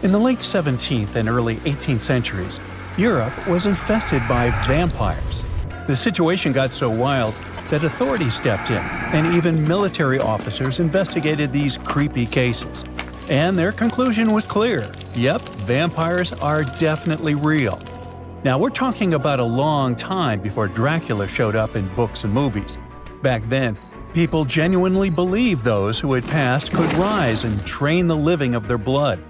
In the late 17th and early 18th centuries, Europe was infested by vampires. The situation got so wild that authorities stepped in, and even military officers investigated these creepy cases. And their conclusion was clear. Yep, vampires are definitely real. Now, we're talking about a long time before Dracula showed up in books and movies. Back then, people genuinely believed those who had passed could rise and drain the living of their blood.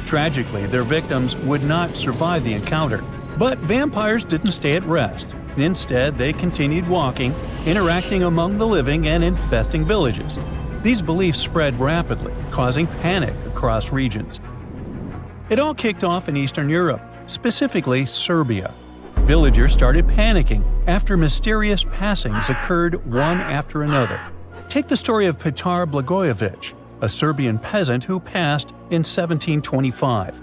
Tragically, their victims would not survive the encounter. But vampires didn't stay at rest. Instead, they continued walking, interacting among the living and infesting villages. These beliefs spread rapidly, causing panic across regions. It all kicked off in Eastern Europe, specifically Serbia. Villagers started panicking after mysterious passings occurred one after another. Take the story of Petar Blagojevic, a Serbian peasant who passed in 1725.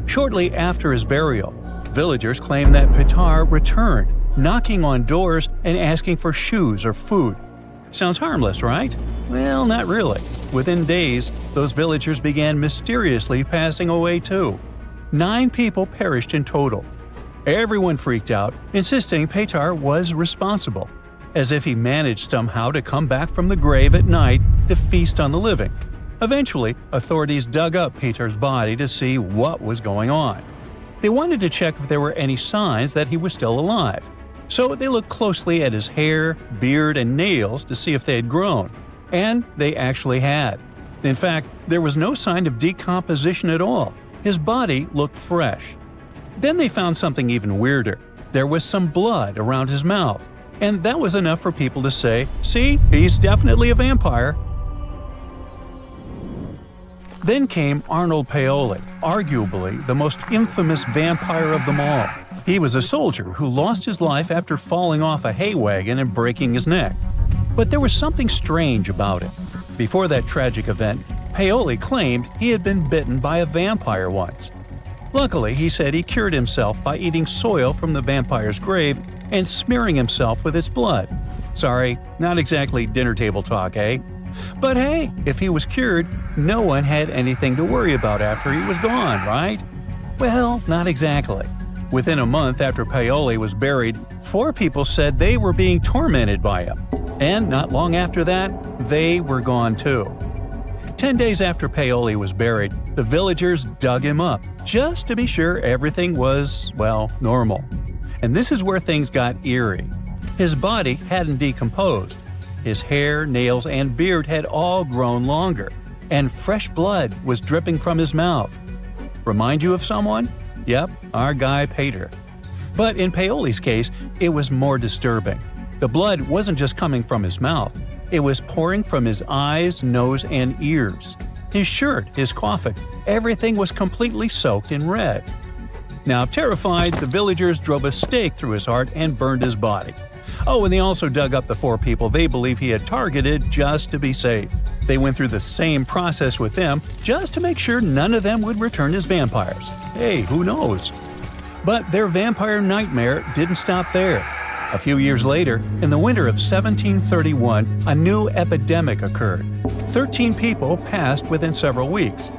Shortly after his burial, villagers claimed that Petar returned, knocking on doors and asking for shoes or food. Sounds harmless, right? Well, not really. Within days, those villagers began mysteriously passing away too. 9 people perished in total. Everyone freaked out, insisting Petar was responsible, as if he managed somehow to come back from the grave at night to feast on the living. Eventually, authorities dug up Petar's body to see what was going on. They wanted to check if there were any signs that he was still alive. So they looked closely at his hair, beard, and nails to see if they had grown. And they actually had. In fact, there was no sign of decomposition at all. His body looked fresh. Then they found something even weirder. There was some blood around his mouth. And that was enough for people to say, see, he's definitely a vampire. Then came Arnold Paoli, arguably the most infamous vampire of them all. He was a soldier who lost his life after falling off a hay wagon and breaking his neck. But there was something strange about it. Before that tragic event, Paoli claimed he had been bitten by a vampire once. Luckily, he said he cured himself by eating soil from the vampire's grave and smearing himself with its blood. Sorry, not exactly dinner table talk, eh? But hey, if he was cured, no one had anything to worry about after he was gone, right? Well, not exactly. Within a month after Paoli was buried, 4 people said they were being tormented by him. And not long after that, they were gone too. 10 days after Paoli was buried, the villagers dug him up, just to be sure everything was, well, normal. And this is where things got eerie. His body hadn't decomposed. His hair, nails, and beard had all grown longer, and fresh blood was dripping from his mouth. Remind you of someone? Yep, our guy Peter. But in Paoli's case, it was more disturbing. The blood wasn't just coming from his mouth. It was pouring from his eyes, nose, and ears. His shirt, his coffin, everything was completely soaked in red. Now, terrified, the villagers drove a stake through his heart and burned his body. Oh, and they also dug up the 4 people they believe he had targeted just to be safe. They went through the same process with them just to make sure none of them would return as vampires. Hey, who knows? But their vampire nightmare didn't stop there. A few years later, in the winter of 1731, a new epidemic occurred. 13 people passed within several weeks.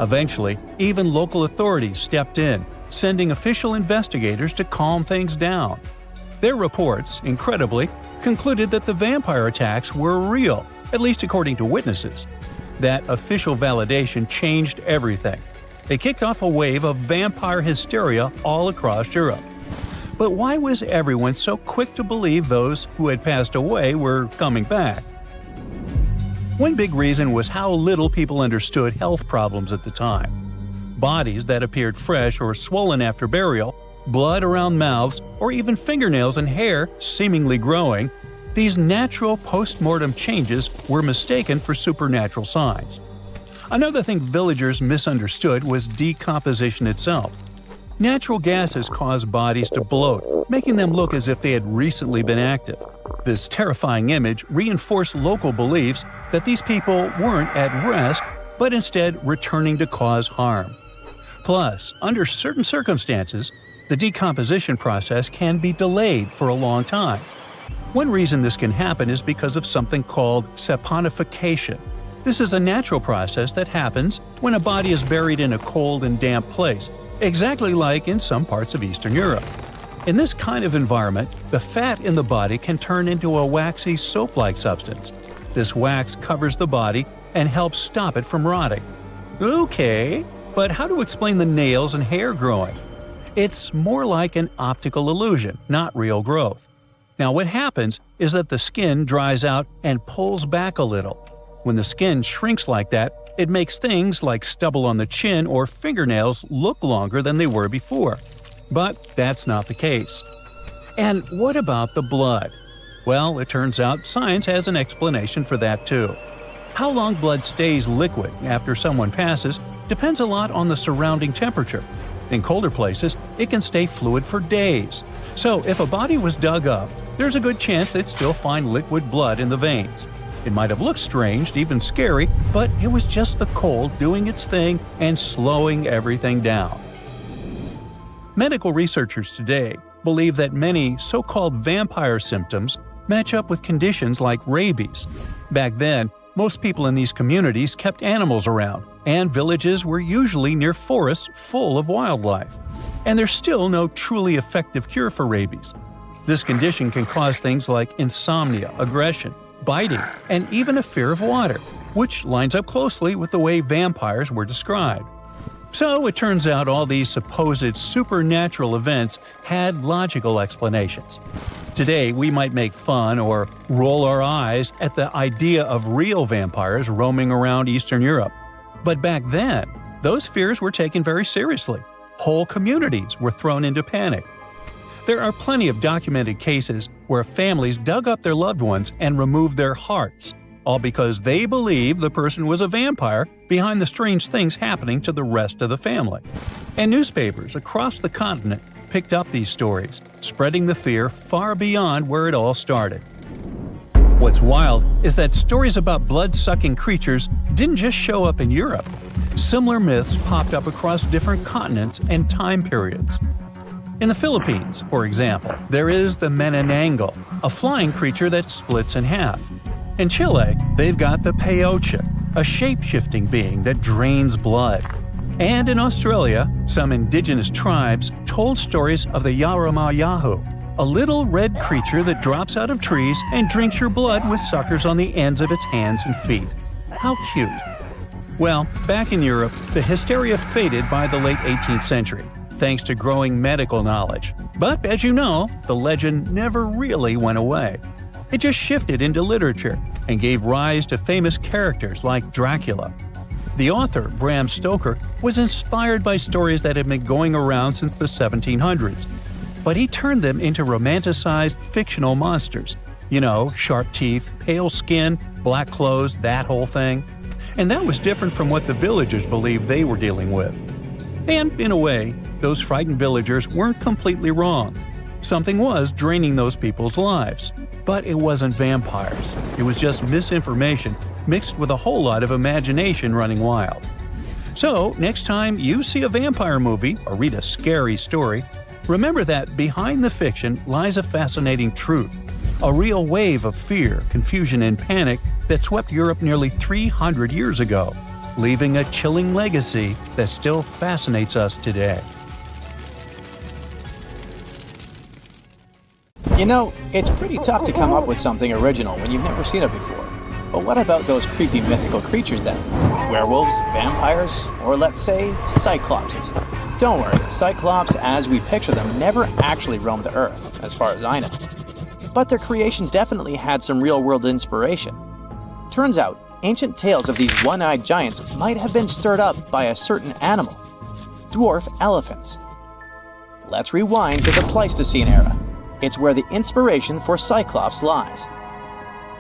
Eventually, even local authorities stepped in, sending official investigators to calm things down. Their reports, incredibly, concluded that the vampire attacks were real, at least according to witnesses. That official validation changed everything. It kicked off a wave of vampire hysteria all across Europe. But why was everyone so quick to believe those who had passed away were coming back? One big reason was how little people understood health problems at the time. Bodies that appeared fresh or swollen after burial, blood around mouths, or even fingernails and hair seemingly growing, these natural post-mortem changes were mistaken for supernatural signs. Another thing villagers misunderstood was decomposition itself. Natural gases cause bodies to bloat, making them look as if they had recently been active. This terrifying image reinforced local beliefs that these people weren't at rest, but instead returning to cause harm. Plus, under certain circumstances, the decomposition process can be delayed for a long time. One reason this can happen is because of something called saponification. This is a natural process that happens when a body is buried in a cold and damp place, exactly like in some parts of Eastern Europe. In this kind of environment, the fat in the body can turn into a waxy soap-like substance. This wax covers the body and helps stop it from rotting. Okay, but how to explain the nails and hair growing? It's more like an optical illusion, not real growth. Now what happens is that the skin dries out and pulls back a little. When the skin shrinks like that, it makes things like stubble on the chin or fingernails look longer than they were before. But that's not the case. And what about the blood? Well, it turns out science has an explanation for that too. How long blood stays liquid after someone passes depends a lot on the surrounding temperature. In colder places, it can stay fluid for days. So if a body was dug up, there's a good chance they'd still find liquid blood in the veins. It might have looked strange, even scary, but it was just the cold doing its thing and slowing everything down. Medical researchers today believe that many so-called vampire symptoms match up with conditions like rabies. Back then, most people in these communities kept animals around, and villages were usually near forests full of wildlife. And there's still no truly effective cure for rabies. This condition can cause things like insomnia, aggression, biting, and even a fear of water, which lines up closely with the way vampires were described. So it turns out all these supposed supernatural events had logical explanations. Today, we might make fun or roll our eyes at the idea of real vampires roaming around Eastern Europe. But back then, those fears were taken very seriously. Whole communities were thrown into panic. There are plenty of documented cases where families dug up their loved ones and removed their hearts, all because they believed the person was a vampire behind the strange things happening to the rest of the family. And newspapers across the continent picked up these stories, spreading the fear far beyond where it all started. What's wild is that stories about blood-sucking creatures didn't just show up in Europe. Similar myths popped up across different continents and time periods. In the Philippines, for example, there is the Manananggal, a flying creature that splits in half. In Chile, they've got the Peyote, a shape-shifting being that drains blood. And in Australia, some indigenous tribes told stories of the Yaramayahu, a little red creature that drops out of trees and drinks your blood with suckers on the ends of its hands and feet. How cute. Well, back in Europe, the hysteria faded by the late 18th century, thanks to growing medical knowledge. But as you know, the legend never really went away. It just shifted into literature and gave rise to famous characters like Dracula. The author, Bram Stoker, was inspired by stories that had been going around since the 1700s. But he turned them into romanticized fictional monsters. You know, sharp teeth, pale skin, black clothes, that whole thing. And that was different from what the villagers believed they were dealing with. And, in a way, those frightened villagers weren't completely wrong. Something was draining those people's lives. But it wasn't vampires. It was just misinformation mixed with a whole lot of imagination running wild. So, next time you see a vampire movie or read a scary story, remember that behind the fiction lies a fascinating truth. A real wave of fear, confusion, and panic that swept Europe nearly 300 years ago, leaving a chilling legacy that still fascinates us today. You know, it's pretty tough to come up with something original when you've never seen it before. But what about those creepy mythical creatures then? Werewolves, vampires, or let's say, cyclopses? Don't worry, cyclops as we picture them never actually roamed the Earth, as far as I know. But their creation definitely had some real-world inspiration. Turns out, ancient tales of these one-eyed giants might have been stirred up by a certain animal: dwarf elephants. Let's rewind to the Pleistocene era. It's where the inspiration for cyclops lies.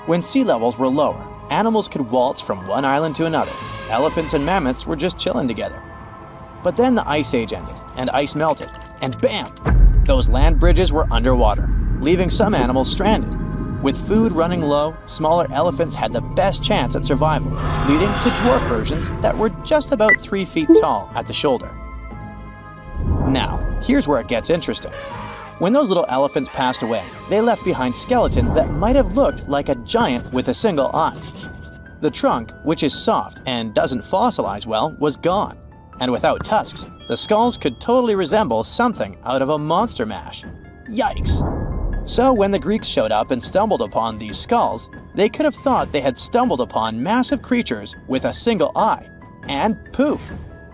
When sea levels were lower, animals could waltz from one island to another. Elephants and mammoths were just chilling together. But then the Ice Age ended, and ice melted, and bam! Those land bridges were underwater, leaving some animals stranded. With food running low, smaller elephants had the best chance at survival, leading to dwarf versions that were just about 3 feet tall at the shoulder. Now, here's where it gets interesting. When those little elephants passed away, they left behind skeletons that might have looked like a giant with a single eye. The trunk, which is soft and doesn't fossilize well, was gone. And without tusks, the skulls could totally resemble something out of a monster mash. Yikes! So when the Greeks showed up and stumbled upon these skulls, they could have thought they had stumbled upon massive creatures with a single eye. And poof!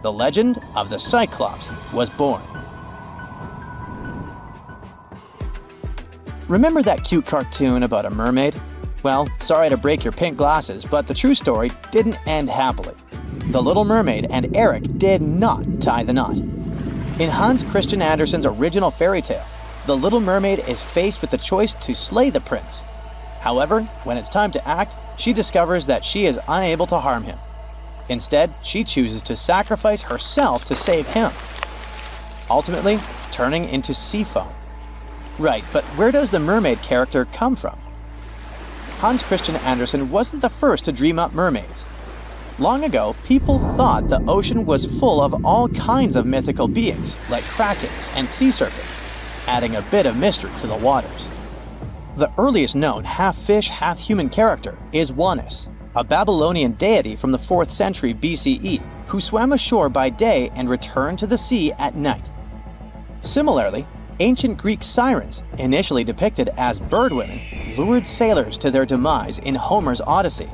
The legend of the Cyclops was born. Remember that cute cartoon about a mermaid? Well, sorry to break your pink glasses, but the true story didn't end happily. The Little Mermaid and Eric did not tie the knot. In Hans Christian Andersen's original fairy tale, the Little Mermaid is faced with the choice to slay the prince. However, when it's time to act, she discovers that she is unable to harm him. Instead, she chooses to sacrifice herself to save him, ultimately turning into sea foam. Right, but where does the mermaid character come from? Hans Christian Andersen wasn't the first to dream up mermaids. Long ago, people thought the ocean was full of all kinds of mythical beings, like krakens and sea serpents, adding a bit of mystery to the waters. The earliest known half-fish, half-human character is Wanus, a Babylonian deity from the 4th century BCE who swam ashore by day and returned to the sea at night. Similarly, ancient Greek sirens, initially depicted as birdwomen, lured sailors to their demise in Homer's Odyssey.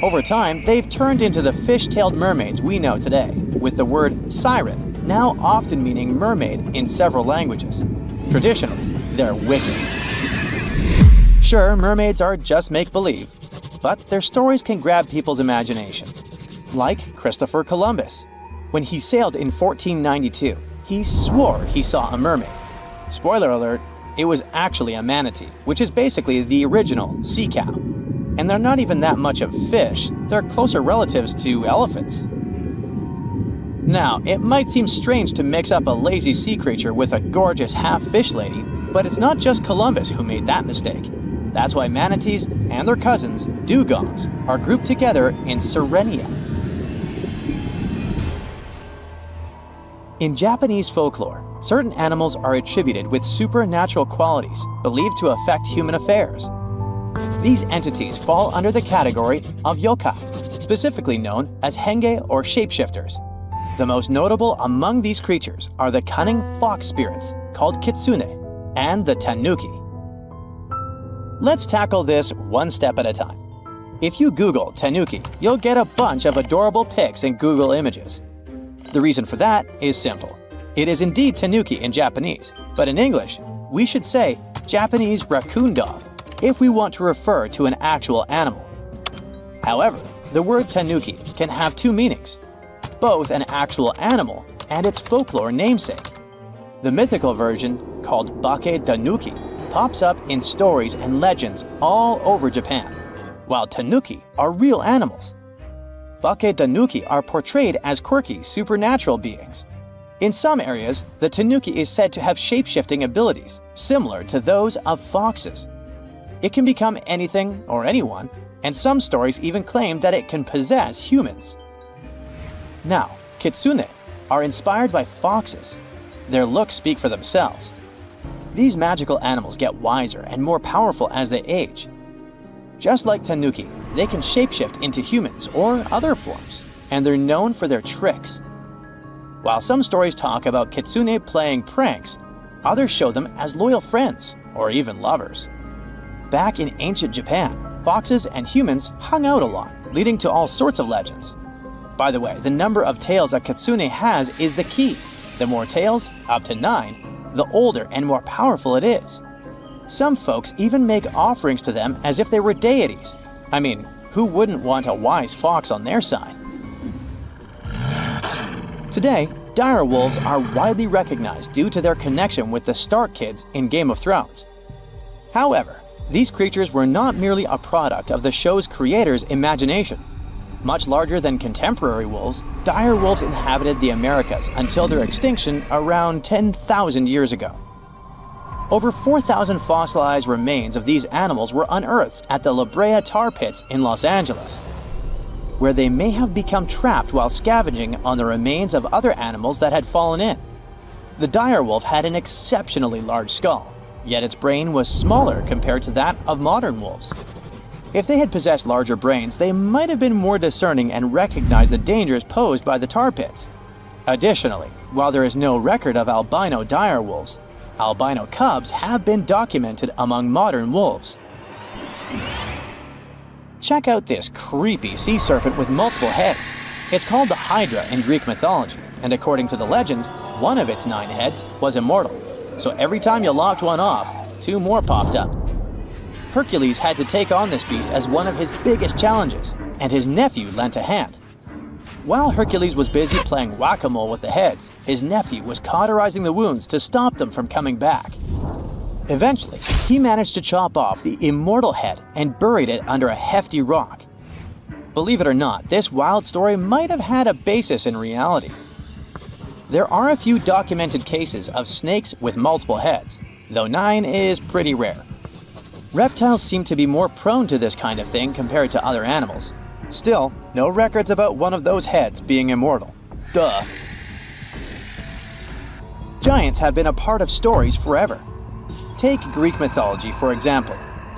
Over time, they've turned into the fish-tailed mermaids we know today, with the word siren now often meaning mermaid in several languages. Traditionally, they're wicked. Sure, mermaids are just make-believe, but their stories can grab people's imagination. Like Christopher Columbus. When he sailed in 1492, he swore he saw a mermaid. Spoiler alert, it was actually a manatee, which is basically the original sea cow. And they're not even that much of fish, they're closer relatives to elephants. Now, it might seem strange to mix up a lazy sea creature with a gorgeous half-fish lady, but it's not just Columbus who made that mistake. That's why manatees and their cousins, dugongs, are grouped together in Sirenia. In Japanese folklore, certain animals are attributed with supernatural qualities believed to affect human affairs. These entities fall under the category of yokai, specifically known as henge or shapeshifters. The most notable among these creatures are the cunning fox spirits called kitsune and the tanuki. Let's tackle this one step at a time. If you Google tanuki, you'll get a bunch of adorable pics in Google Images. The reason for that is simple. It is indeed tanuki in Japanese, but in English, we should say Japanese raccoon dog if we want to refer to an actual animal. However, the word tanuki can have two meanings, both an actual animal and its folklore namesake. The mythical version, called bake tanuki, pops up in stories and legends all over Japan, while tanuki are real animals. Bake tanuki are portrayed as quirky, supernatural beings. In some areas, the tanuki is said to have shape-shifting abilities, similar to those of foxes. It can become anything or anyone, and some stories even claim that it can possess humans. Now, kitsune are inspired by foxes. Their looks speak for themselves. These magical animals get wiser and more powerful as they age. Just like tanuki, they can shapeshift into humans or other forms, and they're known for their tricks. While some stories talk about kitsune playing pranks, others show them as loyal friends or even lovers. Back in ancient Japan, foxes and humans hung out a lot, leading to all sorts of legends. By the way, the number of tails a kitsune has is the key. The more tails, up to 9, the older and more powerful it is. Some folks even make offerings to them as if they were deities. I mean, who wouldn't want a wise fox on their side? Today, dire wolves are widely recognized due to their connection with the Stark kids in Game of Thrones. However, these creatures were not merely a product of the show's creators' imagination. Much larger than contemporary wolves, dire wolves inhabited the Americas until their extinction around 10,000 years ago. Over 4,000 fossilized remains of these animals were unearthed at the La Brea tar pits in Los Angeles, where they may have become trapped while scavenging on the remains of other animals that had fallen in. The dire wolf had an exceptionally large skull, yet its brain was smaller compared to that of modern wolves. If they had possessed larger brains, they might have been more discerning and recognized the dangers posed by the tar pits. Additionally, while there is no record of albino direwolves, albino cubs have been documented among modern wolves. Check out this creepy sea serpent with multiple heads. It's called the Hydra in Greek mythology, and according to the legend, one of its 9 heads was immortal. So every time you lopped one off, 2 more popped up. Hercules had to take on this beast as one of his biggest challenges, and his nephew lent a hand. While Hercules was busy playing whack-a-mole with the heads, his nephew was cauterizing the wounds to stop them from coming back. Eventually, he managed to chop off the immortal head and buried it under a hefty rock. Believe it or not, this wild story might have had a basis in reality. There are a few documented cases of snakes with multiple heads, though 9 is pretty rare. Reptiles seem to be more prone to this kind of thing compared to other animals. Still, no records about one of those heads being immortal. Duh. Giants have been a part of stories forever. Take Greek mythology, for example.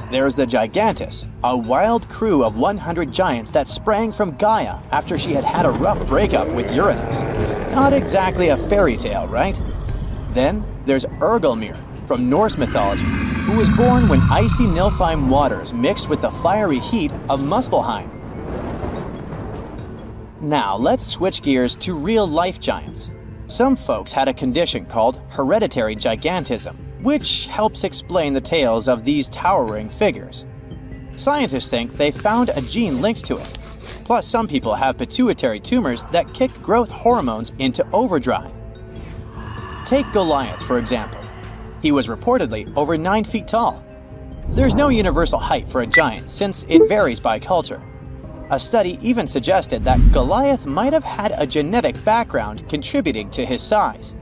There's the Gigantus, a wild crew of 100 giants that sprang from Gaia after she had had a rough breakup with Uranus. Not exactly a fairy tale, right? Then there's Urgelmir from Norse mythology, who was born when icy Niflheim waters mixed with the fiery heat of Muspelheim. Now let's switch gears to real-life giants. Some folks had a condition called hereditary gigantism, which helps explain the tales of these towering figures. Scientists think they found a gene linked to it. Plus, some people have pituitary tumors that kick growth hormones into overdrive. Take Goliath, for example. He was reportedly over 9 feet tall. There's no universal height for a giant since it varies by culture. A study even suggested that Goliath might have had a genetic background contributing to his size.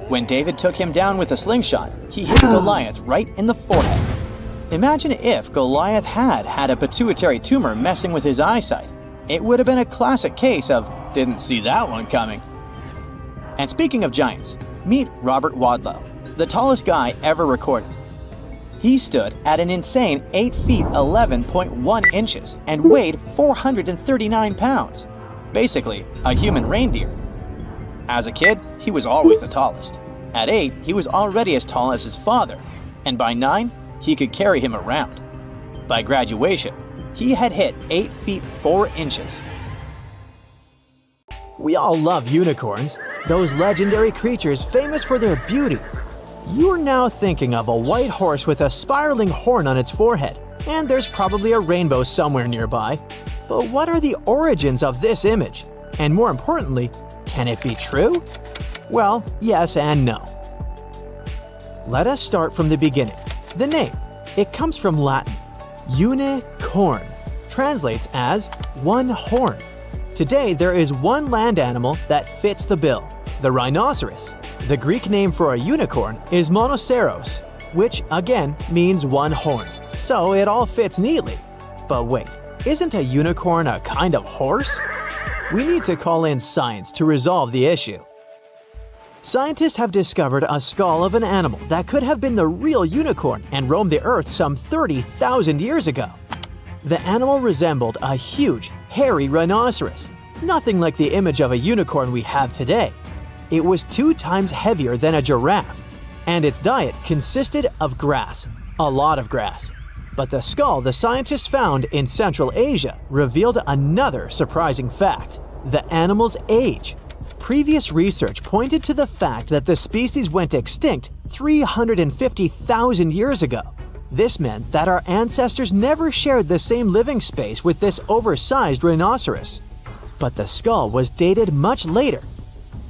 When David took him down with a slingshot, he hit Goliath right in the forehead. Imagine if Goliath had had a pituitary tumor messing with his eyesight. It would have been a classic case of, didn't see that one coming. And speaking of giants, meet Robert Wadlow, the tallest guy ever recorded. He stood at an insane 8 feet 11.1 inches and weighed 439 pounds. Basically, a human reindeer. As a kid, he was always the tallest. At 8, he was already as tall as his father, and by 9, he could carry him around. By graduation, he had hit 8 feet 4 inches. We all love unicorns, those legendary creatures famous for their beauty. You're now thinking of a white horse with a spiraling horn on its forehead, and there's probably a rainbow somewhere nearby. But what are the origins of this image? And more importantly, can it be true? Well, yes and no. Let us start from the beginning. The name. It comes from Latin. Unicorn translates as one horn. Today, there is one land animal that fits the bill, the rhinoceros. The Greek name for a unicorn is monoceros, which again means one horn. So it all fits neatly. But wait, isn't a unicorn a kind of horse? We need to call in science to resolve the issue. Scientists have discovered a skull of an animal that could have been the real unicorn and roamed the earth some 30,000 years ago. The animal resembled a huge, hairy rhinoceros, nothing like the image of a unicorn we have today. It was 2 times heavier than a giraffe, and its diet consisted of grass, a lot of grass. But the skull the scientists found in Central Asia revealed another surprising fact: the animal's age. Previous research pointed to the fact that the species went extinct 350,000 years ago. This meant that our ancestors never shared the same living space with this oversized rhinoceros. But the skull was dated much later.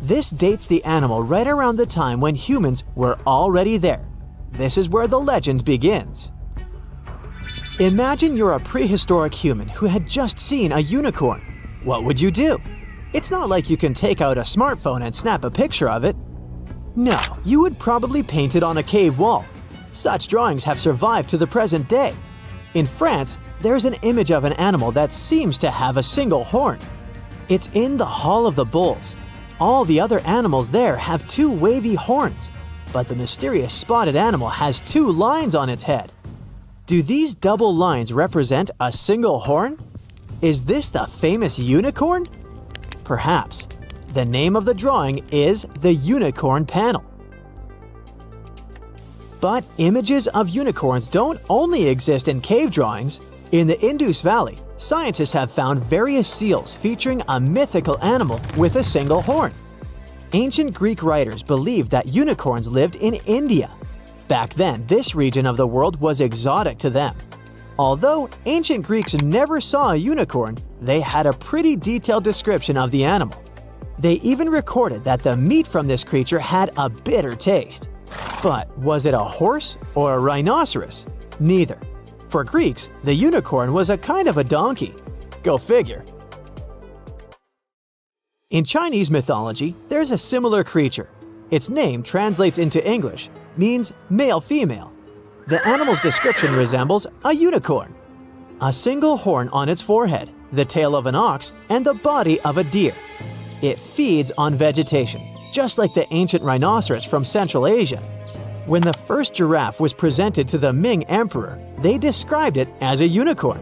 This dates the animal right around the time when humans were already there. This is where the legend begins. Imagine you're a prehistoric human who had just seen a unicorn. What would you do? It's not like you can take out a smartphone and snap a picture of it. No, you would probably paint it on a cave wall. Such drawings have survived to the present day. In France, there's an image of an animal that seems to have a single horn. It's in the Hall of the Bulls. All the other animals there have 2 wavy horns, but the mysterious spotted animal has 2 lines on its head. Do these double lines represent a single horn? Is this the famous unicorn? Perhaps. The name of the drawing is the unicorn panel. But images of unicorns don't only exist in cave drawings. In the Indus Valley, scientists have found various seals featuring a mythical animal with a single horn. Ancient Greek writers believed that unicorns lived in India. Back then, this region of the world was exotic to them. Although ancient Greeks never saw a unicorn, they had a pretty detailed description of the animal. They even recorded that the meat from this creature had a bitter taste. But was it a horse or a rhinoceros? Neither. For Greeks, the unicorn was a kind of a donkey. Go figure. In Chinese mythology, there's a similar creature. Its name translates into English, means male-female. The animal's description resembles a unicorn. A single horn on its forehead, the tail of an ox, and the body of a deer. It feeds on vegetation, just like the ancient rhinoceros from Central Asia. When the first giraffe was presented to the Ming Emperor, they described it as a unicorn.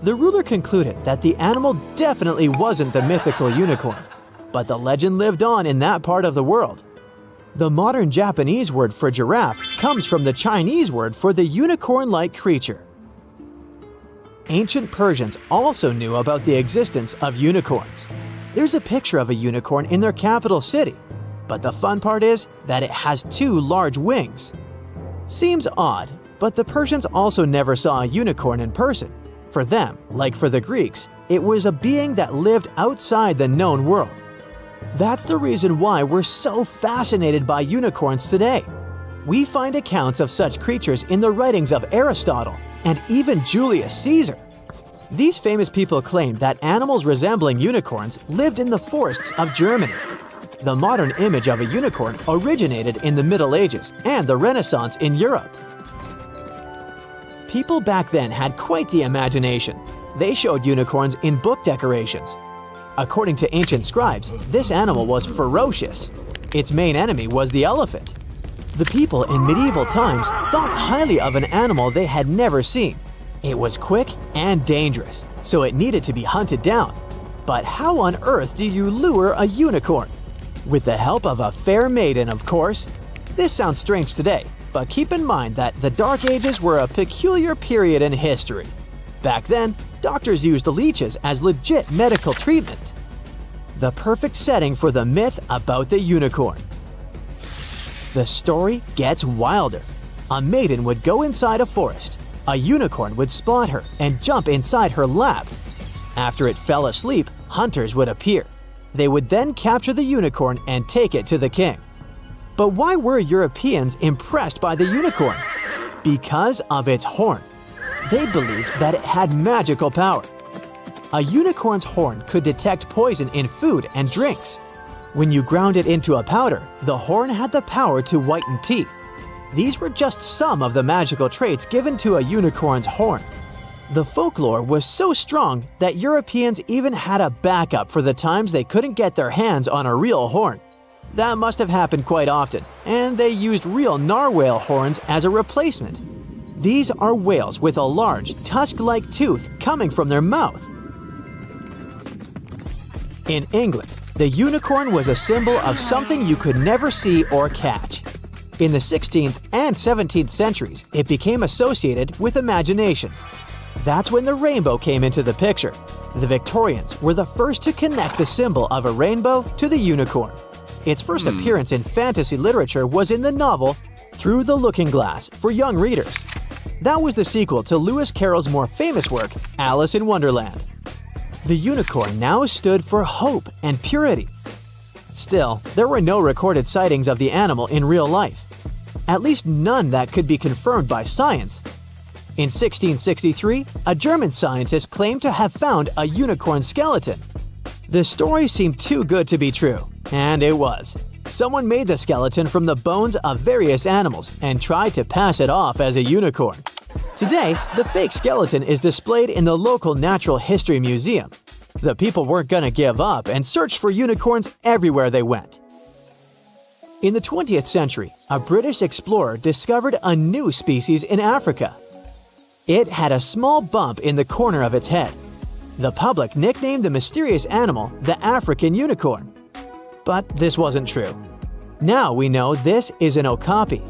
The ruler concluded that the animal definitely wasn't the mythical unicorn, but the legend lived on in that part of the world. The modern Japanese word for giraffe comes from the Chinese word for the unicorn-like creature. Ancient Persians also knew about the existence of unicorns. There's a picture of a unicorn in their capital city, but the fun part is that it has two large wings. Seems odd, but the Persians also never saw a unicorn in person. For them, like for the Greeks, it was a being that lived outside the known world. That's the reason why we're so fascinated by unicorns today. We find accounts of such creatures in the writings of Aristotle and even Julius Caesar. These famous people claimed that animals resembling unicorns lived in the forests of Germany. The modern image of a unicorn originated in the Middle Ages and the Renaissance in Europe. People back then had quite the imagination. They showed unicorns in book decorations. According to ancient scribes, this animal was ferocious. Its main enemy was the elephant. The people in medieval times thought highly of an animal they had never seen. It was quick and dangerous, so it needed to be hunted down. But how on earth do you lure a unicorn? With the help of a fair maiden, of course. This sounds strange today, but keep in mind that the Dark Ages were a peculiar period in history. Back then, doctors used leeches as legit medical treatment. The perfect setting for the myth about the unicorn. The story gets wilder. A maiden would go inside a forest. A unicorn would spot her and jump inside her lap. After it fell asleep, hunters would appear. They would then capture the unicorn and take it to the king. But why were Europeans impressed by the unicorn? Because of its horn. They believed that it had magical power. A unicorn's horn could detect poison in food and drinks. When you ground it into a powder, the horn had the power to whiten teeth. These were just some of the magical traits given to a unicorn's horn. The folklore was so strong that Europeans even had a backup for the times they couldn't get their hands on a real horn. That must have happened quite often, and they used real narwhal horns as a replacement. These are whales with a large, tusk-like tooth coming from their mouth. In England, the unicorn was a symbol of something you could never see or catch. In the 16th and 17th centuries, it became associated with imagination. That's when the rainbow came into the picture. The Victorians were the first to connect the symbol of a rainbow to the unicorn. Its first appearance in fantasy literature was in the novel Through the Looking Glass for young readers. That was the sequel to Lewis Carroll's more famous work, Alice in Wonderland. The unicorn now stood for hope and purity. Still, there were no recorded sightings of the animal in real life. At least none that could be confirmed by science. In 1663, a German scientist claimed to have found a unicorn skeleton. The story seemed too good to be true, and it was. Someone made the skeleton from the bones of various animals and tried to pass it off as a unicorn. Today, the fake skeleton is displayed in the local Natural History Museum. The people weren't gonna give up and searched for unicorns everywhere they went. In the 20th century, a British explorer discovered a new species in Africa. It had a small bump in the corner of its head. The public nicknamed the mysterious animal the African unicorn. But this wasn't true. Now we know this is an okapi.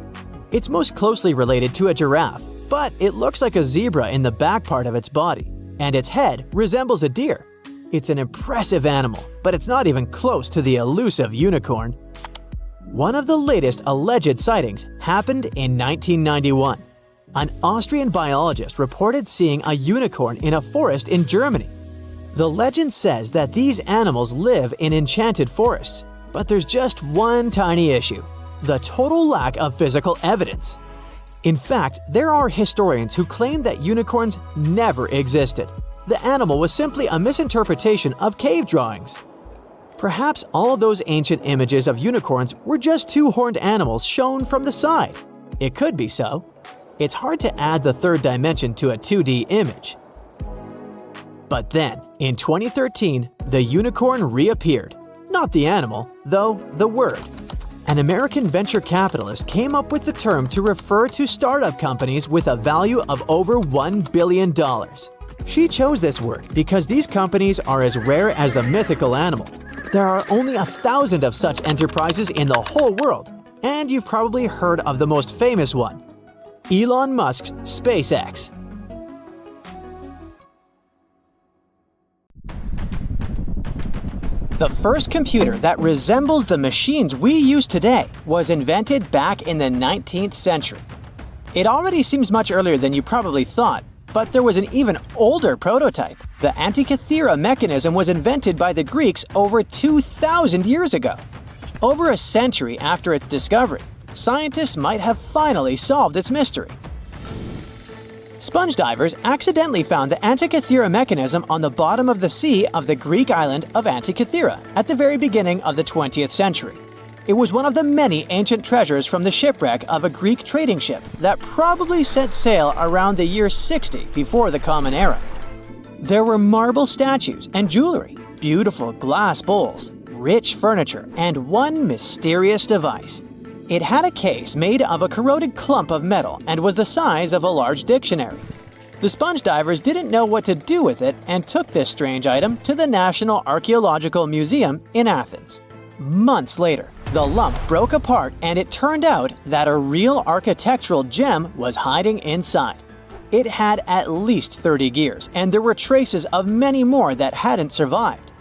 It's most closely related to a giraffe, but it looks like a zebra in the back part of its body, and its head resembles a deer. It's an impressive animal, but it's not even close to the elusive unicorn. One of the latest alleged sightings happened in 1991. An Austrian biologist reported seeing a unicorn in a forest in Germany. The legend says that these animals live in enchanted forests, but there's just one tiny issue: the total lack of physical evidence. In fact, there are historians who claim that unicorns never existed. The animal was simply a misinterpretation of cave drawings. Perhaps all those ancient images of unicorns were just two horned animals shown from the side. It could be so. It's hard to add the third dimension to a 2D image. But then, in 2013, the unicorn reappeared. Not the animal, though the word. An American venture capitalist came up with the term to refer to startup companies with a value of over $1 billion. She chose this word because these companies are as rare as the mythical animal. There are only 1,000 of such enterprises in the whole world, and you've probably heard of the most famous one: Elon Musk's SpaceX. The first computer that resembles the machines we use today was invented back in the 19th century. It already seems much earlier than you probably thought, but there was an even older prototype. The Antikythera mechanism was invented by the Greeks over 2,000 years ago. Over a century after its discovery, scientists might have finally solved its mystery. Sponge divers accidentally found the Antikythera mechanism on the bottom of the sea of the Greek island of Antikythera at the very beginning of the 20th century. It was one of the many ancient treasures from the shipwreck of a Greek trading ship that probably set sail around the year 60 before the Common Era. There were marble statues and jewelry, beautiful glass bowls, rich furniture, and one mysterious device. It had a case made of a corroded clump of metal and was the size of a large dictionary. The sponge divers didn't know what to do with it and took this strange item to the National Archaeological Museum in Athens. Months later, the lump broke apart and it turned out that a real architectural gem was hiding inside. It had at least 30 gears, and there were traces of many more that hadn't survived.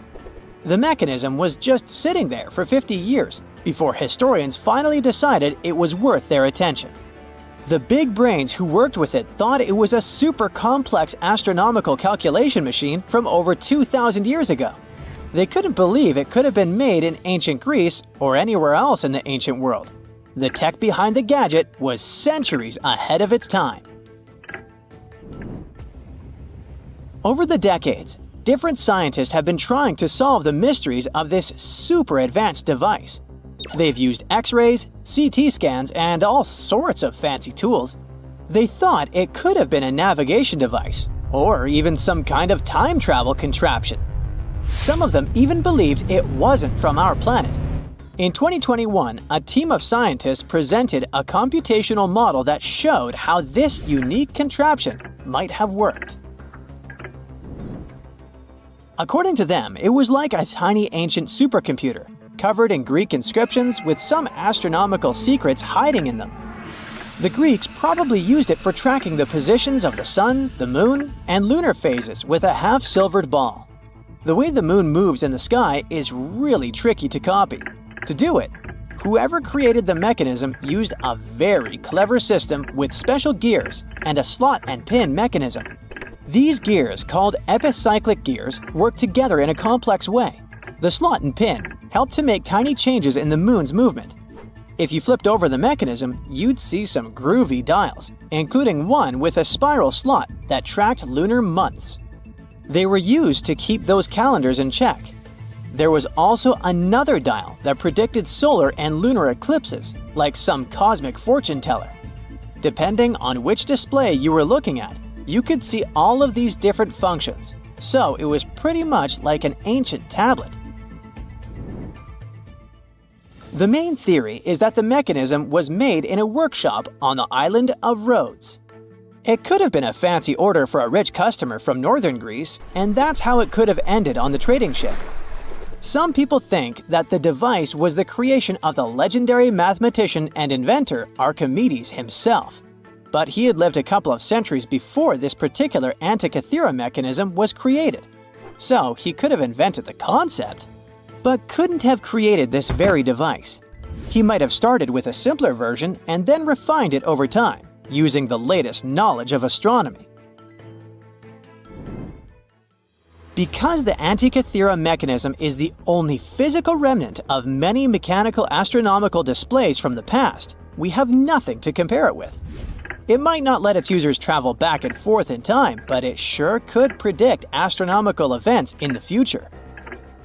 The mechanism was just sitting there for 50 years before historians finally decided it was worth their attention. The big brains who worked with it thought it was a super complex astronomical calculation machine from over 2,000 years ago. They couldn't believe it could have been made in ancient Greece or anywhere else in the ancient world. The tech behind the gadget was centuries ahead of its time. Over the decades, different scientists have been trying to solve the mysteries of this super advanced device. They've used X-rays, CT scans, and all sorts of fancy tools. They thought it could have been a navigation device, or even some kind of time travel contraption. Some of them even believed it wasn't from our planet. In 2021, a team of scientists presented a computational model that showed how this unique contraption might have worked. According to them, it was like a tiny ancient supercomputer, covered in Greek inscriptions with some astronomical secrets hiding in them. The Greeks probably used it for tracking the positions of the sun, the moon, and lunar phases with a half-silvered ball. The way the moon moves in the sky is really tricky to copy. To do it, whoever created the mechanism used a very clever system with special gears and a slot and pin mechanism. These gears, called epicyclic gears, work together in a complex way. The slot and pin help to make tiny changes in the moon's movement. If you flipped over the mechanism, you'd see some groovy dials, including one with a spiral slot that tracked lunar months. They were used to keep those calendars in check. There was also another dial that predicted solar and lunar eclipses, like some cosmic fortune teller. Depending on which display you were looking at, you could see all of these different functions, so it was pretty much like an ancient tablet. The main theory is that the mechanism was made in a workshop on the island of Rhodes. It could have been a fancy order for a rich customer from northern Greece, and that's how it could have ended on the trading ship. Some people think that the device was the creation of the legendary mathematician and inventor Archimedes himself. But he had lived a couple of centuries before this particular Antikythera mechanism was created. So he could have invented the concept, but couldn't have created this very device. He might have started with a simpler version and then refined it over time, using the latest knowledge of astronomy. Because the Antikythera mechanism is the only physical remnant of many mechanical astronomical displays from the past, we have nothing to compare it with. It might not let its users travel back and forth in time, but it sure could predict astronomical events in the future.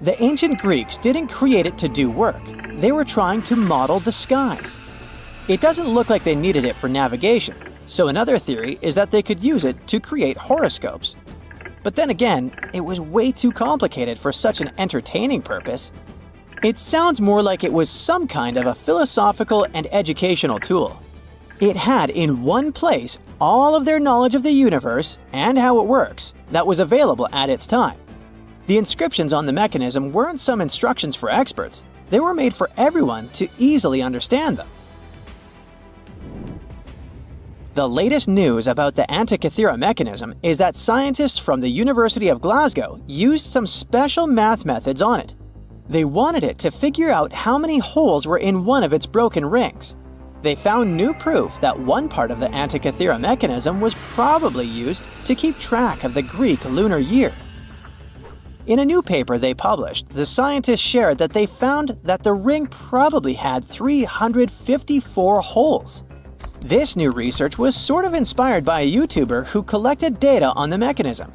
The ancient Greeks didn't create it to do work. They were trying to model the skies. It doesn't look like they needed it for navigation, so another theory is that they could use it to create horoscopes. But then again, it was way too complicated for such an entertaining purpose. It sounds more like it was some kind of a philosophical and educational tool. It had in one place all of their knowledge of the universe and how it works that was available at its time. The inscriptions on the mechanism weren't some instructions for experts. They were made for everyone to easily understand them. The latest news about the Antikythera mechanism is that scientists from the University of Glasgow used some special math methods on it. They wanted it to figure out how many holes were in one of its broken rings. They found new proof that one part of the Antikythera mechanism was probably used to keep track of the Greek lunar year. In a new paper they published, the scientists shared that they found that the ring probably had 354 holes. This new research was sort of inspired by a YouTuber who collected data on the mechanism.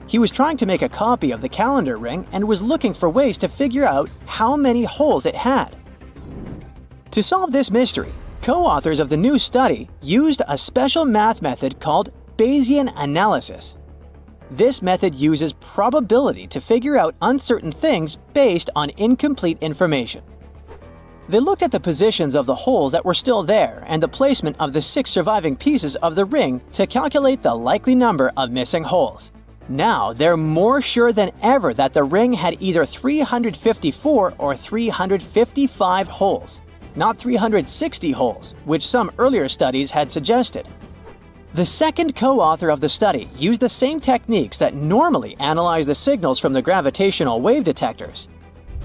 He was trying to make a copy of the calendar ring and was looking for ways to figure out how many holes it had. To solve this mystery, co-authors of the new study used a special math method called Bayesian analysis. This method uses probability to figure out uncertain things based on incomplete information. They looked at the positions of the holes that were still there and the placement of the 6 surviving pieces of the ring to calculate the likely number of missing holes. Now, they're more sure than ever that the ring had either 354 or 355 holes, not 360 holes, which some earlier studies had suggested. The second co-author of the study used the same techniques that normally analyze the signals from the gravitational wave detectors.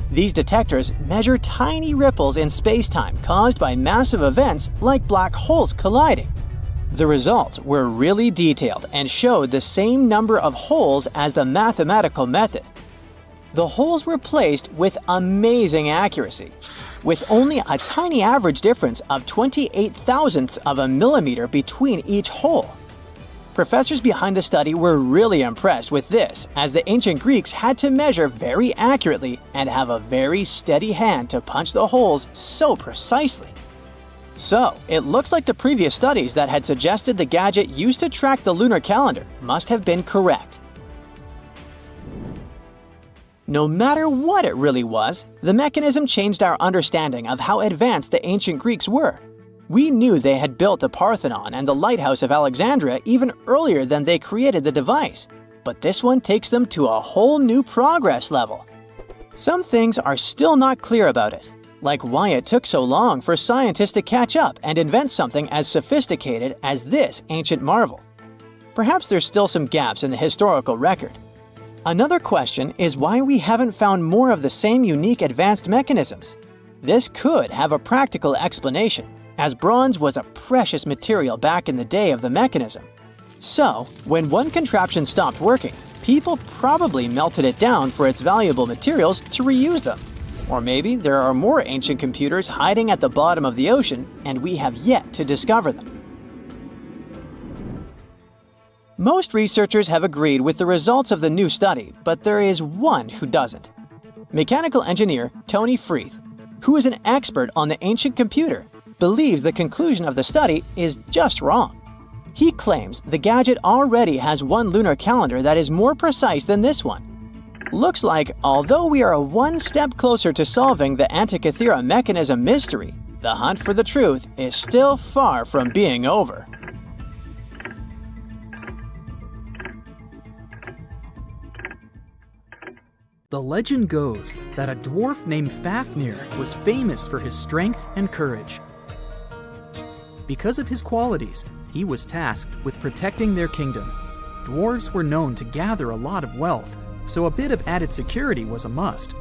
These detectors measure tiny ripples in space-time caused by massive events like black holes colliding. The results were really detailed and showed the same number of holes as the mathematical method. The holes were placed with amazing accuracy, with only a tiny average difference of 28 thousandths of a millimeter between each hole. Professors behind the study were really impressed with this, as the ancient Greeks had to measure very accurately and have a very steady hand to punch the holes so precisely. So, it looks like the previous studies that had suggested the gadget used to track the lunar calendar must have been correct. No matter what it really was, the mechanism changed our understanding of how advanced the ancient Greeks were. We knew they had built the Parthenon and the Lighthouse of Alexandria even earlier than they created the device, but this one takes them to a whole new progress level. Some things are still not clear about it, like why it took so long for scientists to catch up and invent something as sophisticated as this ancient marvel. Perhaps there's still some gaps in the historical record. Another question is why we haven't found more of the same unique advanced mechanisms. This could have a practical explanation, as bronze was a precious material back in the day of the mechanism. So, when one contraption stopped working, people probably melted it down for its valuable materials to reuse them. Or maybe there are more ancient computers hiding at the bottom of the ocean and we have yet to discover them. Most researchers have agreed with the results of the new study, but there is one who doesn't. Mechanical engineer Tony Freeth, who is an expert on the ancient computer, believes the conclusion of the study is just wrong. He claims the gadget already has one lunar calendar that is more precise than this one. Looks like, although we are one step closer to solving the Antikythera mechanism mystery, the hunt for the truth is still far from being over. The legend goes that a dwarf named Fafnir was famous for his strength and courage. Because of his qualities, he was tasked with protecting their kingdom. Dwarves were known to gather a lot of wealth, so a bit of added security was a must.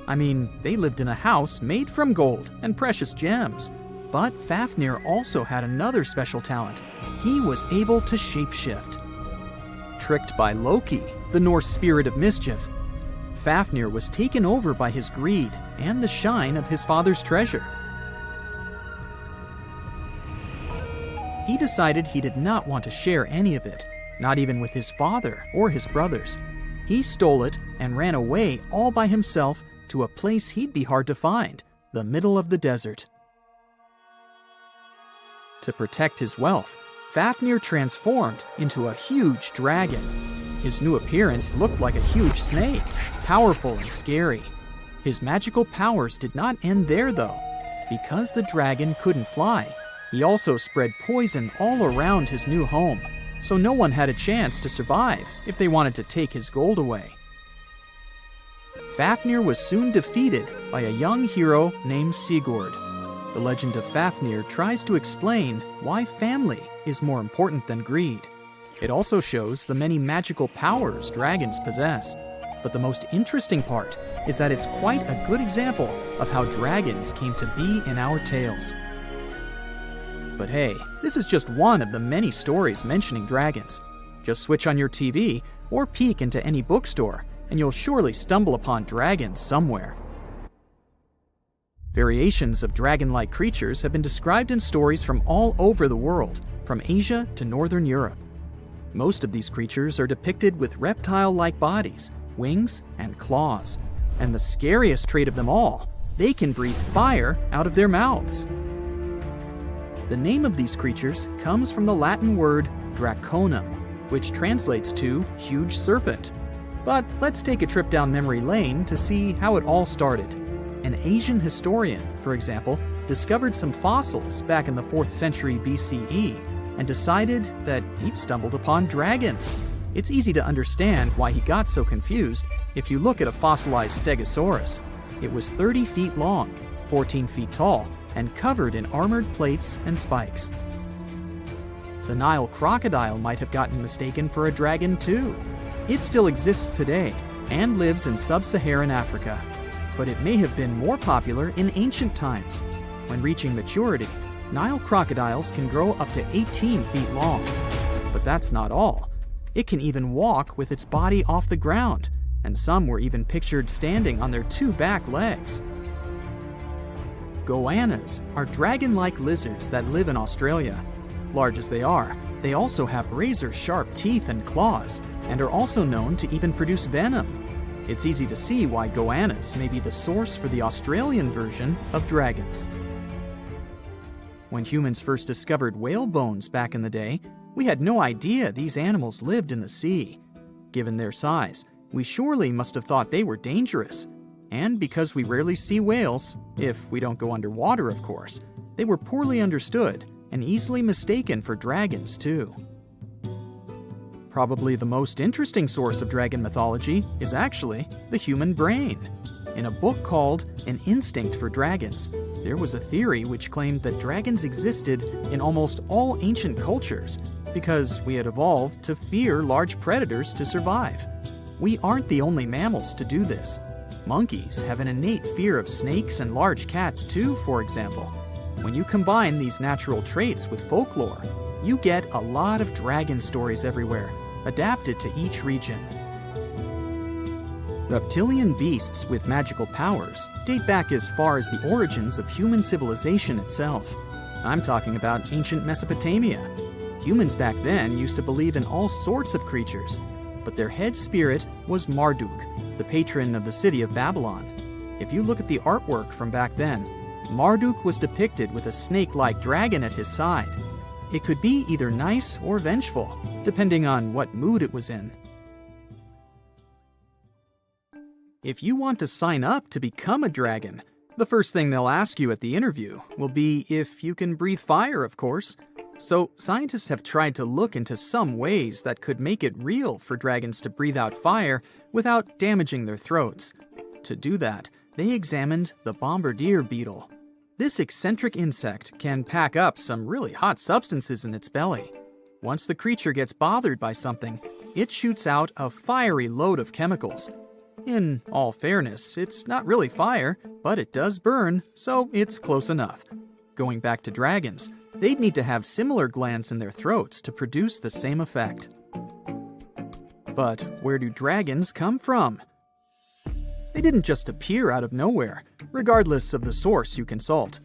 I mean, they lived in a house made from gold and precious gems. But Fafnir also had another special talent. He was able to shapeshift. Tricked by Loki, the Norse spirit of mischief, Fafnir was taken over by his greed and the shine of his father's treasure. He decided he did not want to share any of it, not even with his father or his brothers. He stole it and ran away all by himself to a place he'd be hard to find, the middle of the desert. To protect his wealth, Fafnir transformed into a huge dragon. His new appearance looked like a huge snake, powerful and scary. His magical powers did not end there, though. Because the dragon couldn't fly, he also spread poison all around his new home, so no one had a chance to survive if they wanted to take his gold away. Fafnir was soon defeated by a young hero named Sigurd. The legend of Fafnir tries to explain why family is more important than greed. It also shows the many magical powers dragons possess. But the most interesting part is that it's quite a good example of how dragons came to be in our tales. But hey, this is just one of the many stories mentioning dragons. Just switch on your TV or peek into any bookstore, and you'll surely stumble upon dragons somewhere. Variations of dragon-like creatures have been described in stories from all over the world, from Asia to Northern Europe. Most of these creatures are depicted with reptile-like bodies, wings, and claws. And the scariest trait of them all, they can breathe fire out of their mouths. The name of these creatures comes from the Latin word draconum, which translates to huge serpent. But let's take a trip down memory lane to see how it all started. An Asian historian, for example, discovered some fossils back in the 4th century BCE and decided that he'd stumbled upon dragons. It's easy to understand why he got so confused if you look at a fossilized stegosaurus. It was 30 feet long, 14 feet tall, and covered in armored plates and spikes. The Nile crocodile might have gotten mistaken for a dragon too. It still exists today and lives in sub-Saharan Africa. But it may have been more popular in ancient times. When reaching maturity, Nile crocodiles can grow up to 18 feet long. But that's not all. It can even walk with its body off the ground, and some were even pictured standing on their 2 back legs. Goannas are dragon-like lizards that live in Australia. Large as they are, they also have razor-sharp teeth and claws, and are also known to even produce venom. It's easy to see why goannas may be the source for the Australian version of dragons. When humans first discovered whale bones back in the day, we had no idea these animals lived in the sea. Given their size, we surely must have thought they were dangerous. And because we rarely see whales, if we don't go underwater of course, they were poorly understood and easily mistaken for dragons too. Probably the most interesting source of dragon mythology is actually the human brain. In a book called An Instinct for Dragons, there was a theory which claimed that dragons existed in almost all ancient cultures because we had evolved to fear large predators to survive. We aren't the only mammals to do this. Monkeys have an innate fear of snakes and large cats too, for example. When you combine these natural traits with folklore, you get a lot of dragon stories everywhere, adapted to each region. Reptilian beasts with magical powers date back as far as the origins of human civilization itself. I'm talking about ancient Mesopotamia. Humans back then used to believe in all sorts of creatures, but their head spirit was Marduk, the patron of the city of Babylon. If you look at the artwork from back then, Marduk was depicted with a snake-like dragon at his side. It could be either nice or vengeful, depending on what mood it was in. If you want to sign up to become a dragon, the first thing they'll ask you at the interview will be if you can breathe fire, of course. So scientists have tried to look into some ways that could make it real for dragons to breathe out fire without damaging their throats. To do that, they examined the bombardier beetle. This eccentric insect can pack up some really hot substances in its belly. Once the creature gets bothered by something, it shoots out a fiery load of chemicals. In all fairness, it's not really fire, but it does burn, so it's close enough. Going back to dragons, they'd need to have similar glands in their throats to produce the same effect. But where do dragons come from? They didn't just appear out of nowhere, regardless of the source you consult.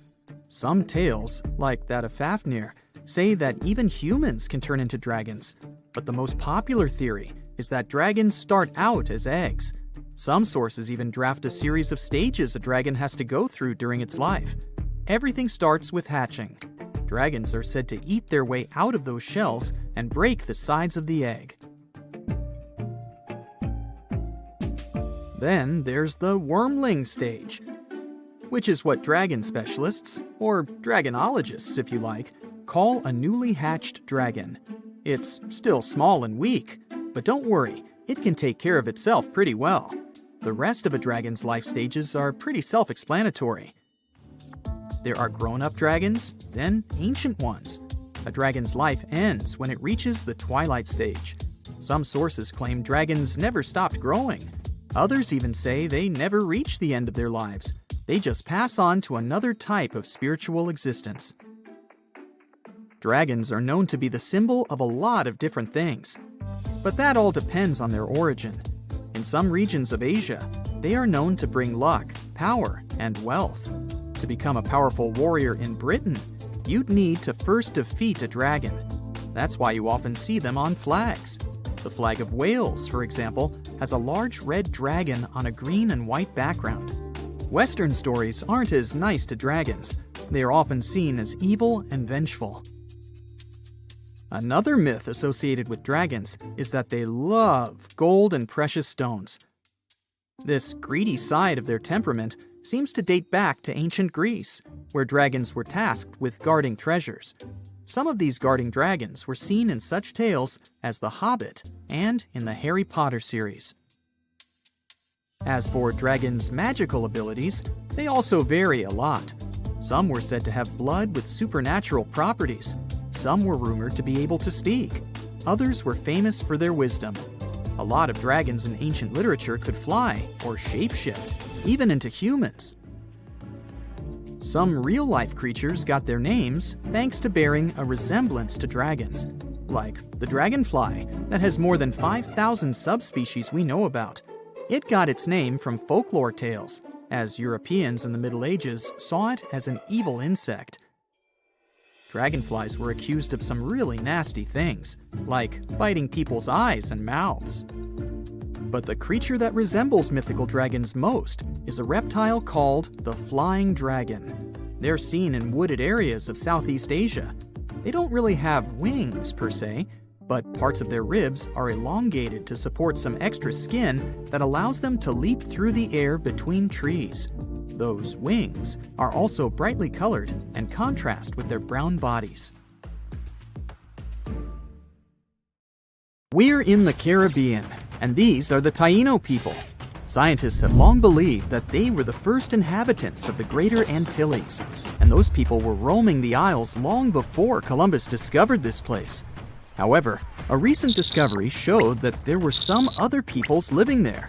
Some tales, like that of Fafnir, say that even humans can turn into dragons, but the most popular theory is that dragons start out as eggs. Some sources even draft a series of stages a dragon has to go through during its life. Everything starts with hatching. Dragons are said to eat their way out of those shells and break the sides of the egg. Then there's the wormling stage, which is what dragon specialists, or dragonologists if you like, call a newly hatched dragon. It's still small and weak, but don't worry, it can take care of itself pretty well. The rest of a dragon's life stages are pretty self-explanatory. There are grown-up dragons, then ancient ones. A dragon's life ends when it reaches the twilight stage. Some sources claim dragons never stopped growing. Others even say they never reach the end of their lives. They just pass on to another type of spiritual existence. Dragons are known to be the symbol of a lot of different things, but that all depends on their origin. In some regions of Asia, they are known to bring luck, power, and wealth. To become a powerful warrior in Britain, you'd need to first defeat a dragon. That's why you often see them on flags. The flag of Wales, for example, has a large red dragon on a green and white background. Western stories aren't as nice to dragons. They are often seen as evil and vengeful. Another myth associated with dragons is that they love gold and precious stones. This greedy side of their temperament seems to date back to ancient Greece, where dragons were tasked with guarding treasures. Some of these guarding dragons were seen in such tales as The Hobbit and in the Harry Potter series. As for dragons' magical abilities, they also vary a lot. Some were said to have blood with supernatural properties. Some were rumored to be able to speak. Others were famous for their wisdom. A lot of dragons in ancient literature could fly or shapeshift, even into humans. Some real-life creatures got their names thanks to bearing a resemblance to dragons, like the dragonfly that has more than 5,000 subspecies we know about. It got its name from folklore tales, as Europeans in the Middle Ages saw it as an evil insect. Dragonflies were accused of some really nasty things, like biting people's eyes and mouths. But the creature that resembles mythical dragons most is a reptile called the flying dragon. They're seen in wooded areas of Southeast Asia. They don't really have wings per se, but parts of their ribs are elongated to support some extra skin that allows them to leap through the air between trees. Those wings are also brightly colored and contrast with their brown bodies. We're in the Caribbean, and these are the Taino people. Scientists have long believed that they were the first inhabitants of the Greater Antilles, and those people were roaming the Isles long before Columbus discovered this place. However, a recent discovery showed that there were some other peoples living there.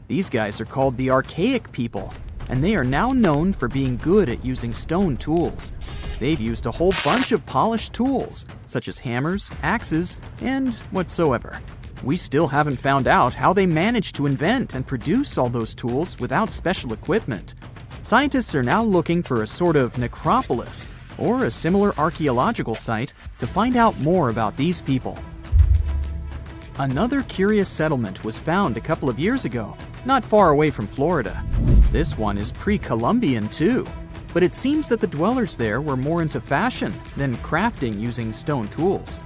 These guys are called the Archaic people, and they are now known for being good at using stone tools. They've used a whole bunch of polished tools, such as hammers, axes, and whatsoever. We still haven't found out how they managed to invent and produce all those tools without special equipment. Scientists are now looking for a sort of necropolis, or a similar archaeological site, to find out more about these people. Another curious settlement was found a couple of years ago, not far away from Florida. This one is pre-Columbian too, but it seems that the dwellers there were more into fashion than crafting using stone tools.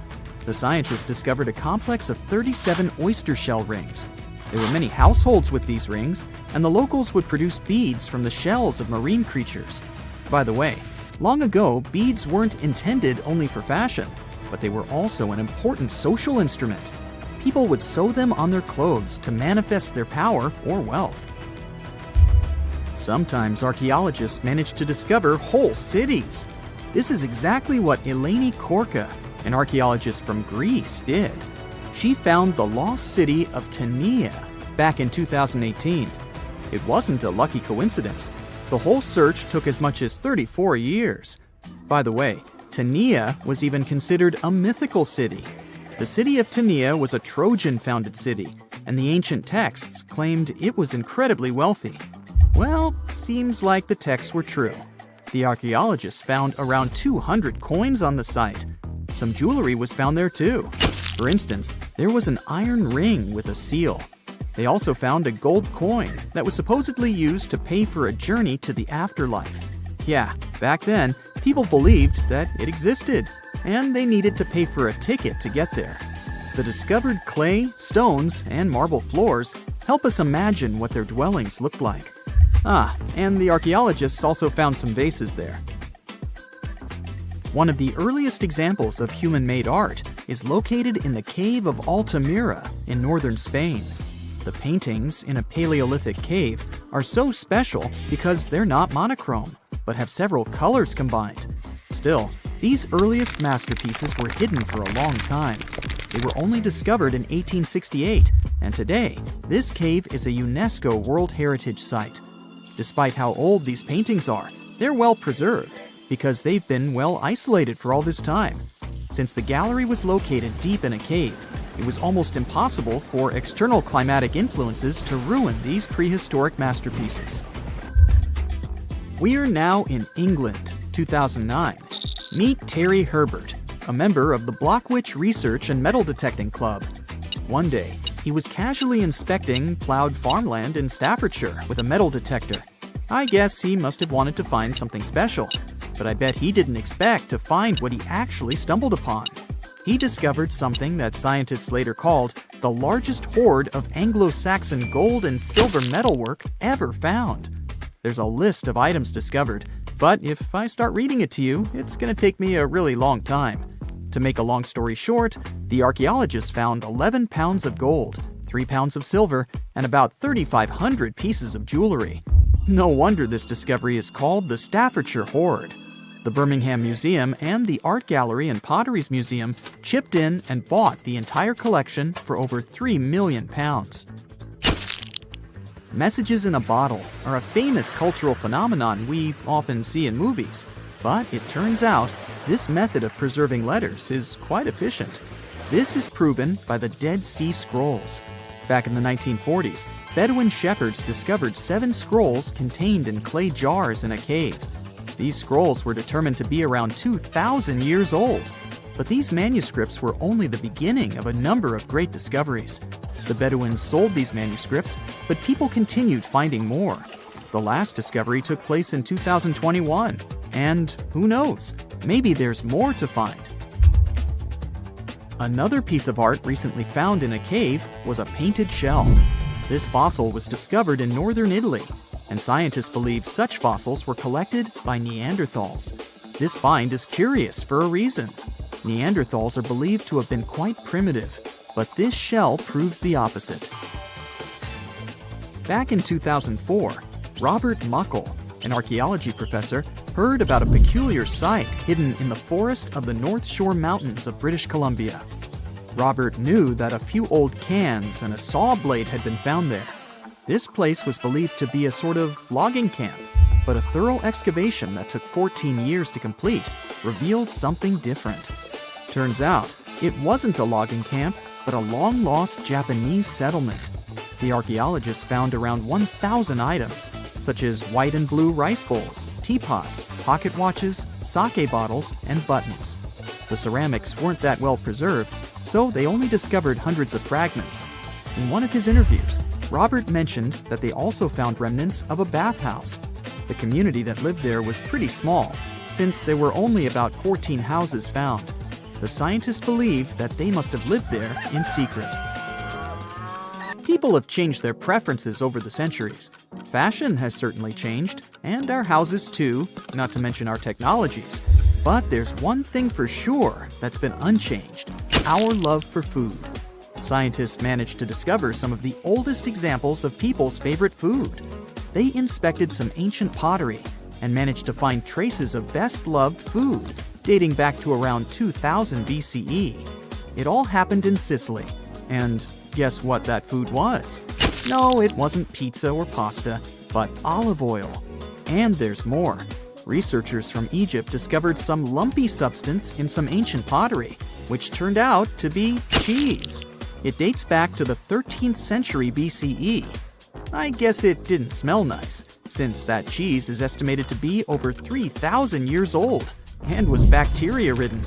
The scientists discovered a complex of 37 oyster shell rings. There were many households with these rings, and the locals would produce beads from the shells of marine creatures. By the way, Long ago, beads weren't intended only for fashion, but they were also an important social instrument. People would sew them on their clothes to manifest their power or wealth. Sometimes archaeologists manage to discover whole cities. This is exactly what Eleni Korka, an archaeologist from Greece, did. She found the lost city of Tania back in 2018. It wasn't a lucky coincidence. The whole search took as much as 34 years. By the way, Tania was even considered a mythical city. The city of Tania was a Trojan-founded city, and the ancient texts claimed it was incredibly wealthy. Well, seems like the texts were true. The archaeologists found around 200 coins on the site. Some jewelry was found there too. For instance, there was an iron ring with a seal. They also found a gold coin that was supposedly used to pay for a journey to the afterlife. Yeah, back then, people believed that it existed, and they needed to pay for a ticket to get there. The discovered clay, stones, and marble floors help us imagine what their dwellings looked like. And the archaeologists also found some vases there. One of the earliest examples of human-made art is located in the cave of Altamira in northern Spain. The paintings in a Paleolithic cave are so special because they're not monochrome, but have several colors combined. Still, these earliest masterpieces were hidden for a long time. They were only discovered in 1868, and today, this cave is a UNESCO World Heritage Site. Despite how old these paintings are, they're well preserved because they've been well isolated for all this time. Since the gallery was located deep in a cave, it was almost impossible for external climatic influences to ruin these prehistoric masterpieces. We are now in England, 2009. Meet Terry Herbert, a member of the Blockwitch Research and Metal Detecting Club. One day, he was casually inspecting plowed farmland in Staffordshire with a metal detector. I guess he must have wanted to find something special, but I bet he didn't expect to find what he actually stumbled upon. He discovered something that scientists later called the largest hoard of Anglo-Saxon gold and silver metalwork ever found. There's a list of items discovered, but if I start reading it to you, it's going to take me a really long time. To make a long story short, the archaeologists found 11 pounds of gold, 3 pounds of silver, and about 3,500 pieces of jewelry. No wonder this discovery is called the Staffordshire Hoard. The Birmingham Museum and the Art Gallery and Potteries Museum chipped in and bought the entire collection for over £3 million. Messages in a bottle are a famous cultural phenomenon we often see in movies, but it turns out this method of preserving letters is quite efficient. This is proven by the Dead Sea Scrolls. Back in the 1940s, Bedouin shepherds discovered 7 scrolls contained in clay jars in a cave. These scrolls were determined to be around 2,000 years old. But these manuscripts were only the beginning of a number of great discoveries. The Bedouins sold these manuscripts, but people continued finding more. The last discovery took place in 2021, and who knows, maybe there's more to find. Another piece of art recently found in a cave was a painted shell. This fossil was discovered in northern Italy, and scientists believe such fossils were collected by Neanderthals. This find is curious for a reason. Neanderthals are believed to have been quite primitive, but this shell proves the opposite. Back in 2004, Robert Muckle, an archaeology professor, heard about a peculiar site hidden in the forest of the North Shore Mountains of British Columbia. Robert knew that a few old cans and a saw blade had been found there. This place was believed to be a sort of logging camp, but a thorough excavation that took 14 years to complete revealed something different. Turns out, it wasn't a logging camp, but a long-lost Japanese settlement. The archaeologists found around 1,000 items, such as white and blue rice bowls, teapots, pocket watches, sake bottles, and buttons. The ceramics weren't that well preserved, so they only discovered hundreds of fragments. In one of his interviews, Robert mentioned that they also found remnants of a bathhouse. The community that lived there was pretty small, since there were only about 14 houses found. The scientists believe that they must have lived there in secret. People have changed their preferences over the centuries. Fashion has certainly changed, and our houses too, not to mention our technologies. But there's one thing for sure that's been unchanged: our love for food. Scientists managed to discover some of the oldest examples of people's favorite food. They inspected some ancient pottery and managed to find traces of best-loved food dating back to around 2000 BCE. It all happened in Sicily. And guess what that food was? No, it wasn't pizza or pasta, but olive oil. And there's more. Researchers from Egypt discovered some lumpy substance in some ancient pottery, which turned out to be cheese. It dates back to the 13th century BCE. I guess it didn't smell nice, since that cheese is estimated to be over 3,000 years old and was bacteria-ridden.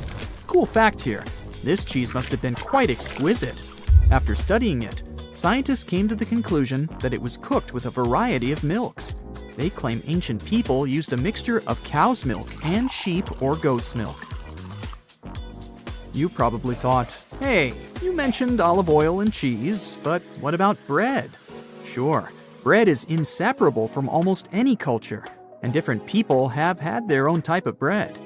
Cool fact here, this cheese must have been quite exquisite. After studying it, scientists came to the conclusion that it was cooked with a variety of milks. They claim ancient people used a mixture of cow's milk and sheep or goat's milk. You probably thought, hey, you mentioned olive oil and cheese, but what about bread? Sure, bread is inseparable from almost any culture, and different people have had their own type of bread.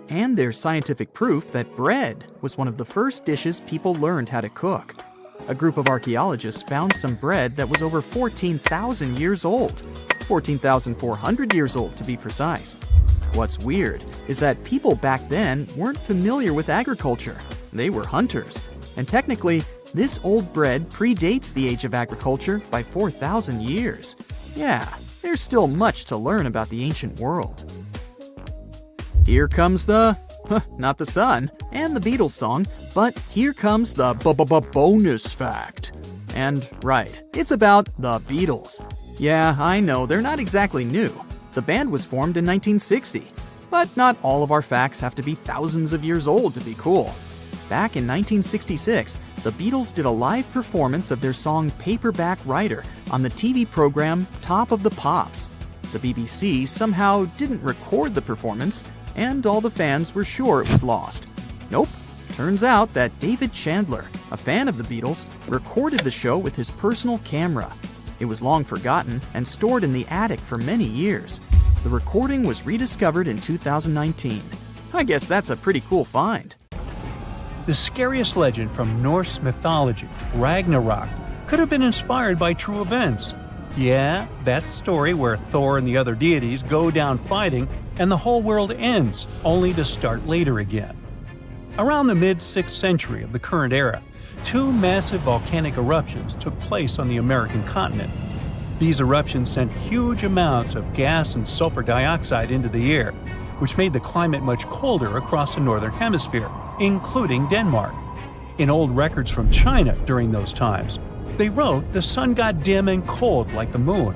And there's scientific proof that bread was one of the first dishes people learned how to cook. A group of archaeologists found some bread that was over 14,000 years old. 14,400 years old to be precise. What's weird is that people back then weren't familiar with agriculture. They were hunters. And technically, this old bread predates the age of agriculture by 4,000 years. Yeah, there's still much to learn about the ancient world. Here comes not the sun and the Beatles song, but here comes the bonus fact. And right, it's about the Beatles. Yeah, I know, they're not exactly new. The band was formed in 1960. But not all of our facts have to be thousands of years old to be cool. Back in 1966, the Beatles did a live performance of their song Paperback Writer on the TV program Top of the Pops. The BBC somehow didn't record the performance, and all the fans were sure it was lost. Nope. Turns out that David Chandler, a fan of the Beatles, recorded the show with his personal camera. It was long forgotten and stored in the attic for many years. The recording was rediscovered in 2019. I guess that's a pretty cool find. The scariest legend from Norse mythology, Ragnarok, could have been inspired by true events. Yeah, that story where Thor and the other deities go down fighting and the whole world ends, only to start later again. Around the mid-6th century of the current era, two massive volcanic eruptions took place on the American continent. These eruptions sent huge amounts of gas and sulfur dioxide into the air, which made the climate much colder across the northern hemisphere, including Denmark. In old records from China during those times, they wrote the sun got dim and cold like the moon.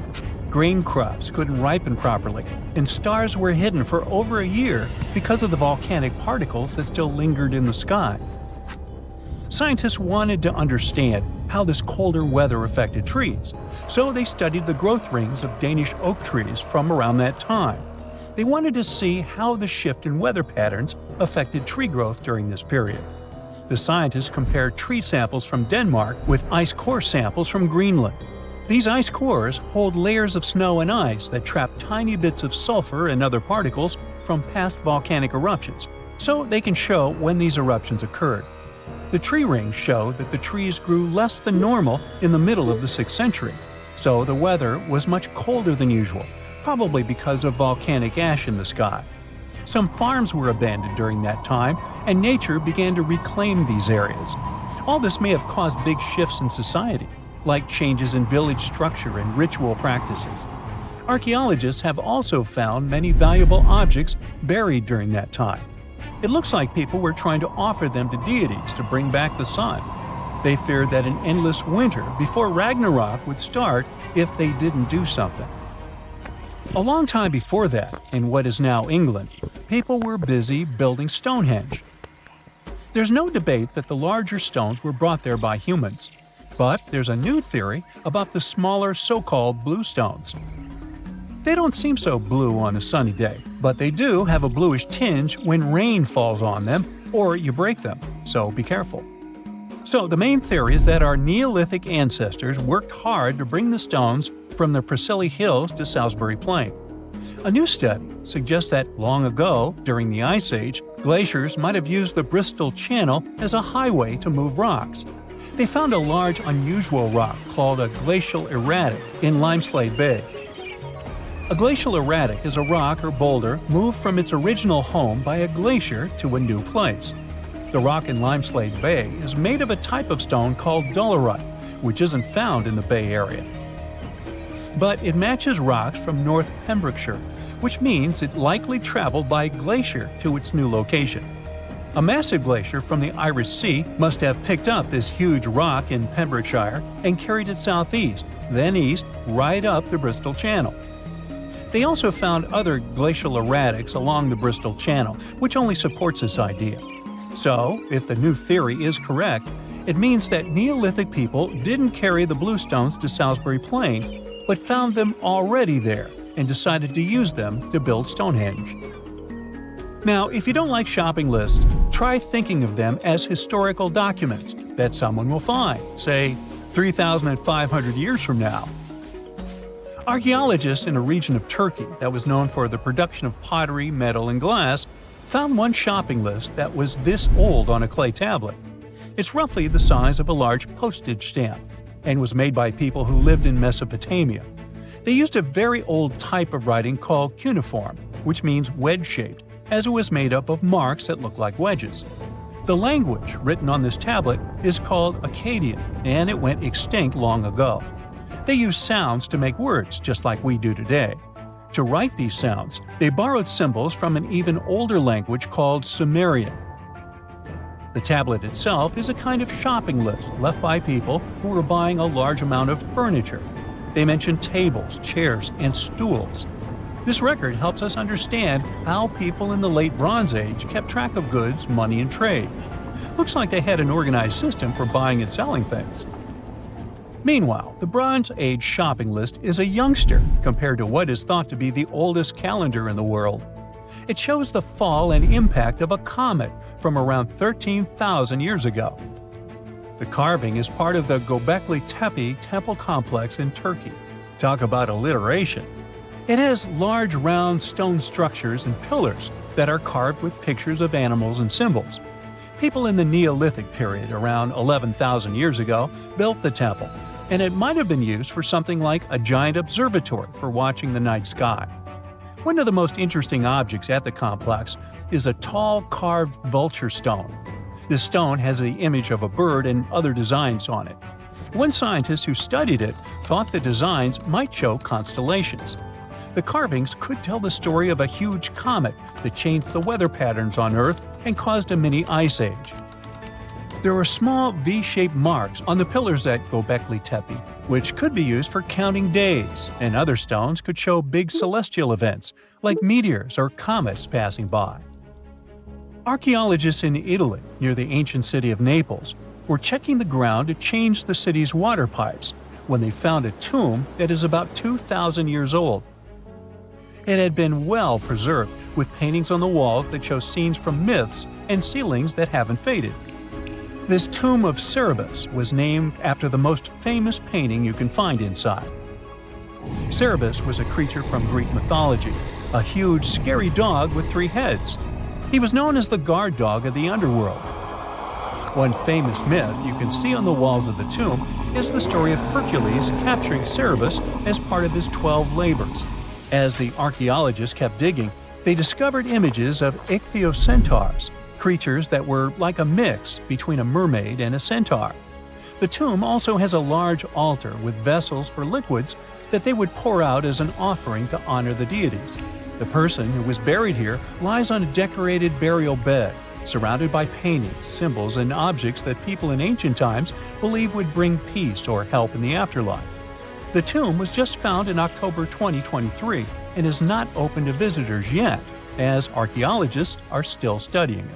Grain crops couldn't ripen properly, and stars were hidden for over a year because of the volcanic particles that still lingered in the sky. Scientists wanted to understand how this colder weather affected trees, so they studied the growth rings of Danish oak trees from around that time. They wanted to see how the shift in weather patterns affected tree growth during this period. The scientists compared tree samples from Denmark with ice core samples from Greenland. These ice cores hold layers of snow and ice that trap tiny bits of sulfur and other particles from past volcanic eruptions, so they can show when these eruptions occurred. The tree rings show that the trees grew less than normal in the middle of the 6th century, so the weather was much colder than usual, probably because of volcanic ash in the sky. Some farms were abandoned during that time, and nature began to reclaim these areas. All this may have caused big shifts in society, like changes in village structure and ritual practices. Archaeologists have also found many valuable objects buried during that time. It looks like people were trying to offer them to deities to bring back the sun. They feared that an endless winter before Ragnarok would start if they didn't do something. A long time before that, in what is now England, people were busy building Stonehenge. There's no debate that the larger stones were brought there by humans, but there's a new theory about the smaller so-called blue stones. They don't seem so blue on a sunny day, but they do have a bluish tinge when rain falls on them or you break them, so be careful. So the main theory is that our Neolithic ancestors worked hard to bring the stones from the Preseli Hills to Salisbury Plain. A new study suggests that long ago, during the Ice Age, glaciers might have used the Bristol Channel as a highway to move rocks. They found a large, unusual rock called a glacial erratic in Limeslade Bay. A glacial erratic is a rock or boulder moved from its original home by a glacier to a new place. The rock in Limeslade Bay is made of a type of stone called dolerite, which isn't found in the Bay Area. But it matches rocks from North Pembrokeshire, which means it likely traveled by glacier to its new location. A massive glacier from the Irish Sea must have picked up this huge rock in Pembrokeshire and carried it southeast, then east, right up the Bristol Channel. They also found other glacial erratics along the Bristol Channel, which only supports this idea. So, if the new theory is correct, it means that Neolithic people didn't carry the bluestones to Salisbury Plain, but found them already there and decided to use them to build Stonehenge. Now, if you don't like shopping lists, try thinking of them as historical documents that someone will find, say, 3,500 years from now. Archaeologists in a region of Turkey that was known for the production of pottery, metal, and glass found one shopping list that was this old on a clay tablet. It's roughly the size of a large postage stamp and was made by people who lived in Mesopotamia. They used a very old type of writing called cuneiform, which means wedge-shaped, as it was made up of marks that look like wedges. The language written on this tablet is called Akkadian, and it went extinct long ago. They used sounds to make words, just like we do today. To write these sounds, they borrowed symbols from an even older language called Sumerian. The tablet itself is a kind of shopping list left by people who were buying a large amount of furniture. They mention tables, chairs, and stools. This record helps us understand how people in the Late Bronze Age kept track of goods, money, and trade. Looks like they had an organized system for buying and selling things. Meanwhile, the Bronze Age shopping list is a youngster compared to what is thought to be the oldest calendar in the world. It shows the fall and impact of a comet from around 13,000 years ago. The carving is part of the Göbekli Tepe temple complex in Turkey. Talk about alliteration. It has large round stone structures and pillars that are carved with pictures of animals and symbols. People in the Neolithic period, around 11,000 years ago, built the temple, and it might have been used for something like a giant observatory for watching the night sky. One of the most interesting objects at the complex is a tall carved vulture stone. This stone has the image of a bird and other designs on it. One scientist who studied it thought the designs might show constellations. The carvings could tell the story of a huge comet that changed the weather patterns on Earth and caused a mini ice age. There are small V-shaped marks on the pillars at Göbekli Tepe, which could be used for counting days, and other stones could show big celestial events, like meteors or comets passing by. Archaeologists in Italy, near the ancient city of Naples, were checking the ground to change the city's water pipes when they found a tomb that is about 2,000 years old. It had been well preserved, with paintings on the walls that show scenes from myths and ceilings that haven't faded. This tomb of Cerberus was named after the most famous painting you can find inside. Cerberus was a creature from Greek mythology, a huge, scary dog with 3 heads. He was known as the guard dog of the underworld. One famous myth you can see on the walls of the tomb is the story of Hercules capturing Cerberus as part of his 12 labors. As the archaeologists kept digging, they discovered images of ichthyocentaurs, creatures that were like a mix between a mermaid and a centaur. The tomb also has a large altar with vessels for liquids that they would pour out as an offering to honor the deities. The person who was buried here lies on a decorated burial bed, surrounded by paintings, symbols, and objects that people in ancient times believed would bring peace or help in the afterlife. The tomb was just found in October 2023 and is not open to visitors yet, as archaeologists are still studying it.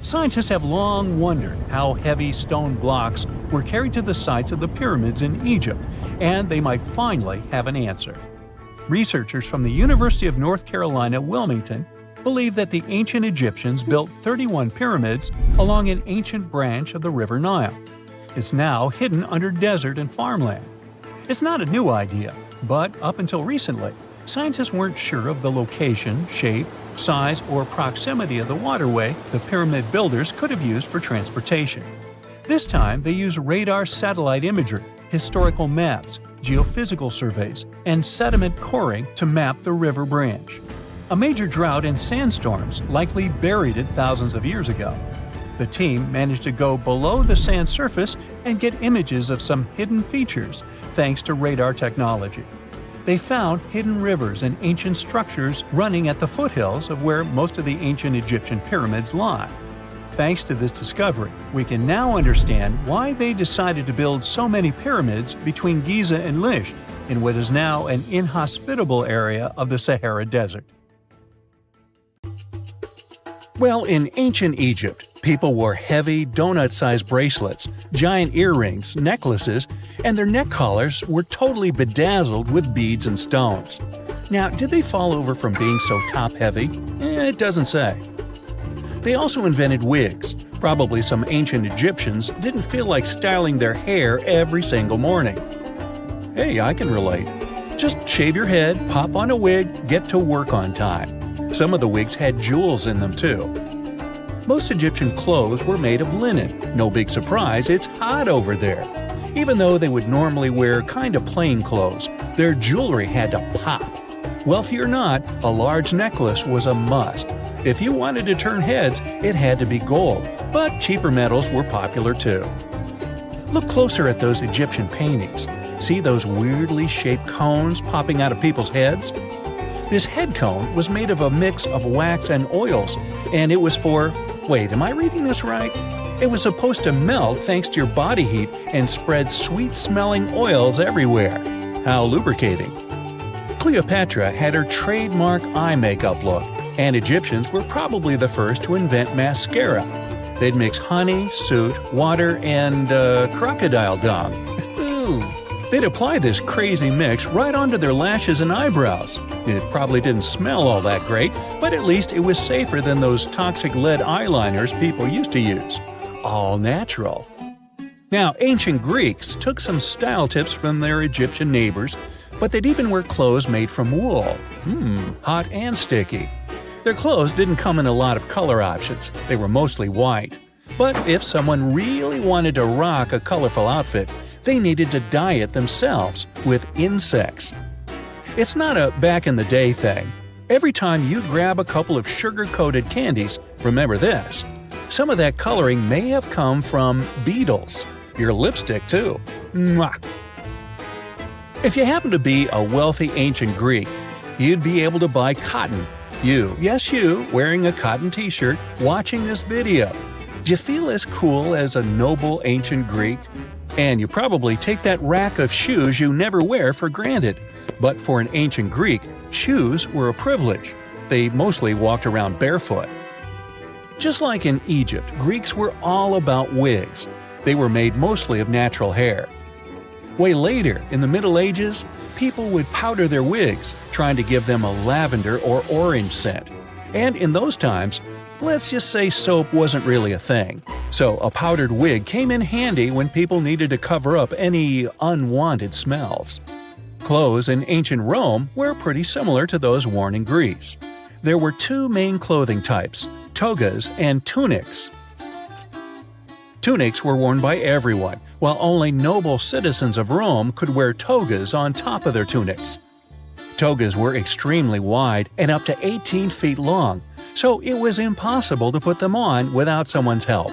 Scientists have long wondered how heavy stone blocks were carried to the sites of the pyramids in Egypt, and they might finally have an answer. Researchers from the University of North Carolina, Wilmington, believe that the ancient Egyptians built 31 pyramids along an ancient branch of the River Nile. It's now hidden under desert and farmland. It's not a new idea, but up until recently, scientists weren't sure of the location, shape, size, or proximity of the waterway the pyramid builders could have used for transportation. This time, they used radar satellite imagery, historical maps, geophysical surveys, and sediment coring to map the river branch. A major drought and sandstorms likely buried it thousands of years ago. The team managed to go below the sand surface and get images of some hidden features thanks to radar technology. They found hidden rivers and ancient structures running at the foothills of where most of the ancient Egyptian pyramids lie. Thanks to this discovery, we can now understand why they decided to build so many pyramids between Giza and Lish in what is now an inhospitable area of the Sahara Desert. Well, in ancient Egypt, people wore heavy, donut-sized bracelets, giant earrings, necklaces, and their neck collars were totally bedazzled with beads and stones. Now, did they fall over from being so top-heavy? It doesn't say. They also invented wigs. Probably some ancient Egyptians didn't feel like styling their hair every single morning. Hey, I can relate. Just shave your head, pop on a wig, get to work on time. Some of the wigs had jewels in them too. Most Egyptian clothes were made of linen. No big surprise, it's hot over there. Even though they would normally wear kind of plain clothes, their jewelry had to pop. Wealthy or not, a large necklace was a must. If you wanted to turn heads, it had to be gold, but cheaper metals were popular too. Look closer at those Egyptian paintings. See those weirdly shaped cones popping out of people's heads? This head cone was made of a mix of wax and oils, and it was for… wait, am I reading this right? It was supposed to melt thanks to your body heat and spread sweet-smelling oils everywhere. How lubricating. Cleopatra had her trademark eye makeup look, and Egyptians were probably the first to invent mascara. They'd mix honey, soot, water, and crocodile dung. Ooh. They'd apply this crazy mix right onto their lashes and eyebrows. It probably didn't smell all that great, but at least it was safer than those toxic lead eyeliners people used to use. All natural. Now, ancient Greeks took some style tips from their Egyptian neighbors, but they'd even wear clothes made from wool. Hot and sticky. Their clothes didn't come in a lot of color options. They were mostly white. But if someone really wanted to rock a colorful outfit, they needed to dye it themselves with insects. It's not a back-in-the-day thing. Every time you grab a couple of sugar-coated candies, remember this. Some of that coloring may have come from beetles. Your lipstick, too. Mwah. If you happen to be a wealthy ancient Greek, you'd be able to buy cotton. You, yes you, wearing a cotton t-shirt, watching this video. Do you feel as cool as a noble ancient Greek? And you probably take that rack of shoes you never wear for granted. But for an ancient Greek, shoes were a privilege. They mostly walked around barefoot. Just like in Egypt, Greeks were all about wigs. They were made mostly of natural hair. Way later, in the Middle Ages, people would powder their wigs, trying to give them a lavender or orange scent. And in those times, let's just say soap wasn't really a thing. So a powdered wig came in handy when people needed to cover up any unwanted smells. Clothes in ancient Rome were pretty similar to those worn in Greece. There were two main clothing types, togas and tunics. Tunics were worn by everyone, while only noble citizens of Rome could wear togas on top of their tunics. Togas were extremely wide and up to 18 feet long, so it was impossible to put them on without someone's help.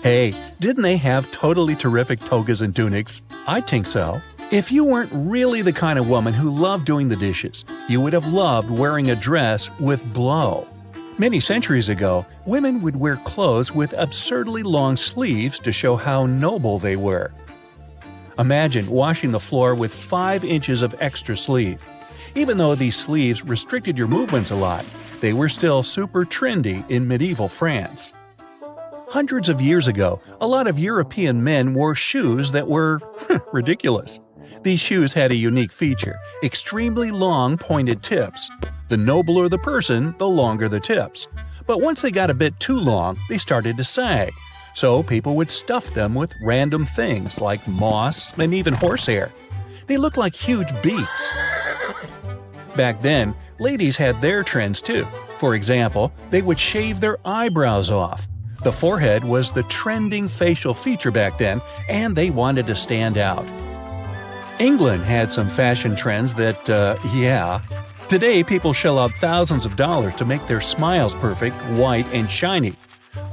Hey, didn't they have totally terrific togas and tunics? I think so. If you weren't really the kind of woman who loved doing the dishes, you would have loved wearing a dress with blow. Many centuries ago, women would wear clothes with absurdly long sleeves to show how noble they were. Imagine washing the floor with 5 inches of extra sleeve. Even though these sleeves restricted your movements a lot, they were still super trendy in medieval France. Hundreds of years ago, a lot of European men wore shoes that were ridiculous. These shoes had a unique feature: extremely long pointed tips. The nobler the person, the longer the tips. But once they got a bit too long, they started to sag. So people would stuff them with random things like moss and even horsehair. They looked like huge beets. Back then, ladies had their trends too. For example, they would shave their eyebrows off. The forehead was the trending facial feature back then, and they wanted to stand out. England had some fashion trends that, Today, people shell out thousands of dollars to make their smiles perfect, white, and shiny.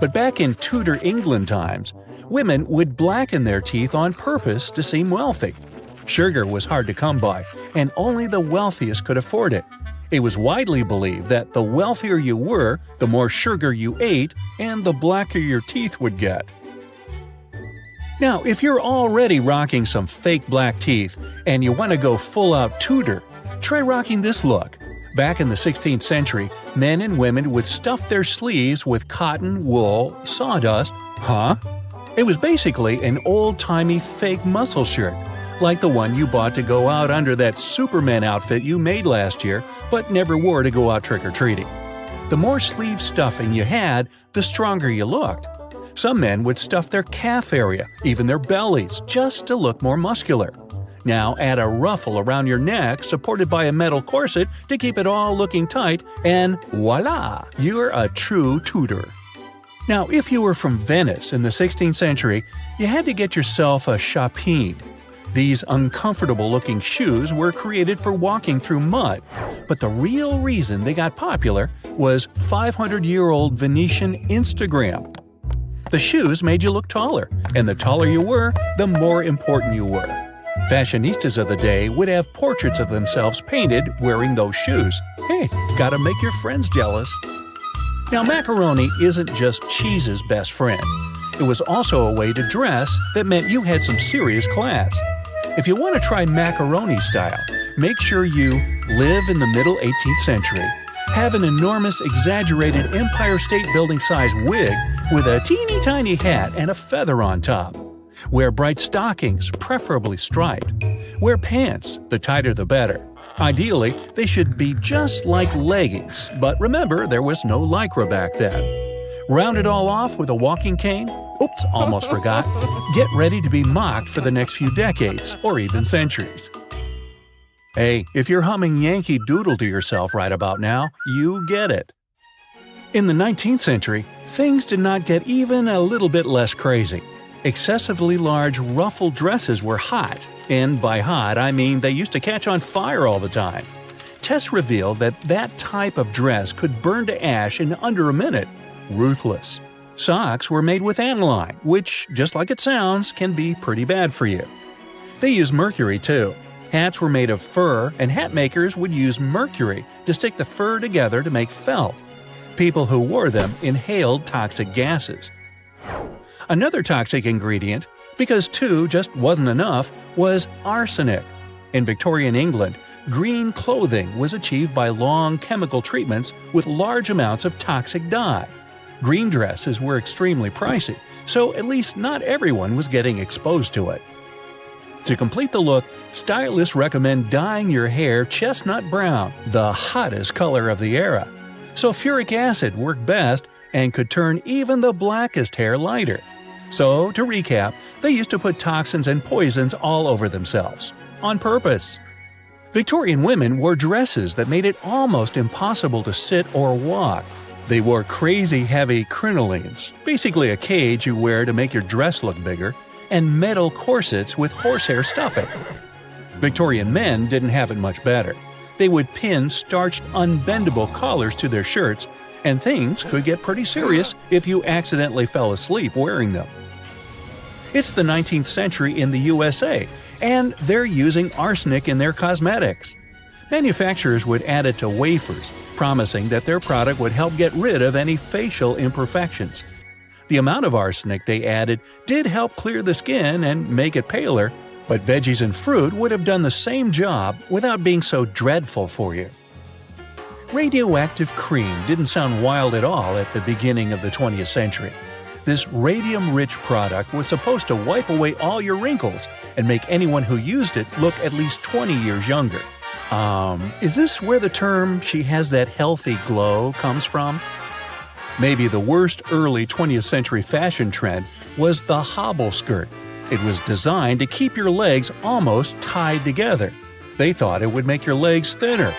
But back in Tudor England times, women would blacken their teeth on purpose to seem wealthy. Sugar was hard to come by, and only the wealthiest could afford it. It was widely believed that the wealthier you were, the more sugar you ate, and the blacker your teeth would get. Now, if you're already rocking some fake black teeth and you want to go full-out Tudor, try rocking this look. Back in the 16th century, men and women would stuff their sleeves with cotton, wool, sawdust. It was basically an old-timey fake muscle shirt, like the one you bought to go out under that Superman outfit you made last year but never wore to go out trick-or-treating. The more sleeve stuffing you had, the stronger you looked. Some men would stuff their calf area, even their bellies, just to look more muscular. Now add a ruffle around your neck supported by a metal corset to keep it all looking tight, and voila! You're a true Tudor. Now, if you were from Venice in the 16th century, you had to get yourself a chapine. These uncomfortable-looking shoes were created for walking through mud, but the real reason they got popular was 500-year-old Venetian Instagram. The shoes made you look taller, and the taller you were, the more important you were. Fashionistas of the day would have portraits of themselves painted wearing those shoes. Hey, gotta make your friends jealous. Now, macaroni isn't just cheese's best friend. It was also a way to dress that meant you had some serious class. If you want to try macaroni style, make sure you live in the middle 18th century, have an enormous exaggerated Empire State Building size wig with a teeny tiny hat and a feather on top. Wear bright stockings, preferably striped. Wear pants, the tighter the better. Ideally, they should be just like leggings, but remember, there was no Lycra back then. Round it all off with a walking cane. Oops, almost forgot. Get ready to be mocked for the next few decades, or even centuries. Hey, if you're humming Yankee Doodle to yourself right about now, you get it. In the 19th century, things did not get even a little bit less crazy. Excessively large ruffled dresses were hot, and by hot I mean they used to catch on fire all the time. Tests revealed that that type of dress could burn to ash in under a minute. Ruthless. Socks were made with aniline, which, just like it sounds, can be pretty bad for you. They used mercury too. Hats were made of fur, and hat makers would use mercury to stick the fur together to make felt. People who wore them inhaled toxic gases. Another toxic ingredient, because two just wasn't enough, was arsenic. In Victorian England, green clothing was achieved by long chemical treatments with large amounts of toxic dye. Green dresses were extremely pricey, so at least not everyone was getting exposed to it. To complete the look, stylists recommend dyeing your hair chestnut brown, the hottest color of the era. Sulfuric acid worked best and could turn even the blackest hair lighter. So, to recap, they used to put toxins and poisons all over themselves. On purpose. Victorian women wore dresses that made it almost impossible to sit or walk. They wore crazy heavy crinolines, basically a cage you wear to make your dress look bigger, and metal corsets with horsehair stuffing. Victorian men didn't have it much better. They would pin starched unbendable collars to their shirts, and things could get pretty serious if you accidentally fell asleep wearing them. It's the 19th century in the USA, and they're using arsenic in their cosmetics. Manufacturers would add it to wafers, promising that their product would help get rid of any facial imperfections. The amount of arsenic they added did help clear the skin and make it paler, but veggies and fruit would have done the same job without being so dreadful for you. Radioactive cream didn't sound wild at all at the beginning of the 20th century. This radium-rich product was supposed to wipe away all your wrinkles and make anyone who used it look at least 20 years younger. Is this where the term "she has that healthy glow" comes from? Maybe the worst early 20th century fashion trend was the hobble skirt. It was designed to keep your legs almost tied together. They thought it would make your legs thinner.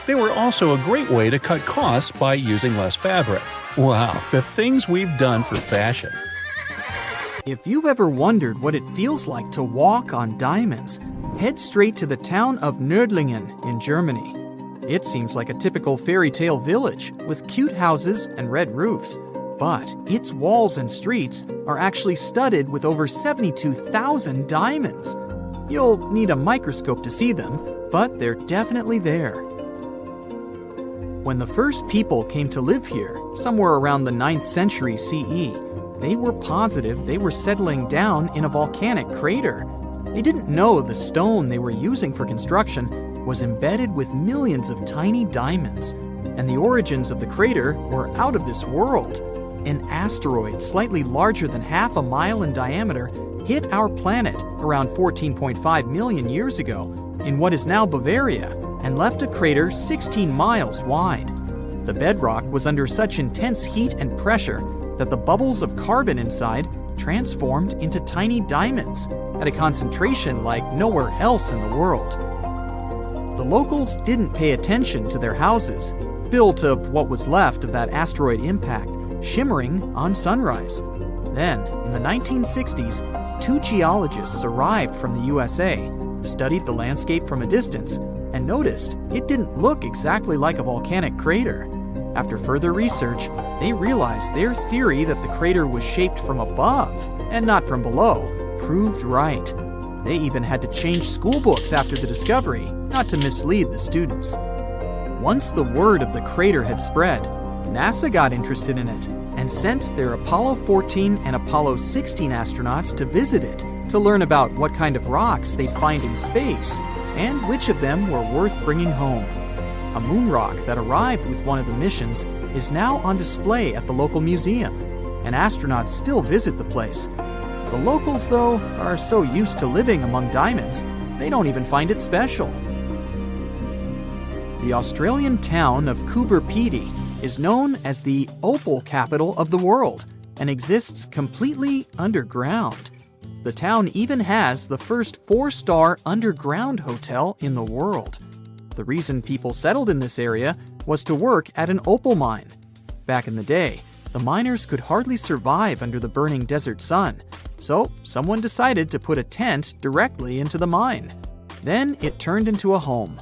They were also a great way to cut costs by using less fabric. Wow, the things we've done for fashion. If you've ever wondered what it feels like to walk on diamonds, head straight to the town of Nördlingen in Germany. It seems like a typical fairy tale village with cute houses and red roofs, but its walls and streets are actually studded with over 72,000 diamonds. You'll need a microscope to see them, but they're definitely there. When the first people came to live here, somewhere around the 9th century CE, they were positive they were settling down in a volcanic crater. They didn't know the stone they were using for construction was embedded with millions of tiny diamonds, and the origins of the crater were out of this world. An asteroid slightly larger than half a mile in diameter hit our planet around 14.5 million years ago in what is now Bavaria and left a crater 16 miles wide. The bedrock was under such intense heat and pressure that the bubbles of carbon inside transformed into tiny diamonds at a concentration like nowhere else in the world. The locals didn't pay attention to their houses, built of what was left of that asteroid impact, shimmering on sunrise. Then, in the 1960s, 2 geologists arrived from the USA, studied the landscape from a distance, and noticed it didn't look exactly like a volcanic crater. After further research, they realized their theory that the crater was shaped from above and not from below proved right. They even had to change school books after the discovery, not to mislead the students. Once the word of the crater had spread, NASA got interested in it and sent their Apollo 14 and Apollo 16 astronauts to visit it to learn about what kind of rocks they'd find in space and which of them were worth bringing home. A moon rock that arrived with one of the missions is now on display at the local museum, and astronauts still visit the place. The locals, though, are so used to living among diamonds, they don't even find it special. The Australian town of Coober Pedy is known as the opal capital of the world and exists completely underground. The town even has the first 4-star underground hotel in the world. The reason people settled in this area was to work at an opal mine. Back in the day, the miners could hardly survive under the burning desert sun, so someone decided to put a tent directly into the mine. Then it turned into a home.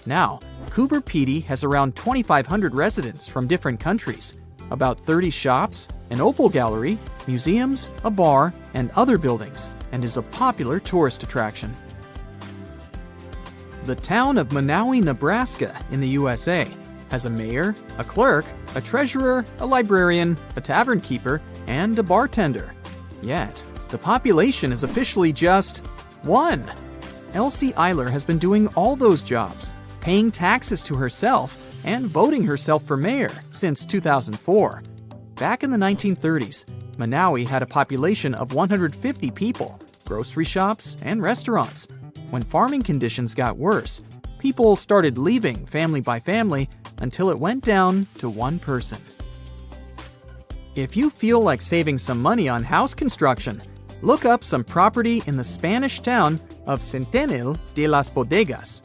Now, Coober Pedy has around 2,500 residents from different countries, about 30 shops, an opal gallery, museums, a bar, and other buildings, and is a popular tourist attraction. The town of Monowi, Nebraska in the USA has a mayor, a clerk, a treasurer, a librarian, a tavern keeper, and a bartender. Yet, the population is officially just 1. Elsie Eiler has been doing all those jobs, paying taxes to herself and voting herself for mayor since 2004. Back in the 1930s, Monowi had a population of 150 people, grocery shops, and restaurants. When farming conditions got worse, people started leaving family by family until it went down to 1 person. If you feel like saving some money on house construction, look up some property in the Spanish town of Centenil de las Bodegas.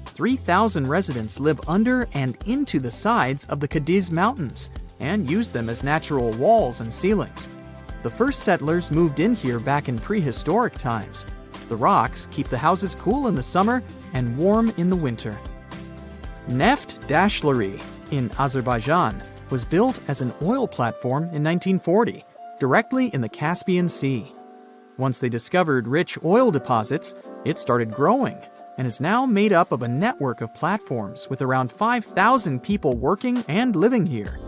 3,000 residents live under and into the sides of the Cadiz Mountains and use them as natural walls and ceilings. The first settlers moved in here back in prehistoric times. The rocks keep the houses cool in the summer and warm in the winter. Neft Dashleri in Azerbaijan was built as an oil platform in 1940, directly in the Caspian Sea. Once they discovered rich oil deposits, it started growing and is now made up of a network of platforms with around 5,000 people working and living here.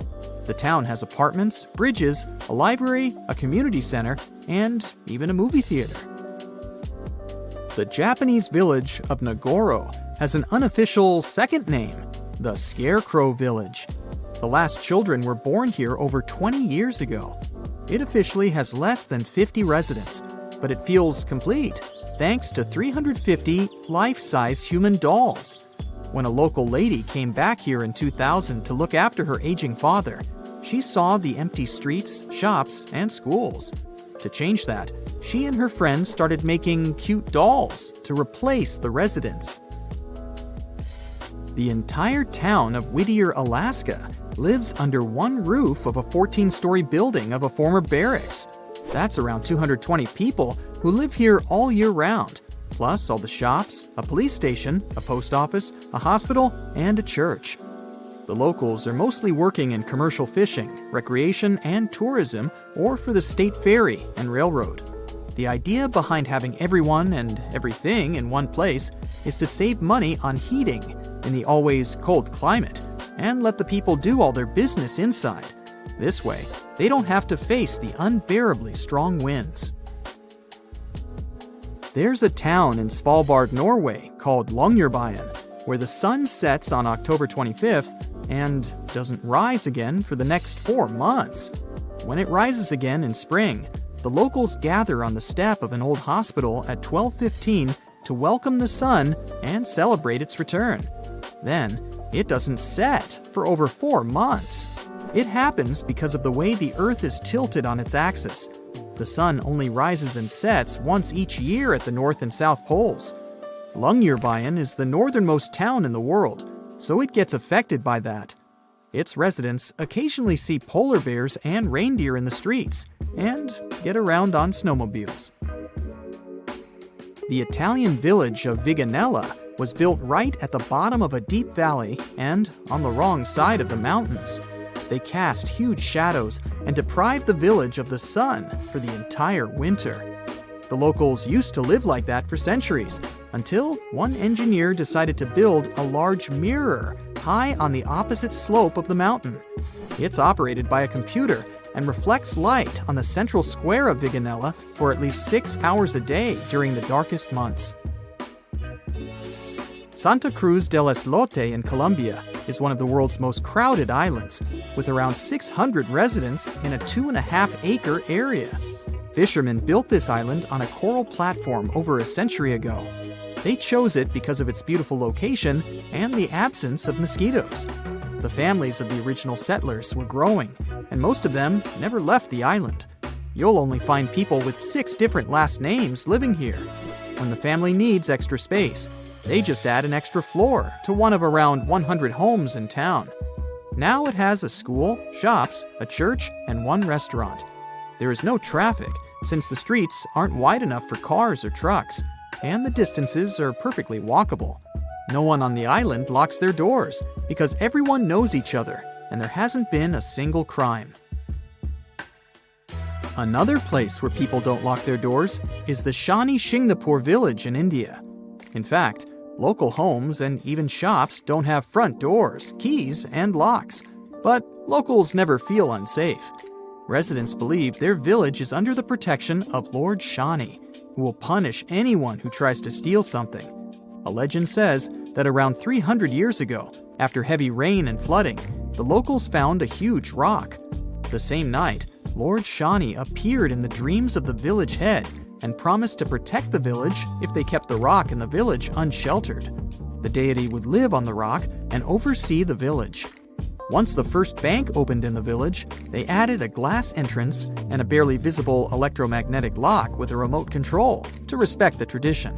The town has apartments, bridges, a library, a community center, and even a movie theater. The Japanese village of Nagoro has an unofficial second name, the Scarecrow Village. The last children were born here over 20 years ago. It officially has less than 50 residents, but it feels complete thanks to 350 life-size human dolls. When a local lady came back here in 2000 to look after her aging father, she saw the empty streets, shops, and schools. To change that, she and her friends started making cute dolls to replace the residents. The entire town of Whittier, Alaska, lives under one roof of a 14-story building of a former barracks. That's around 220 people who live here all year round, plus all the shops, a police station, a post office, a hospital, and a church. The locals are mostly working in commercial fishing, recreation, and tourism, or for the state ferry and railroad. The idea behind having everyone and everything in one place is to save money on heating in the always cold climate and let the people do all their business inside. This way, they don't have to face the unbearably strong winds. There's a town in Svalbard, Norway called Longyearbyen, where the sun sets on October 25th and doesn't rise again for the next 4 months. When it rises again in spring, the locals gather on the step of an old hospital at 12:15 to welcome the sun and celebrate its return. Then, it doesn't set for over 4 months. It happens because of the way the Earth is tilted on its axis. The sun only rises and sets once each year at the North and South Poles. Longyearbyen is the northernmost town in the world, so it gets affected by that. Its residents occasionally see polar bears and reindeer in the streets and get around on snowmobiles. The Italian village of Viganella was built right at the bottom of a deep valley and on the wrong side of the mountains. They cast huge shadows and deprived the village of the sun for the entire winter. The locals used to live like that for centuries, until one engineer decided to build a large mirror high on the opposite slope of the mountain. It's operated by a computer and reflects light on the central square of Viganella for at least 6 hours a day during the darkest months. Santa Cruz del Islote in Colombia is one of the world's most crowded islands, with around 600 residents in a 2.5-acre area. Fishermen built this island on a coral platform over a century ago. They chose it because of its beautiful location and the absence of mosquitoes. The families of the original settlers were growing, and most of them never left the island. You'll only find people with 6 different last names living here. When the family needs extra space, they just add an extra floor to one of around 100 homes in town. Now it has a school, shops, a church, and 1 restaurant. There is no traffic, since the streets aren't wide enough for cars or trucks, and the distances are perfectly walkable. No one on the island locks their doors, because everyone knows each other, and there hasn't been a single crime. Another place where people don't lock their doors is the Shani Shingnapur village in India. In fact, local homes and even shops don't have front doors, keys, and locks, but locals never feel unsafe. Residents believe their village is under the protection of Lord Shani, who will punish anyone who tries to steal something. A legend says that around 300 years ago, after heavy rain and flooding, the locals found a huge rock. The same night, Lord Shani appeared in the dreams of the village head and promised to protect the village if they kept the rock and the village unsheltered. The deity would live on the rock and oversee the village. Once the first bank opened in the village, they added a glass entrance and a barely visible electromagnetic lock with a remote control to respect the tradition.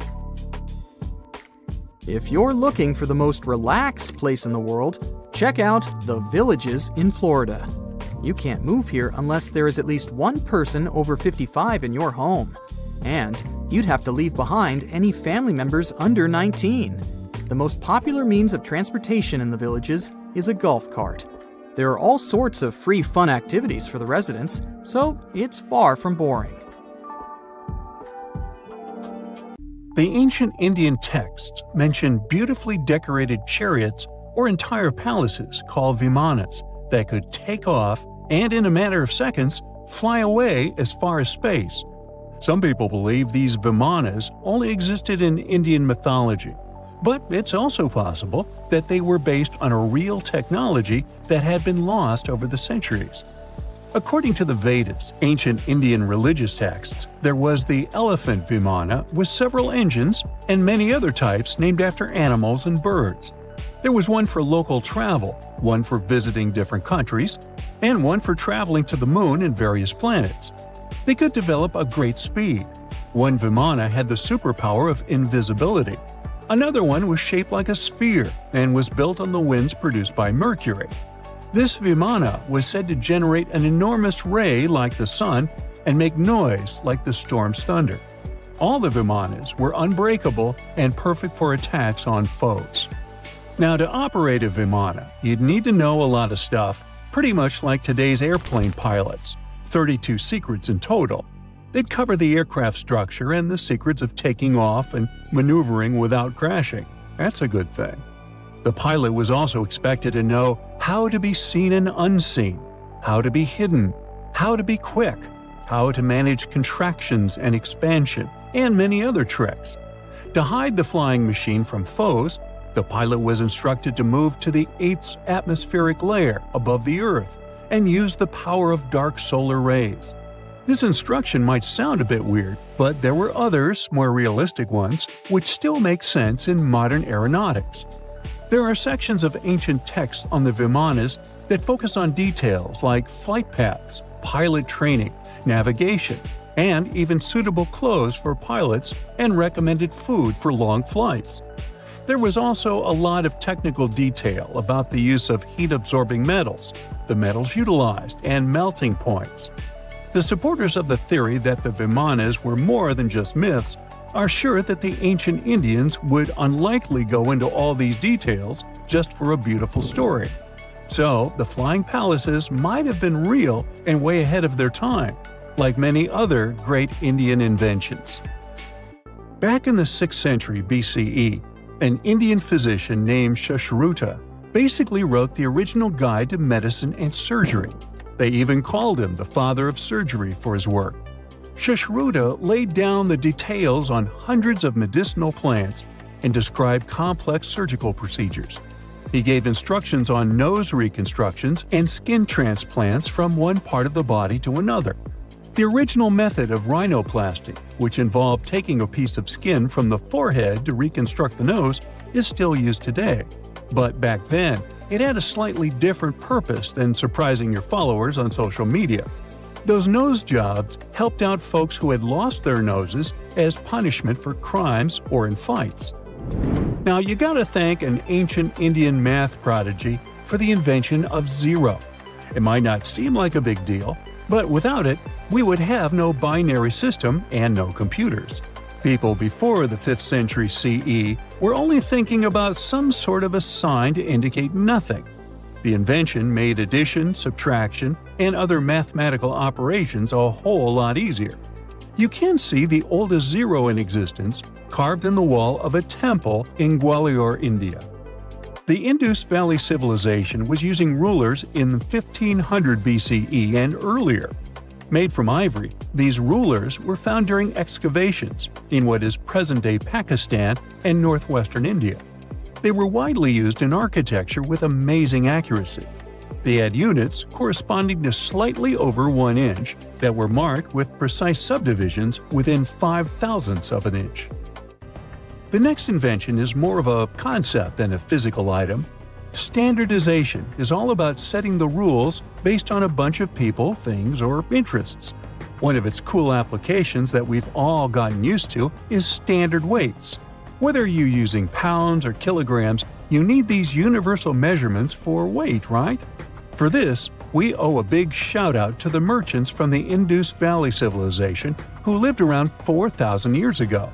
If you're looking for the most relaxed place in the world, check out The Villages in Florida. You can't move here unless there is at least one person over 55 in your home. And you'd have to leave behind any family members under 19. The most popular means of transportation in the villages is a golf cart. There are all sorts of free fun activities for the residents, so it's far from boring. The ancient Indian texts mention beautifully decorated chariots or entire palaces called vimanas that could take off and, in a matter of seconds, fly away as far as space. Some people believe these vimanas only existed in Indian mythology, but it's also possible that they were based on a real technology that had been lost over the centuries. According to the Vedas, ancient Indian religious texts, there was the elephant vimana with several engines and many other types named after animals and birds. There was one for local travel, one for visiting different countries, and one for traveling to the moon and various planets. They could develop a great speed, One Vimana had the superpower of invisibility. Another one was shaped like a sphere and was built on the winds produced by Mercury. This Vimana was said to generate an enormous ray like the sun and make noise like the storm's thunder. All the Vimanas were unbreakable and perfect for attacks on foes. Now, to operate a Vimana, you'd need to know a lot of stuff, pretty much like today's airplane pilots, 32 secrets in total. They'd cover the aircraft structure and the secrets of taking off and maneuvering without crashing. That's a good thing. The pilot was also expected to know how to be seen and unseen, how to be hidden, how to be quick, how to manage contractions and expansion, and many other tricks. To hide the flying machine from foes, the pilot was instructed to move to the 8th atmospheric layer above the Earth and use the power of dark solar rays. This instruction might sound a bit weird, but there were others, more realistic ones, which still make sense in modern aeronautics. There are sections of ancient texts on the Vimanas that focus on details like flight paths, pilot training, navigation, and even suitable clothes for pilots and recommended food for long flights. There was also a lot of technical detail about the use of heat-absorbing metals, the metals utilized, and melting points. The supporters of the theory that the Vimanas were more than just myths are sure that the ancient Indians would unlikely go into all these details just for a beautiful story. So, the flying palaces might have been real and way ahead of their time, like many other great Indian inventions. Back in the 6th century BCE, an Indian physician named Sushruta basically wrote the original guide to medicine and surgery. They even called him the father of surgery for his work. Sushruta laid down the details on hundreds of medicinal plants and described complex surgical procedures. He gave instructions on nose reconstructions and skin transplants from one part of the body to another. The original method of rhinoplasty, which involved taking a piece of skin from the forehead to reconstruct the nose, is still used today. But back then, it had a slightly different purpose than surprising your followers on social media. Those nose jobs helped out folks who had lost their noses as punishment for crimes or in fights. Now, you gotta thank an ancient Indian math prodigy for the invention of zero. It might not seem like a big deal, but without it, we would have no binary system and no computers. People before the 5th century CE were only thinking about some sort of a sign to indicate nothing. The invention made addition, subtraction, and other mathematical operations a whole lot easier. You can see the oldest zero in existence carved in the wall of a temple in Gwalior, India. The Indus Valley Civilization was using rulers in 1500 BCE and earlier. Made from ivory, these rulers were found during excavations in what is present-day Pakistan and northwestern India. They were widely used in architecture with amazing accuracy. They had units corresponding to slightly over 1 inch that were marked with precise subdivisions within 5/1000ths of an inch. The next invention is more of a concept than a physical item. Standardization is all about setting the rules based on a bunch of people, things, or interests. One of its cool applications that we've all gotten used to is standard weights. Whether you're using pounds or kilograms, you need these universal measurements for weight, right? For this, we owe a big shout-out to the merchants from the Indus Valley Civilization who lived around 4,000 years ago.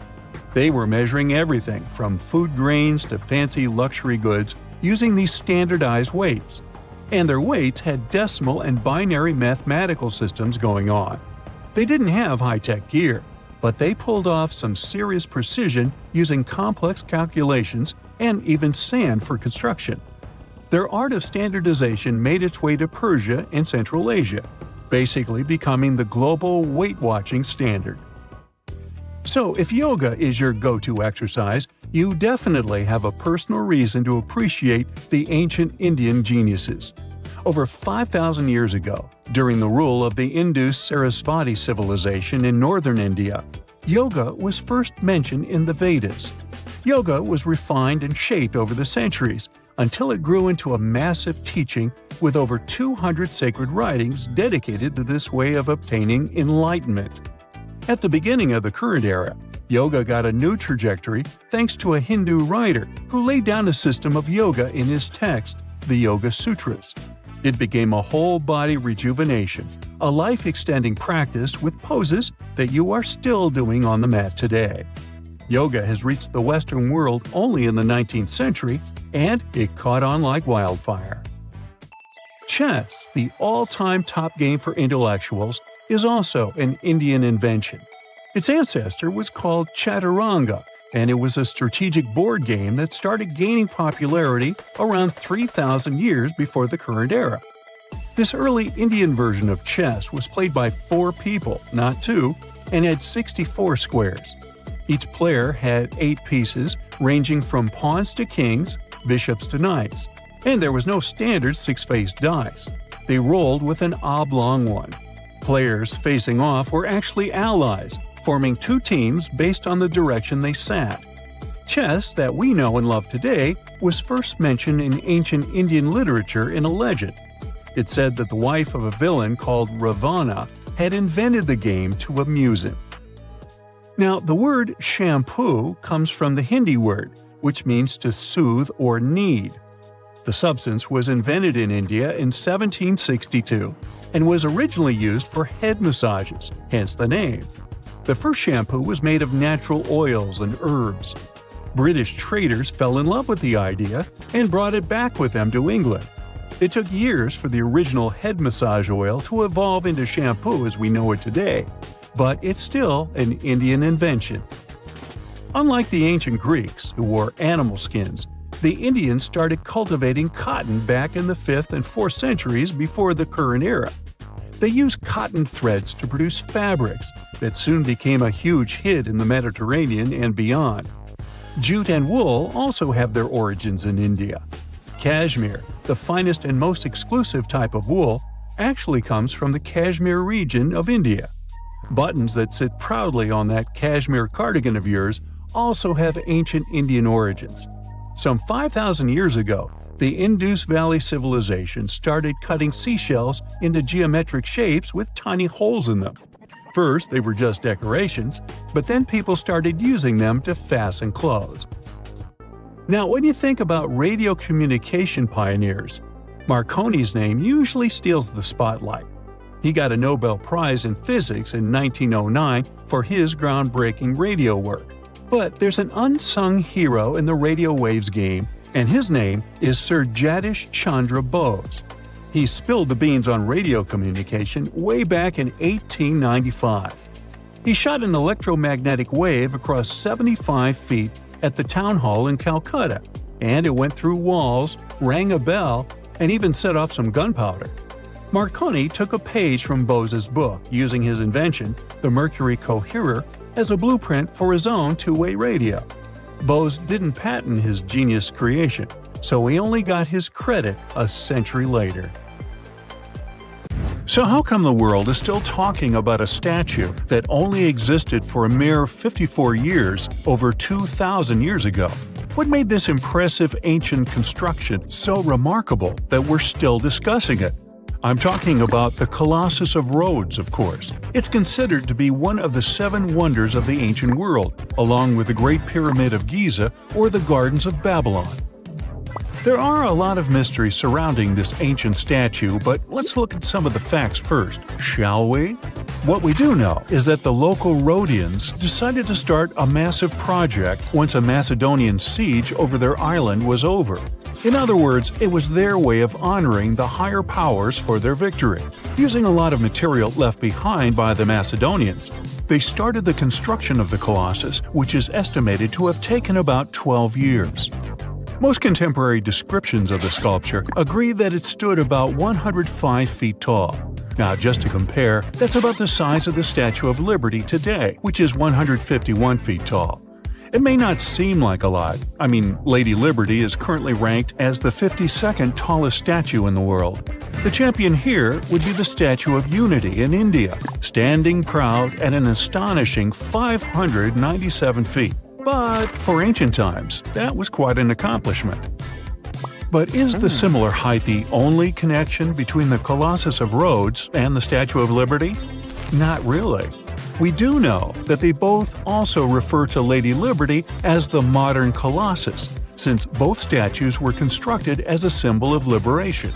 They were measuring everything from food grains to fancy luxury goods using these standardized weights. And their weights had decimal and binary mathematical systems going on. They didn't have high-tech gear, but they pulled off some serious precision using complex calculations and even sand for construction. Their art of standardization made its way to Persia and Central Asia, basically becoming the global weight-watching standard. So, if yoga is your go-to exercise, you definitely have a personal reason to appreciate the ancient Indian geniuses. Over 5,000 years ago, during the rule of the Indus-Sarasvati civilization in northern India, yoga was first mentioned in the Vedas. Yoga was refined and shaped over the centuries until it grew into a massive teaching with over 200 sacred writings dedicated to this way of obtaining enlightenment. At the beginning of the current era, yoga got a new trajectory thanks to a Hindu writer who laid down a system of yoga in his text, the Yoga Sutras. It became a whole-body rejuvenation, a life-extending practice with poses that you are still doing on the mat today. Yoga has reached the Western world only in the 19th century, and it caught on like wildfire. Chess, the all-time top game for intellectuals, is also an Indian invention. Its ancestor was called Chaturanga, and it was a strategic board game that started gaining popularity around 3,000 years before the current era. This early Indian version of chess was played by 4 people, not 2, and had 64 squares. Each player had 8 pieces, ranging from pawns to kings, bishops to knights, and there was no standard 6-faced dice. They rolled with an oblong one. Players facing off were actually allies, forming 2 teams based on the direction they sat. Chess, that we know and love today, was first mentioned in ancient Indian literature in a legend. It said that the wife of a villain called Ravana had invented the game to amuse him. Now, the word shampoo comes from the Hindi word, which means to soothe or knead. The substance was invented in India in 1762 and was originally used for head massages, hence the name. The first shampoo was made of natural oils and herbs. British traders fell in love with the idea and brought it back with them to England. It took years for the original head massage oil to evolve into shampoo as we know it today, but it's still an Indian invention. Unlike the ancient Greeks, who wore animal skins, the Indians started cultivating cotton back in the 5th and 4th centuries before the current era. They used cotton threads to produce fabrics that soon became a huge hit in the Mediterranean and beyond. Jute and wool also have their origins in India. Cashmere, the finest and most exclusive type of wool, actually comes from the Kashmir region of India. Buttons that sit proudly on that cashmere cardigan of yours also have ancient Indian origins. Some 5,000 years ago, the Indus Valley civilization started cutting seashells into geometric shapes with tiny holes in them. First, they were just decorations, but then people started using them to fasten clothes. Now, when you think about radio communication pioneers, Marconi's name usually steals the spotlight. He got a Nobel Prize in Physics in 1909 for his groundbreaking radio work. But there's an unsung hero in the radio waves game, and his name is Sir Jagdish Chandra Bose. He spilled the beans on radio communication way back in 1895. He shot an electromagnetic wave across 75 feet at the town hall in Calcutta, and it went through walls, rang a bell, and even set off some gunpowder. Marconi took a page from Bose's book, using his invention, the Mercury Coherer, as a blueprint for his own two-way radio. Bose didn't patent his genius creation, so he only got his credit a century later. So how come the world is still talking about a statue that only existed for a mere 54 years over 2,000 years ago? What made this impressive ancient construction so remarkable that we're still discussing it? I'm talking about the Colossus of Rhodes, of course. It's considered to be one of the 7 wonders of the ancient world, along with the Great Pyramid of Giza or the Gardens of Babylon. There are a lot of mysteries surrounding this ancient statue, but let's look at some of the facts first, shall we? What we do know is that the local Rhodians decided to start a massive project once a Macedonian siege over their island was over. In other words, it was their way of honoring the higher powers for their victory. Using a lot of material left behind by the Macedonians, they started the construction of the Colossus, which is estimated to have taken about 12 years. Most contemporary descriptions of the sculpture agree that it stood about 105 feet tall. Now, just to compare, that's about the size of the Statue of Liberty today, which is 151 feet tall. It may not seem like a lot. I mean, Lady Liberty is currently ranked as the 52nd tallest statue in the world. The champion here would be the Statue of Unity in India, standing proud at an astonishing 597 feet. But for ancient times, that was quite an accomplishment. But is the similar height the only connection between the Colossus of Rhodes and the Statue of Liberty? Not really. We do know that they both also refer to Lady Liberty as the modern Colossus, since both statues were constructed as a symbol of liberation.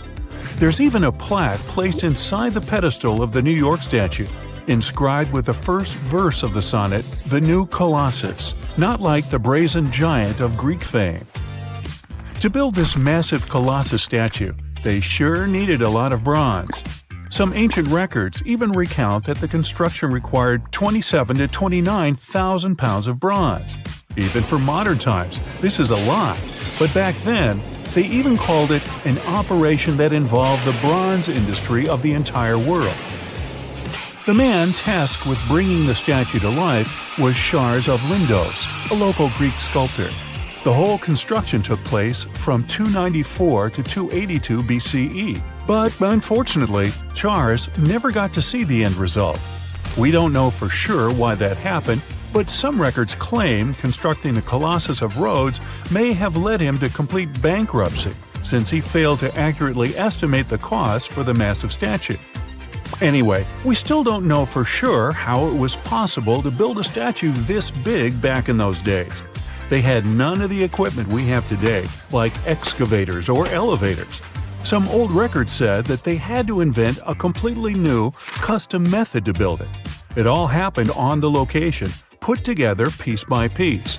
There's even a plaque placed inside the pedestal of the New York statue, inscribed with the first verse of the sonnet, "The New Colossus," not like the brazen giant of Greek fame. To build this massive Colossus statue, they sure needed a lot of bronze. Some ancient records even recount that the construction required 27 to 29,000 pounds of bronze. Even for modern times, this is a lot, but back then, they even called it an operation that involved the bronze industry of the entire world. The man tasked with bringing the statue to life was Shars of Lindos, a local Greek sculptor. The whole construction took place from 294 to 282 BCE, but unfortunately, Shars never got to see the end result. We don't know for sure why that happened, but some records claim constructing the Colossus of Rhodes may have led him to complete bankruptcy, since he failed to accurately estimate the cost for the massive statue. Anyway, we still don't know for sure how it was possible to build a statue this big back in those days. They had none of the equipment we have today, like excavators or elevators. Some old records said that they had to invent a completely new, custom method to build it. It all happened on the location, put together piece by piece.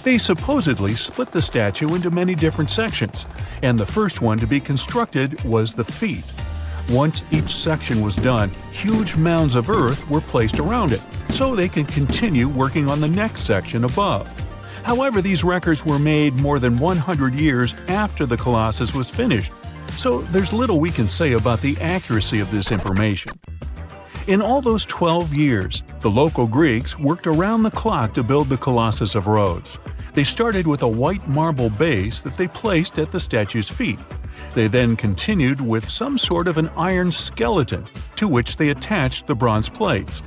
They supposedly split the statue into many different sections, and the first one to be constructed was the feet. Once each section was done, huge mounds of earth were placed around it, so they could continue working on the next section above. However, these records were made more than 100 years after the Colossus was finished, so there's little we can say about the accuracy of this information. In all those 12 years, the local Greeks worked around the clock to build the Colossus of Rhodes. They started with a white marble base that they placed at the statue's feet. They then continued with some sort of an iron skeleton, to which they attached the bronze plates.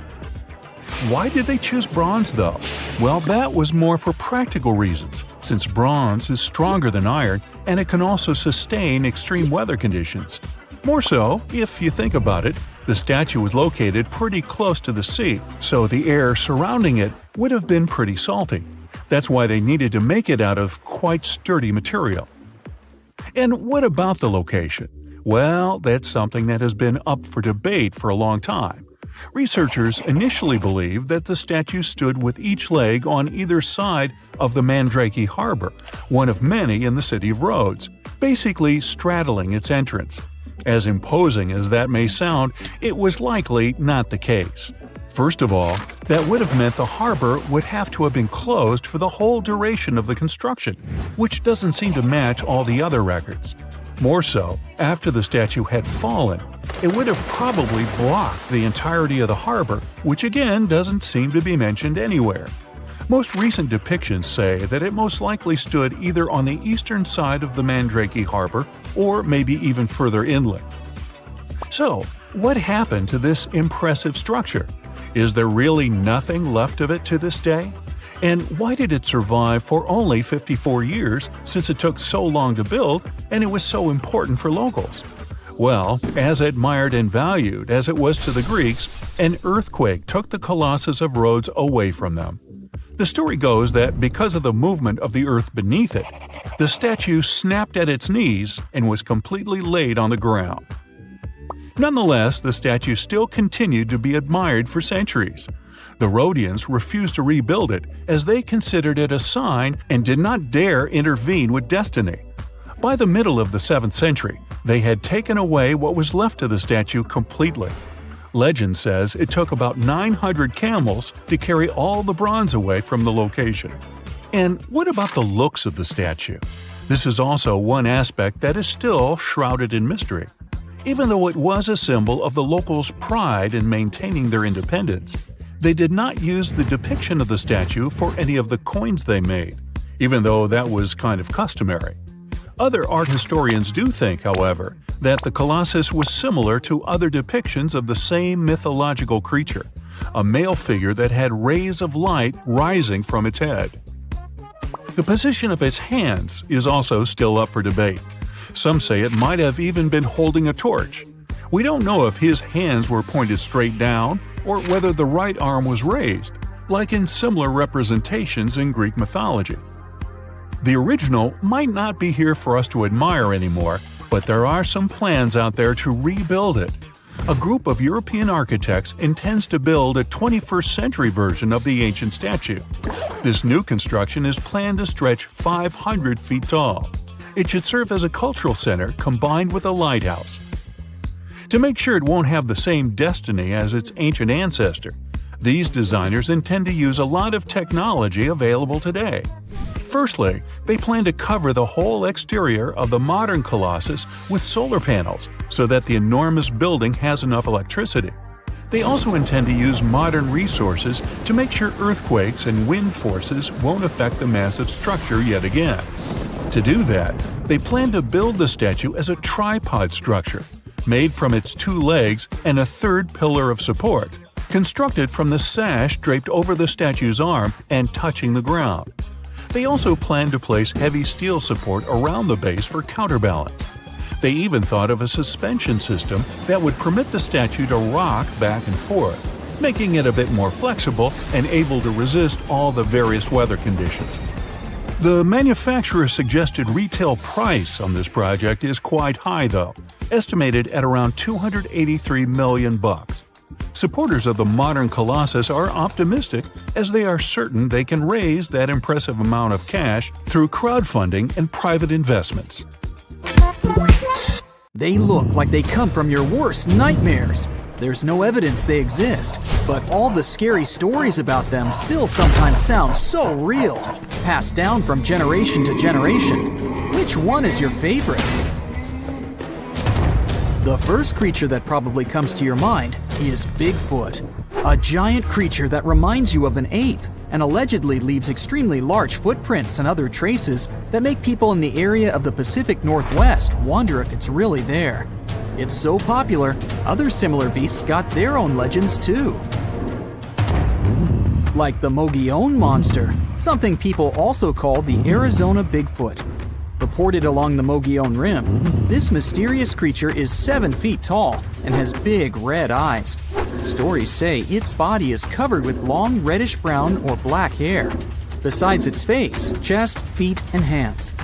Why did they choose bronze, though? Well, that was more for practical reasons, since bronze is stronger than iron and it can also sustain extreme weather conditions. More so, if you think about it, the statue was located pretty close to the sea, so the air surrounding it would have been pretty salty. That's why they needed to make it out of quite sturdy material. And what about the location? Well, that's something that has been up for debate for a long time. Researchers initially believed that the statue stood with each leg on either side of the Mandrake Harbor, one of many in the city of Rhodes, basically straddling its entrance. As imposing as that may sound, it was likely not the case. First of all, that would have meant the harbor would have to have been closed for the whole duration of the construction, which doesn't seem to match all the other records. More so, after the statue had fallen, it would have probably blocked the entirety of the harbor, which again doesn't seem to be mentioned anywhere. Most recent depictions say that it most likely stood either on the eastern side of the Mandrake Harbor or maybe even further inland. So, what happened to this impressive structure? Is there really nothing left of it to this day? And why did it survive for only 54 years, since it took so long to build and it was so important for locals? Well, as admired and valued as it was to the Greeks, an earthquake took the Colossus of Rhodes away from them. The story goes that because of the movement of the earth beneath it, the statue snapped at its knees and was completely laid on the ground. Nonetheless, the statue still continued to be admired for centuries. The Rhodians refused to rebuild it as they considered it a sign and did not dare intervene with destiny. By the middle of the 7th century, they had taken away what was left of the statue completely. Legend says it took about 900 camels to carry all the bronze away from the location. And what about the looks of the statue? This is also one aspect that is still shrouded in mystery. Even though it was a symbol of the locals' pride in maintaining their independence, they did not use the depiction of the statue for any of the coins they made, even though that was kind of customary. Other art historians do think, however, that the Colossus was similar to other depictions of the same mythological creature, a male figure that had rays of light rising from its head. The position of its hands is also still up for debate. Some say it might have even been holding a torch. We don't know if his hands were pointed straight down or whether the right arm was raised, like in similar representations in Greek mythology. The original might not be here for us to admire anymore, but there are some plans out there to rebuild it. A group of European architects intends to build a 21st century version of the ancient statue. This new construction is planned to stretch 500 feet tall. It should serve as a cultural center combined with a lighthouse. To make sure it won't have the same destiny as its ancient ancestor, these designers intend to use a lot of technology available today. Firstly, they plan to cover the whole exterior of the modern Colossus with solar panels so that the enormous building has enough electricity. They also intend to use modern resources to make sure earthquakes and wind forces won't affect the massive structure yet again. To do that, they plan to build the statue as a tripod structure, made from its 2 legs and a third pillar of support, constructed from the sash draped over the statue's arm and touching the ground. They also plan to place heavy steel support around the base for counterbalance. They even thought of a suspension system that would permit the statue to rock back and forth, making it a bit more flexible and able to resist all the various weather conditions. The manufacturer's suggested retail price on this project is quite high though, estimated at around $283 million. Supporters of the modern Colossus are optimistic as they are certain they can raise that impressive amount of cash through crowdfunding and private investments. They look like they come from your worst nightmares. There's no evidence they exist, but all the scary stories about them still sometimes sound so real, passed down from generation to generation. Which one is your favorite? The first creature that probably comes to your mind is Bigfoot, a giant creature that reminds you of an ape and allegedly leaves extremely large footprints and other traces that make people in the area of the Pacific Northwest wonder if it's really there. It's so popular, other similar beasts got their own legends too. Like the Mogollon monster, something people also call the Arizona Bigfoot. Reported along the Mogollon Rim, this mysterious creature is 7 feet tall and has big red eyes. Stories say its body is covered with long reddish-brown or black hair, besides its face, chest, feet, and hands.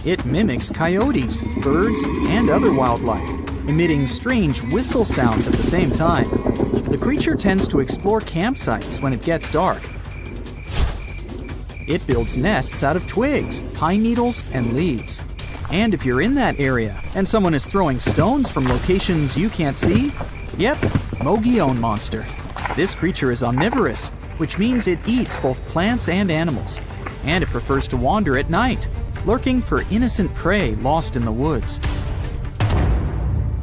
It mimics coyotes, birds, and other wildlife, emitting strange whistle sounds at the same time. The creature tends to explore campsites when it gets dark. It builds nests out of twigs, pine needles, and leaves. And if you're in that area and someone is throwing stones from locations you can't see, yep, Mogollon monster. This creature is omnivorous, which means it eats both plants and animals. And it prefers to wander at night, lurking for innocent prey lost in the woods.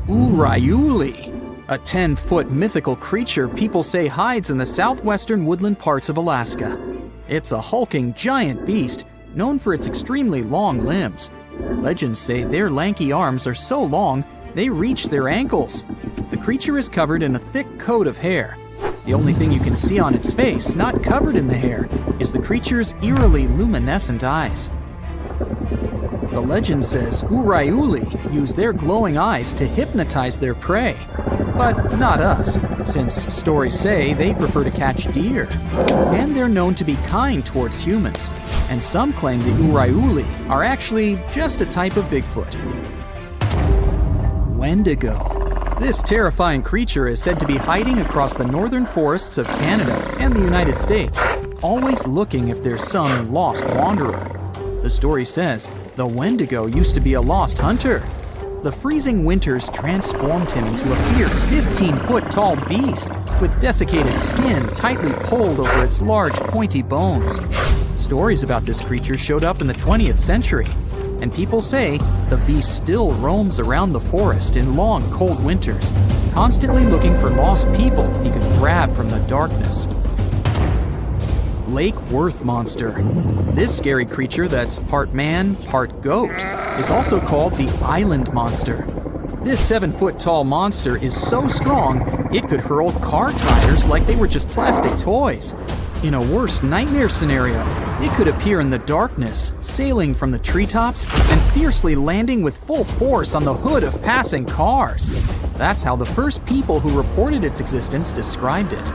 Urayuli, a 10-foot mythical creature people say hides in the southwestern woodland parts of Alaska. It's a hulking giant beast known for its extremely long limbs. Legends say their lanky arms are so long they reach their ankles. The creature is covered in a thick coat of hair. The only thing you can see on its face, not covered in the hair, is the creature's eerily luminescent eyes. The legend says Urayuli use their glowing eyes to hypnotize their prey. But not us, since stories say they prefer to catch deer. And they're known to be kind towards humans. And some claim the Urayuli are actually just a type of Bigfoot. Wendigo. This terrifying creature is said to be hiding across the northern forests of Canada and the United States, always looking if there's some lost wanderer. The story says the Wendigo used to be a lost hunter. The freezing winters transformed him into a fierce 15-foot-tall beast with desiccated skin tightly pulled over its large, pointy bones. Stories about this creature showed up in the 20th century, and people say the beast still roams around the forest in long, cold winters, constantly looking for lost people he could grab from the darkness. Lake Worth monster. This scary creature that's part man, part goat is also called the Island monster. This 7-foot-tall monster is so strong it could hurl car tires like they were just plastic toys. In a worse nightmare scenario, it could appear in the darkness, sailing from the treetops and fiercely landing with full force on the hood of passing cars. That's how the first people who reported its existence described it.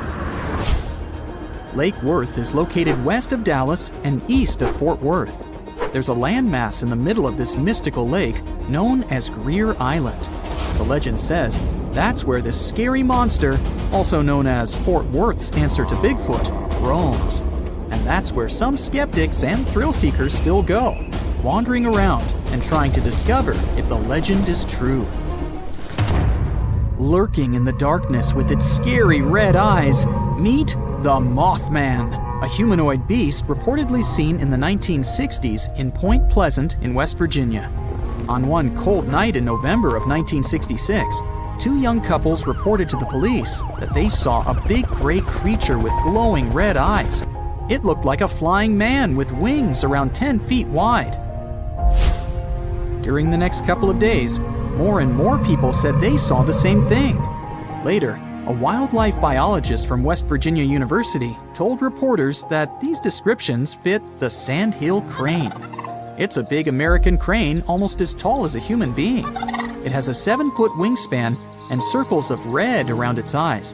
Lake Worth is located west of Dallas and east of Fort Worth. There's a landmass in the middle of this mystical lake known as Greer Island. The legend says that's where this scary monster, also known as Fort Worth's answer to Bigfoot, roams. And that's where some skeptics and thrill seekers still go, wandering around and trying to discover if the legend is true. Lurking in the darkness with its scary red eyes, meet the Mothman, a humanoid beast reportedly seen in the 1960s in Point Pleasant in West Virginia. On one cold night in November of 1966, two young couples reported to the police that they saw a big gray creature with glowing red eyes. It looked like a flying man with wings around 10 feet wide. During the next couple of days, more and more people said they saw the same thing. Later, a wildlife biologist from West Virginia University told reporters that these descriptions fit the sandhill crane. It's a big American crane almost as tall as a human being. It has a 7-foot wingspan and circles of red around its eyes.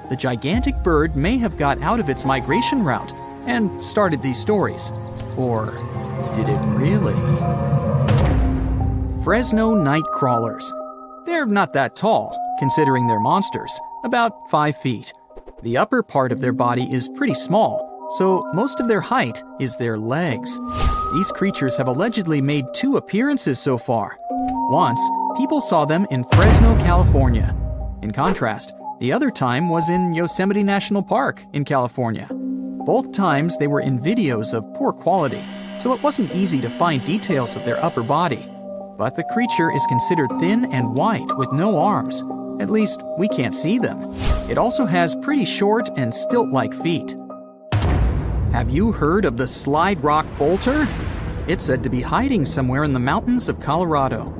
The gigantic bird may have got out of its migration route and started these stories. Or did it really? Fresno night crawlers. They're not that tall, considering they're monsters, about 5 feet. The upper part of their body is pretty small, so most of their height is their legs. These creatures have allegedly made 2 appearances so far. Once, people saw them in Fresno, California. In contrast, the other time was in Yosemite National Park in California. Both times they were in videos of poor quality, so it wasn't easy to find details of their upper body. But the creature is considered thin and white with no arms. At least, we can't see them. It also has pretty short and stilt-like feet. Have you heard of the slide rock bolter? It's said to be hiding somewhere in the mountains of Colorado.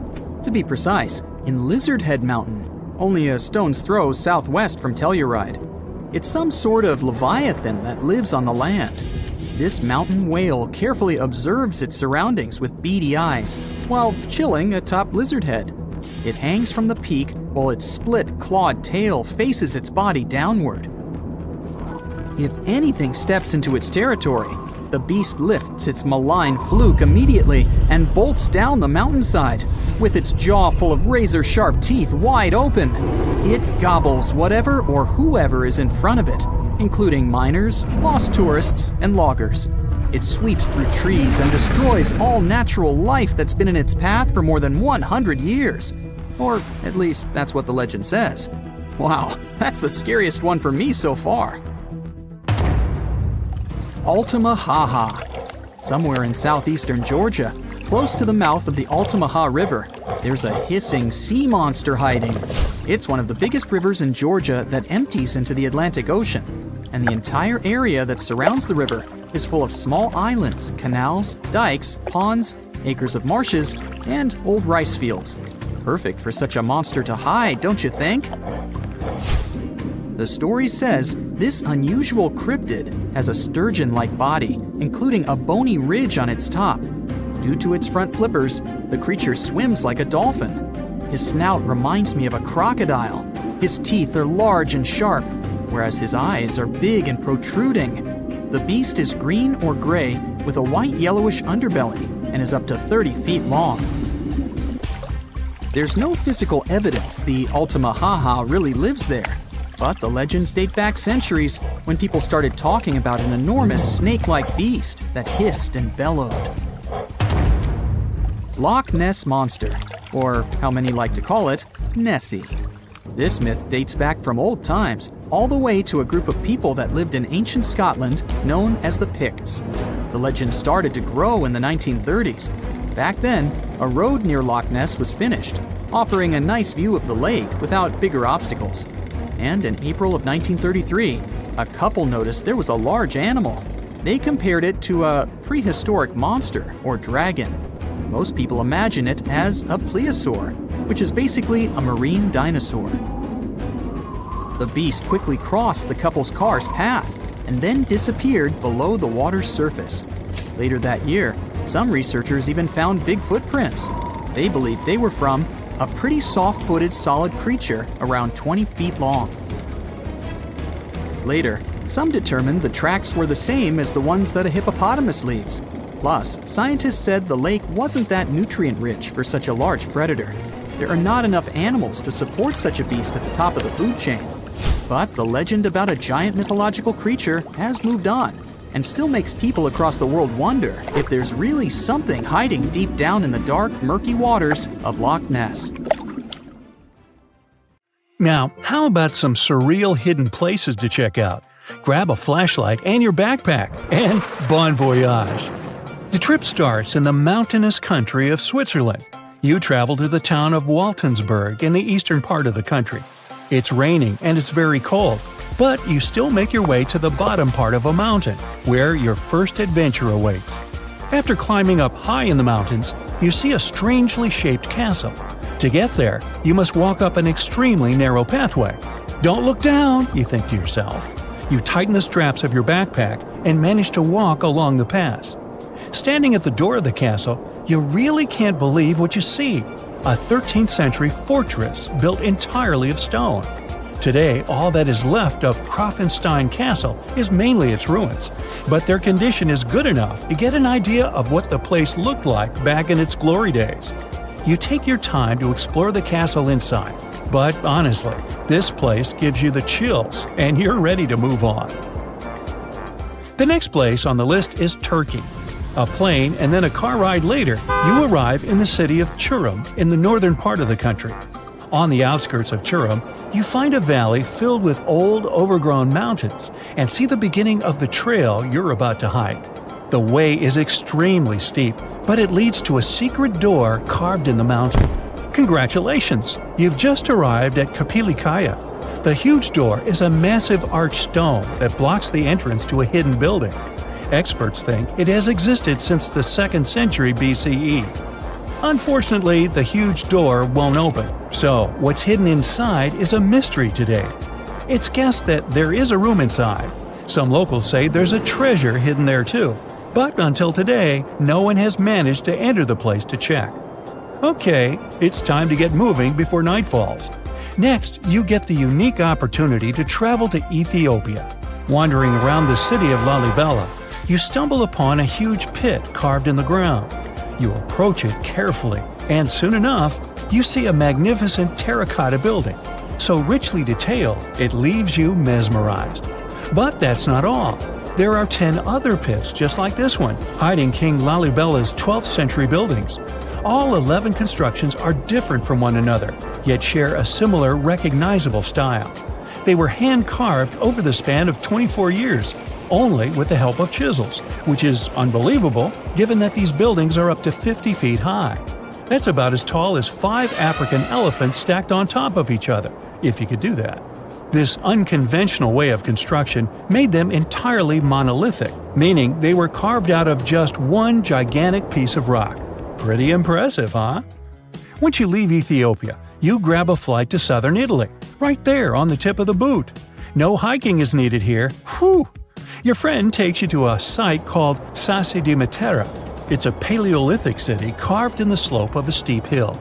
To be precise, in Lizard Head Mountain, only a stone's throw southwest from Telluride. It's some sort of leviathan that lives on the land. This mountain whale carefully observes its surroundings with beady eyes while chilling atop Lizard Head. It hangs from the peak while its split, clawed tail faces its body downward. If anything steps into its territory, the beast lifts its malign fluke immediately and bolts down the mountainside. With its jaw full of razor-sharp teeth wide open, it gobbles whatever or whoever is in front of it, including miners, lost tourists, and loggers. It sweeps through trees and destroys all natural life that's been in its path for more than 100 years. Or at least that's what the legend says. Wow, that's the scariest one for me so far. Altamaha. Somewhere in southeastern Georgia, close to the mouth of the Altamaha River, there's a hissing sea monster hiding. It's one of the biggest rivers in Georgia that empties into the Atlantic Ocean, and the entire area that surrounds the river is full of small islands, canals, dikes, ponds, acres of marshes, and old rice fields. Perfect for such a monster to hide, don't you think? The story says this unusual cryptid has a sturgeon-like body, including a bony ridge on its top. Due to its front flippers, the creature swims like a dolphin. His snout reminds me of a crocodile. His teeth are large and sharp, whereas his eyes are big and protruding. The beast is green or gray with a white yellowish underbelly and is up to 30 feet long. There's no physical evidence the Altamaha really lives there, but the legends date back centuries when people started talking about an enormous snake-like beast that hissed and bellowed. Loch Ness Monster, or how many like to call it, Nessie. This myth dates back from old times, all the way to a group of people that lived in ancient Scotland known as the Picts. The legend started to grow in the 1930s. Back then, a road near Loch Ness was finished, offering a nice view of the lake without bigger obstacles. And in April of 1933, a couple noticed there was a large animal. They compared it to a prehistoric monster or dragon. Most people imagine it as a plesiosaur, which is basically a marine dinosaur. The beast quickly crossed the couple's car's path, and then disappeared below the water's surface. Later that year, some researchers even found big footprints. They believed they were from a pretty soft-footed solid creature around 20 feet long. Later, some determined the tracks were the same as the ones that a hippopotamus leaves. Plus, scientists said the lake wasn't that nutrient-rich for such a large predator. There are not enough animals to support such a beast at the top of the food chain. But the legend about a giant mythological creature has moved on, and still makes people across the world wonder if there's really something hiding deep down in the dark, murky waters of Loch Ness. Now, how about some surreal hidden places to check out? Grab a flashlight and your backpack, and bon voyage! The trip starts in the mountainous country of Switzerland. You travel to the town of Waltensburg in the eastern part of the country. It's raining and it's very cold, but you still make your way to the bottom part of a mountain, where your first adventure awaits. After climbing up high in the mountains, you see a strangely shaped castle. To get there, you must walk up an extremely narrow pathway. Don't look down, you think to yourself. You tighten the straps of your backpack and manage to walk along the pass. Standing at the door of the castle, you really can't believe what you see. A 13th century fortress built entirely of stone. Today, all that is left of Krafenstein Castle is mainly its ruins, but their condition is good enough to get an idea of what the place looked like back in its glory days. You take your time to explore the castle inside, but honestly, this place gives you the chills and you're ready to move on. The next place on the list is Turkey. A plane and then a car ride later, you arrive in the city of Çorum in the northern part of the country. On the outskirts of Çorum, you find a valley filled with old, overgrown mountains and see the beginning of the trail you're about to hike. The way is extremely steep, but it leads to a secret door carved in the mountain. Congratulations! You've just arrived at Kapilikaya. The huge door is a massive arched stone that blocks the entrance to a hidden building. Experts think it has existed since the 2nd century BCE. Unfortunately, the huge door won't open, so what's hidden inside is a mystery today. It's guessed that there is a room inside. Some locals say there's a treasure hidden there too, but until today, no one has managed to enter the place to check. Okay, it's time to get moving before night falls. Next, you get the unique opportunity to travel to Ethiopia. Wandering around the city of Lalibela, you stumble upon a huge pit carved in the ground. You approach it carefully, and soon enough, you see a magnificent terracotta building, so richly detailed it leaves you mesmerized. But that's not all. There are 10 other pits just like this one, hiding King Lalibela's 12th century buildings. All 11 constructions are different from one another, yet share a similar recognizable style. They were hand-carved over the span of 24 years, only with the help of chisels, which is unbelievable given that these buildings are up to 50 feet high. That's about as tall as 5 African elephants stacked on top of each other, if you could do that. This unconventional way of construction made them entirely monolithic, meaning they were carved out of just one gigantic piece of rock. Pretty impressive, huh? Once you leave Ethiopia, you grab a flight to southern Italy, right there on the tip of the boot. No hiking is needed here. Whew! Your friend takes you to a site called Sassi di Matera. It's a Paleolithic city carved in the slope of a steep hill.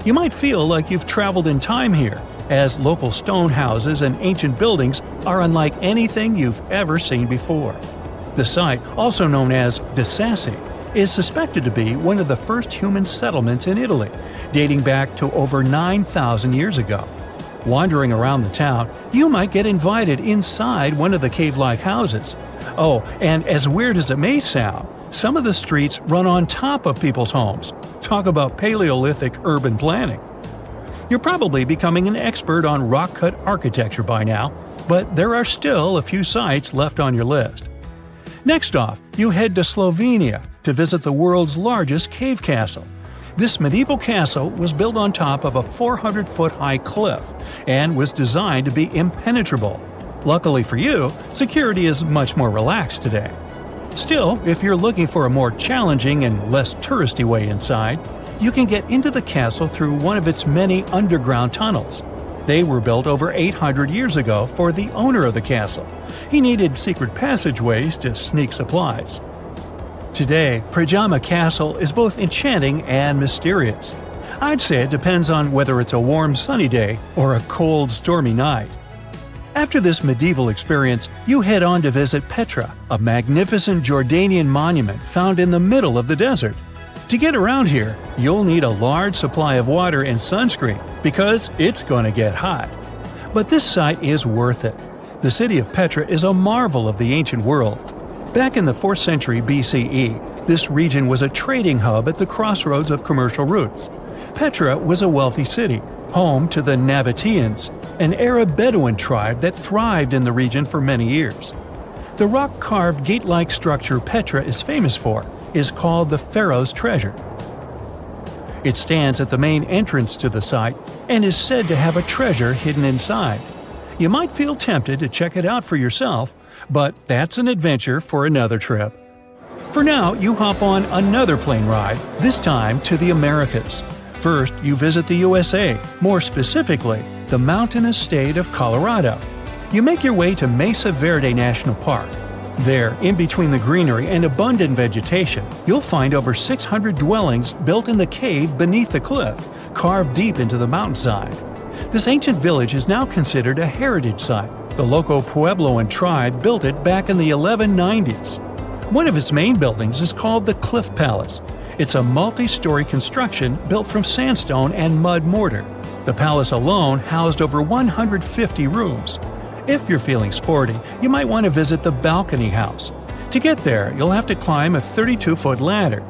You might feel like you've traveled in time here, as local stone houses and ancient buildings are unlike anything you've ever seen before. The site, also known as de Sassi, is suspected to be one of the first human settlements in Italy, dating back to over 9,000 years ago. Wandering around the town, you might get invited inside one of the cave-like houses. Oh, and as weird as it may sound, some of the streets run on top of people's homes. Talk about Paleolithic urban planning. You're probably becoming an expert on rock-cut architecture by now, but there are still a few sites left on your list. Next off, you head to Slovenia to visit the world's largest cave castle. This medieval castle was built on top of a 400-foot-high cliff and was designed to be impenetrable. Luckily for you, security is much more relaxed today. Still, if you're looking for a more challenging and less touristy way inside, you can get into the castle through one of its many underground tunnels. They were built over 800 years ago for the owner of the castle. He needed secret passageways to sneak supplies. Today, Pajama Castle is both enchanting and mysterious. I'd say it depends on whether it's a warm sunny day or a cold stormy night. After this medieval experience, you head on to visit Petra, a magnificent Jordanian monument found in the middle of the desert. To get around here, you'll need a large supply of water and sunscreen because it's going to get hot. But this site is worth it. The city of Petra is a marvel of the ancient world. Back in the 4th century BCE, this region was a trading hub at the crossroads of commercial routes. Petra was a wealthy city, home to the Nabateans, an Arab Bedouin tribe that thrived in the region for many years. The rock-carved gate-like structure Petra is famous for is called the Pharaoh's Treasure. It stands at the main entrance to the site and is said to have a treasure hidden inside. You might feel tempted to check it out for yourself, but that's an adventure for another trip. For now, you hop on another plane ride, this time to the Americas. First, you visit the USA, more specifically, the mountainous state of Colorado. You make your way to Mesa Verde National Park. There, in between the greenery and abundant vegetation, you'll find over 600 dwellings built in the cave beneath the cliff, carved deep into the mountainside. This ancient village is now considered a heritage site. The local Puebloan tribe built it back in the 1190s. One of its main buildings is called the Cliff Palace. It's a multi-story construction built from sandstone and mud mortar. The palace alone housed over 150 rooms. If you're feeling sporty, you might want to visit the Balcony House. To get there, you'll have to climb a 32-foot ladder.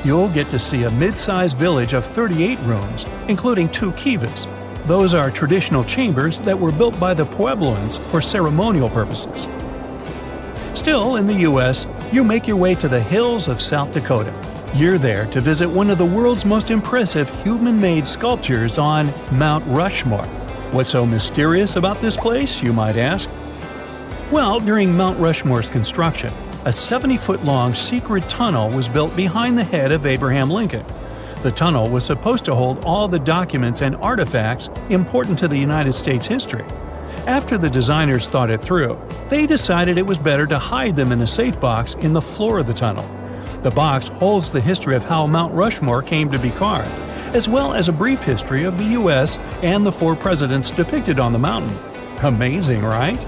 You'll get to see a mid-sized village of 38 rooms, including 2 kivas. Those are traditional chambers that were built by the Puebloans for ceremonial purposes. Still in the U.S., you make your way to the hills of South Dakota. You're there to visit one of the world's most impressive human-made sculptures on Mount Rushmore. What's so mysterious about this place, you might ask? Well, during Mount Rushmore's construction, a 70-foot-long secret tunnel was built behind the head of Abraham Lincoln. The tunnel was supposed to hold all the documents and artifacts important to the United States history. After the designers thought it through, they decided it was better to hide them in a safe box in the floor of the tunnel. The box holds the history of how Mount Rushmore came to be carved, as well as a brief history of the U.S. and the 4 presidents depicted on the mountain. Amazing, right?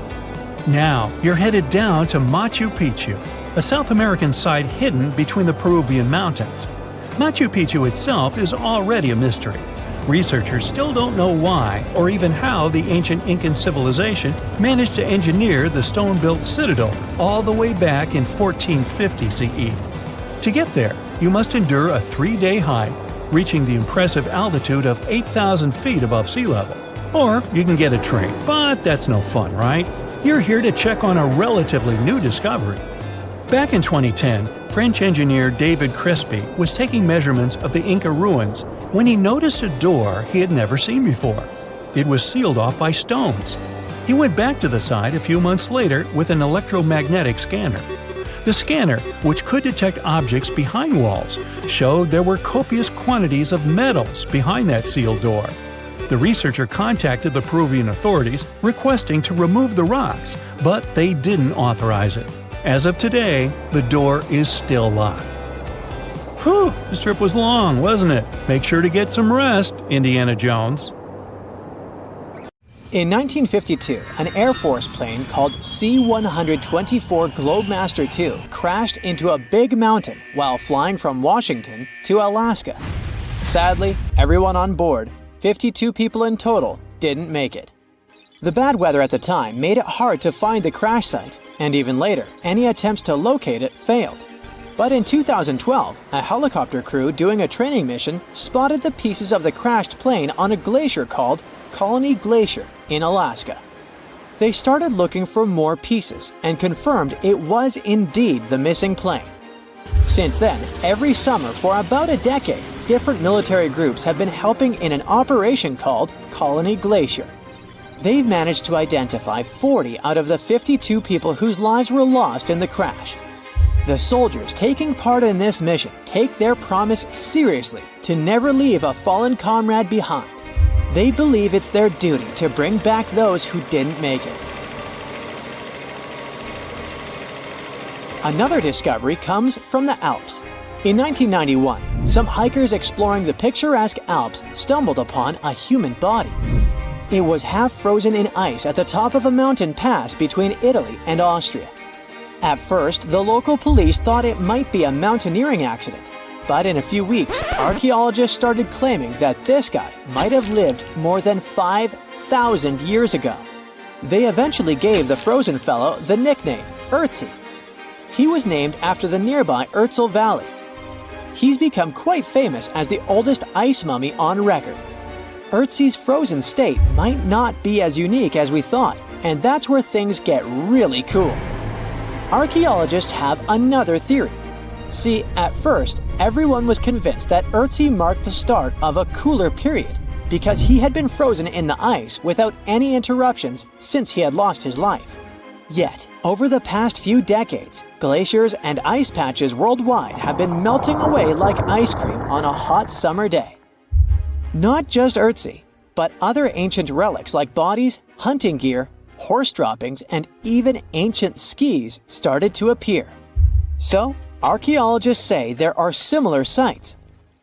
Now, you're headed down to Machu Picchu, a South American site hidden between the Peruvian mountains. Machu Picchu itself is already a mystery. Researchers still don't know why or even how the ancient Incan civilization managed to engineer the stone-built citadel all the way back in 1450 CE. To get there, you must endure a 3-day hike, reaching the impressive altitude of 8,000 feet above sea level. Or you can get a train, but that's no fun, right? You're here to check on a relatively new discovery. Back in 2010, French engineer David Crespi was taking measurements of the Inca ruins when he noticed a door he had never seen before. It was sealed off by stones. He went back to the site a few months later with an electromagnetic scanner. The scanner, which could detect objects behind walls, showed there were copious quantities of metals behind that sealed door. The researcher contacted the Peruvian authorities requesting to remove the rocks, but they didn't authorize it. As of today, the door is still locked. Whew, this trip was long, wasn't it? Make sure to get some rest, Indiana Jones. In 1952, an Air Force plane called C-124 Globemaster II crashed into a big mountain while flying from Washington to Alaska. Sadly, everyone on board, 52 people in total, didn't make it. The bad weather at the time made it hard to find the crash site, and even later, any attempts to locate it failed. But in 2012, a helicopter crew doing a training mission spotted the pieces of the crashed plane on a glacier called Colony Glacier in Alaska. They started looking for more pieces and confirmed it was indeed the missing plane. Since then, every summer for about a decade, different military groups have been helping in an operation called Colony Glacier. They've managed to identify 40 out of the 52 people whose lives were lost in the crash. The soldiers taking part in this mission take their promise seriously to never leave a fallen comrade behind. They believe it's their duty to bring back those who didn't make it. Another discovery comes from the Alps. In 1991, some hikers exploring the picturesque Alps stumbled upon a human body. It was half frozen in ice at the top of a mountain pass between Italy and Austria. At first, the local police thought it might be a mountaineering accident, but in a few weeks, archaeologists started claiming that this guy might have lived more than 5,000 years ago. They eventually gave the frozen fellow the nickname Ötzi. He was named after the nearby Ötztal Valley. He's become quite famous as the oldest ice mummy on record. Ötzi's frozen state might not be as unique as we thought, and that's where things get really cool. Archaeologists have another theory. See, at first, everyone was convinced that Ötzi marked the start of a cooler period because he had been frozen in the ice without any interruptions since he had lost his life. Yet, over the past few decades, glaciers and ice patches worldwide have been melting away like ice cream on a hot summer day. Not just Ötzi, but other ancient relics like bodies, hunting gear, horse droppings, and even ancient skis started to appear. So, archaeologists say there are similar sites.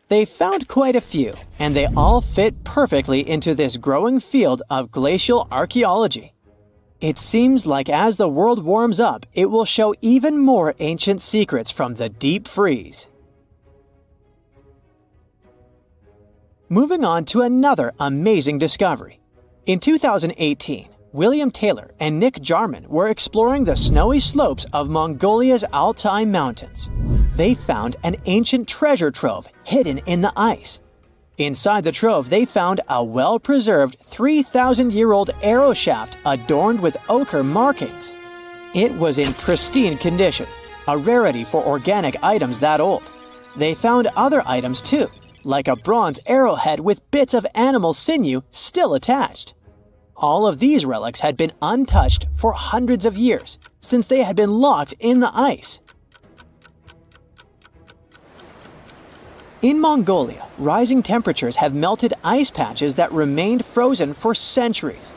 They found quite a few, and they all fit perfectly into this growing field of glacial archaeology. It seems like as the world warms up, it will show even more ancient secrets from the deep freeze. Moving on to another amazing discovery. In 2018, William Taylor and Nick Jarman were exploring the snowy slopes of Mongolia's Altai Mountains. They found an ancient treasure trove hidden in the ice. Inside the trove, they found a well-preserved 3,000-year-old arrow shaft adorned with ochre markings. It was in pristine condition, a rarity for organic items that old. They found other items too, like a bronze arrowhead with bits of animal sinew still attached. All of these relics had been untouched for hundreds of years, since they had been locked in the ice. In Mongolia, rising temperatures have melted ice patches that remained frozen for centuries.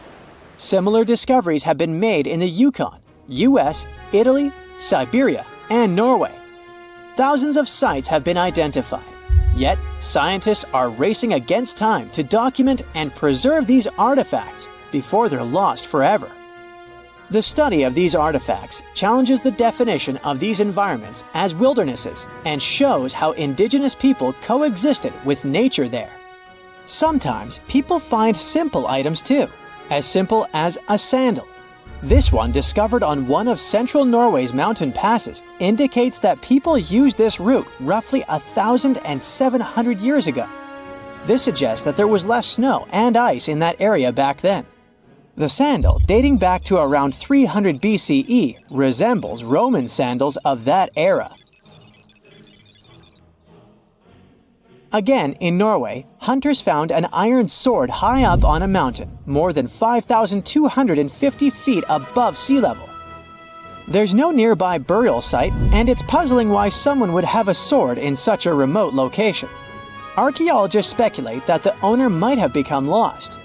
Similar discoveries have been made in the Yukon, US, Italy, Siberia, and Norway. Thousands of sites have been identified. Yet, scientists are racing against time to document and preserve these artifacts before they're lost forever. The study of these artifacts challenges the definition of these environments as wildernesses and shows how indigenous people coexisted with nature there. Sometimes people find simple items too, as simple as a sandal. This one, discovered on one of central Norway's mountain passes, indicates that people used this route roughly 1,700 years ago. This suggests that there was less snow and ice in that area back then. The sandal, dating back to around 300 BCE, resembles Roman sandals of that era. Again, in Norway, hunters found an iron sword high up on a mountain, more than 5,250 feet above sea level. There's no nearby burial site, and it's puzzling why someone would have a sword in such a remote location. Archaeologists speculate that the owner might have become lost.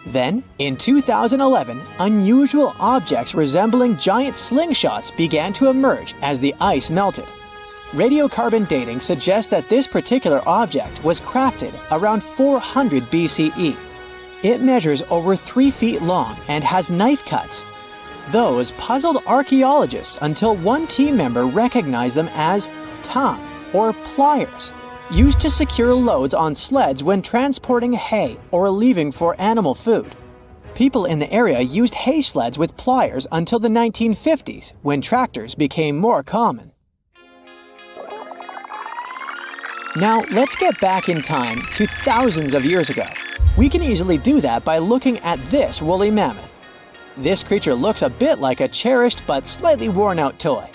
Then, in 2011, unusual objects resembling giant slingshots began to emerge as the ice melted. Radiocarbon dating suggests that this particular object was crafted around 400 BCE. It measures over 3 feet long and has knife cuts. Those puzzled archaeologists until one team member recognized them as tang, or pliers, used to secure loads on sleds when transporting hay or leaving for animal food. People in the area used hay sleds with pliers until the 1950s, when tractors became more common. Now, let's get back in time to thousands of years ago. We can easily do that by looking at this woolly mammoth. This creature looks a bit like a cherished but slightly worn-out toy.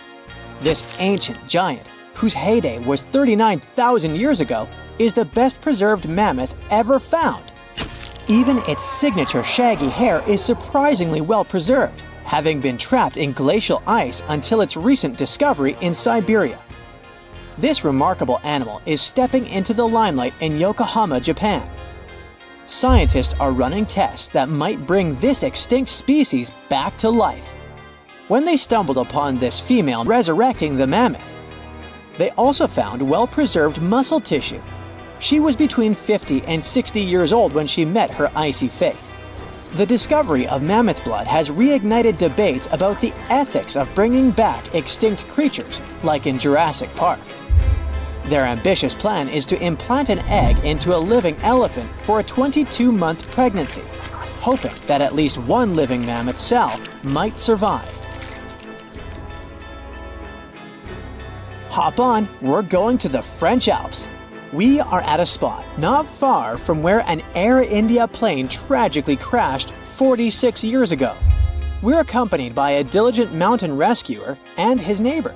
This ancient giant, whose heyday was 39,000 years ago, is the best preserved mammoth ever found. Even its signature shaggy hair is surprisingly well preserved, having been trapped in glacial ice until its recent discovery in Siberia. This remarkable animal is stepping into the limelight in Yokohama, Japan. Scientists are running tests that might bring this extinct species back to life. When they stumbled upon this female resurrecting the mammoth, they also found well-preserved muscle tissue. She was between 50 and 60 years old when she met her icy fate. The discovery of mammoth blood has reignited debates about the ethics of bringing back extinct creatures, like in Jurassic Park. Their ambitious plan is to implant an egg into a living elephant for a 22-month pregnancy, hoping that at least one living mammoth cell might survive. Hop on, we're going to the French Alps. We are at a spot not far from where an Air India plane tragically crashed 46 years ago. We're accompanied by a diligent mountain rescuer and his neighbor.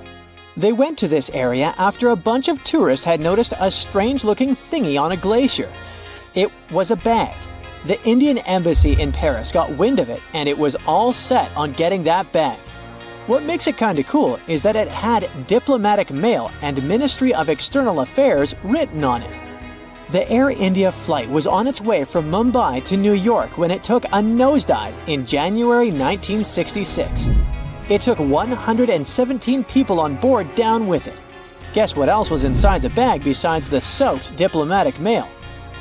They went to this area after a bunch of tourists had noticed a strange-looking thingy on a glacier. It was a bag. The Indian embassy in Paris got wind of it, and it was all set on getting that bag. What makes it kinda cool is that it had diplomatic mail and Ministry of External Affairs written on it. The Air India flight was on its way from Mumbai to New York when it took a nosedive in January 1966. It took 117 people on board down with it. Guess what else was inside the bag besides the soaked diplomatic mail?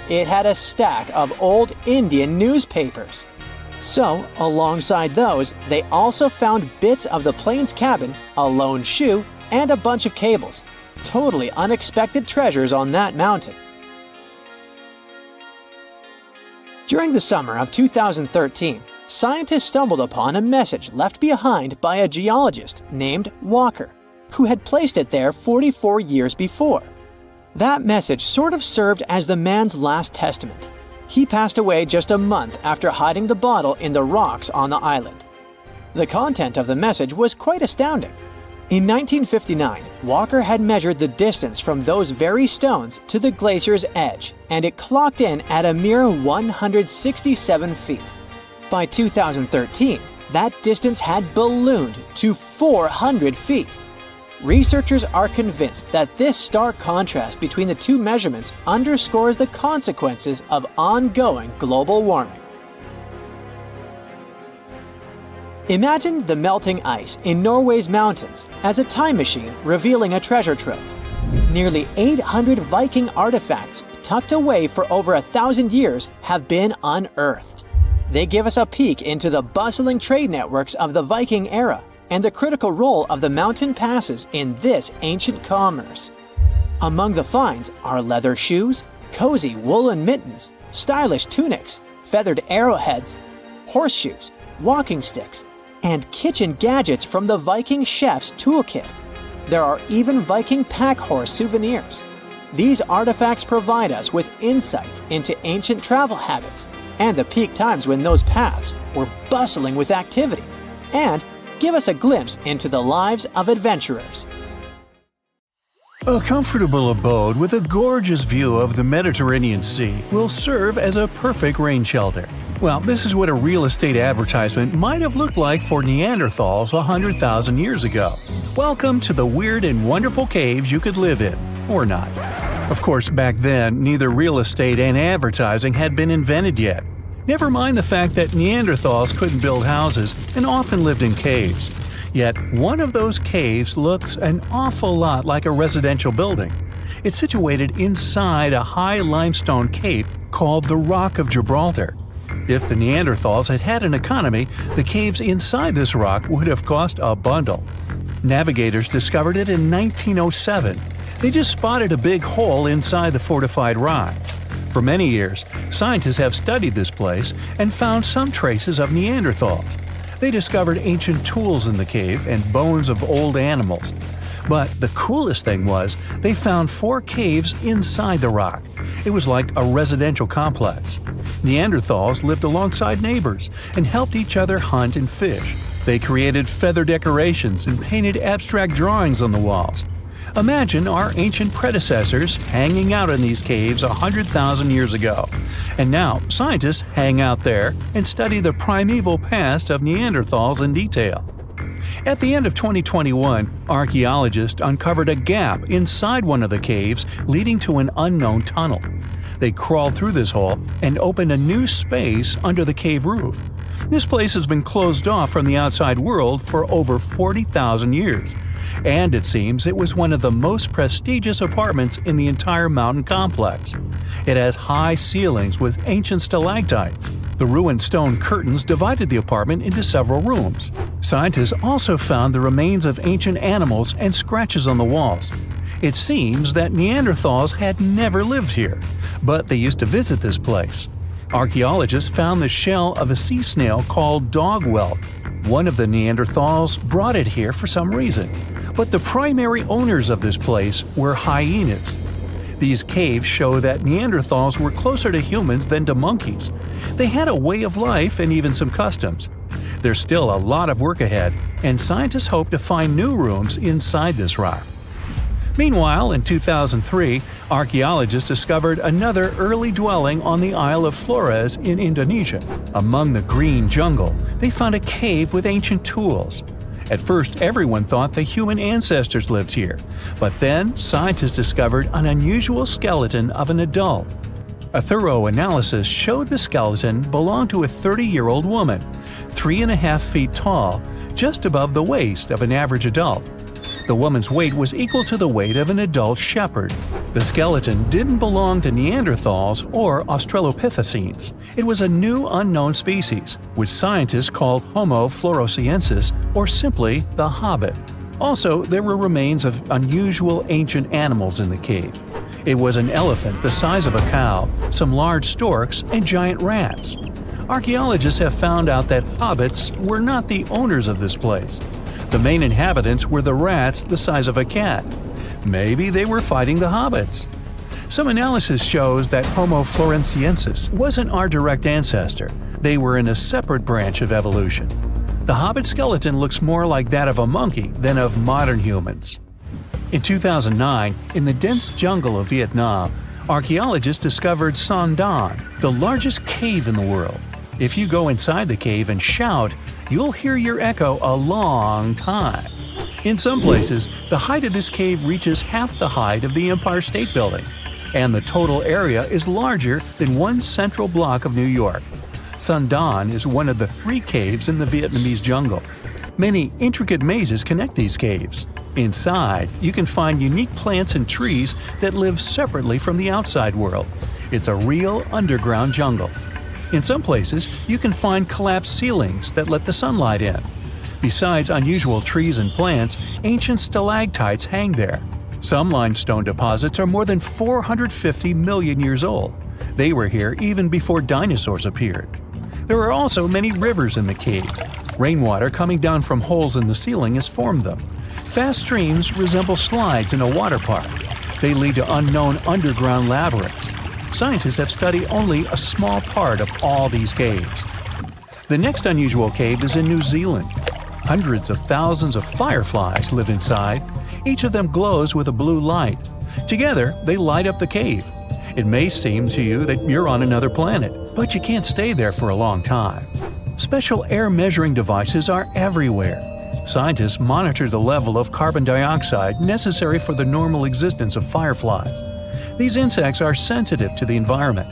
It had a stack of old Indian newspapers. So, alongside those, they also found bits of the plane's cabin, a lone shoe, and a bunch of cables. Totally unexpected treasures on that mountain. During the summer of 2013, scientists stumbled upon a message left behind by a geologist named Walker, who had placed it there 44 years before. That message sort of served as the man's last testament. He passed away just a month after hiding the bottle in the rocks on the island. The content of the message was quite astounding. In 1959, Walker had measured the distance from those very stones to the glacier's edge, and it clocked in at a mere 167 feet. By 2013, that distance had ballooned to 400 feet. Researchers are convinced that this stark contrast between the two measurements underscores the consequences of ongoing global warming. Imagine the melting ice in Norway's mountains as a time machine revealing a treasure trove. Nearly 800 Viking artifacts tucked away for over 1,000 years have been unearthed. They give us a peek into the bustling trade networks of the Viking era and the critical role of the mountain passes in this ancient commerce. Among the finds are leather shoes, cozy woolen mittens, stylish tunics, feathered arrowheads, horseshoes, walking sticks, and kitchen gadgets from the Viking chef's toolkit. There are even Viking pack horse souvenirs. These artifacts provide us with insights into ancient travel habits and the peak times when those paths were bustling with activity, and give us a glimpse into the lives of adventurers. A comfortable abode with a gorgeous view of the Mediterranean Sea will serve as a perfect rain shelter. Well, this is what a real estate advertisement might have looked like for Neanderthals 100,000 years ago. Welcome to the weird and wonderful caves you could live in, or not. Of course, back then, neither real estate and advertising had been invented yet. Never mind the fact that Neanderthals couldn't build houses and often lived in caves. Yet one of those caves looks an awful lot like a residential building. It's situated inside a high limestone cape called the Rock of Gibraltar. If the Neanderthals had had an economy, the caves inside this rock would have cost a bundle. Navigators discovered it in 1907. They just spotted a big hole inside the fortified rock. For many years, scientists have studied this place and found some traces of Neanderthals. They discovered ancient tools in the cave and bones of old animals. But the coolest thing was, they found 4 caves inside the rock. It was like a residential complex. Neanderthals lived alongside neighbors and helped each other hunt and fish. They created feather decorations and painted abstract drawings on the walls. Imagine our ancient predecessors hanging out in these caves 100,000 years ago. And now, scientists hang out there and study the primeval past of Neanderthals in detail. At the end of 2021, archaeologists uncovered a gap inside one of the caves leading to an unknown tunnel. They crawled through this hole and opened a new space under the cave roof. This place has been closed off from the outside world for over 40,000 years, and it seems it was one of the most prestigious apartments in the entire mountain complex. It has high ceilings with ancient stalactites. The ruined stone curtains divided the apartment into several rooms. Scientists also found the remains of ancient animals and scratches on the walls. It seems that Neanderthals had never lived here, but they used to visit this place. Archaeologists found the shell of a sea snail called dog whelk. One of the Neanderthals brought it here for some reason, but the primary owners of this place were hyenas. These caves show that Neanderthals were closer to humans than to monkeys. They had a way of life and even some customs. There's still a lot of work ahead, and scientists hope to find new rooms inside this rock. Meanwhile, in 2003, archaeologists discovered another early dwelling on the Isle of Flores in Indonesia. Among the green jungle, they found a cave with ancient tools. At first, everyone thought the human ancestors lived here, but then scientists discovered an unusual skeleton of an adult. A thorough analysis showed the skeleton belonged to a 30-year-old woman, 3.5 feet tall, just above the waist of an average adult. The woman's weight was equal to the weight of an adult shepherd. The skeleton didn't belong to Neanderthals or Australopithecines. It was a new unknown species, which scientists called Homo floresiensis, or simply the Hobbit. Also, there were remains of unusual ancient animals in the cave. It was an elephant the size of a cow, some large storks, and giant rats. Archaeologists have found out that hobbits were not the owners of this place. The main inhabitants were the rats the size of a cat. Maybe they were fighting the hobbits. Some analysis shows that Homo floresiensis wasn't our direct ancestor. They were in a separate branch of evolution. The hobbit skeleton looks more like that of a monkey than of modern humans. In 2009, in the dense jungle of Vietnam, archaeologists discovered Son Don, the largest cave in the world. If you go inside the cave and shout, you'll hear your echo a long time. In some places, the height of this cave reaches half the height of the Empire State Building, and the total area is larger than one central block of New York. Son Don is one of the 3 caves in the Vietnamese jungle. Many intricate mazes connect these caves. Inside, you can find unique plants and trees that live separately from the outside world. It's a real underground jungle. In some places, you can find collapsed ceilings that let the sunlight in. Besides unusual trees and plants, ancient stalactites hang there. Some limestone deposits are more than 450 million years old. They were here even before dinosaurs appeared. There are also many rivers in the cave. Rainwater coming down from holes in the ceiling has formed them. Fast streams resemble slides in a water park. They lead to unknown underground labyrinths. Scientists have studied only a small part of all these caves. The next unusual cave is in New Zealand. Hundreds of thousands of fireflies live inside. Each of them glows with a blue light. Together, they light up the cave. It may seem to you that you're on another planet, but you can't stay there for a long time. Special air measuring devices are everywhere. Scientists monitor the level of carbon dioxide necessary for the normal existence of fireflies. These insects are sensitive to the environment.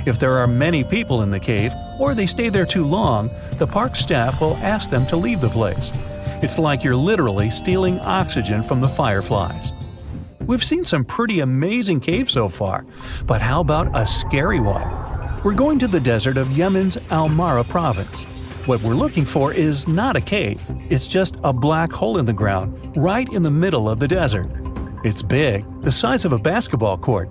If there are many people in the cave, or they stay there too long, the park staff will ask them to leave the place. It's like you're literally stealing oxygen from the fireflies. We've seen some pretty amazing caves so far, but how about a scary one? We're going to the desert of Yemen's Al-Mara province. What we're looking for is not a cave, it's just a black hole in the ground, right in the middle of the desert. It's big, the size of a basketball court.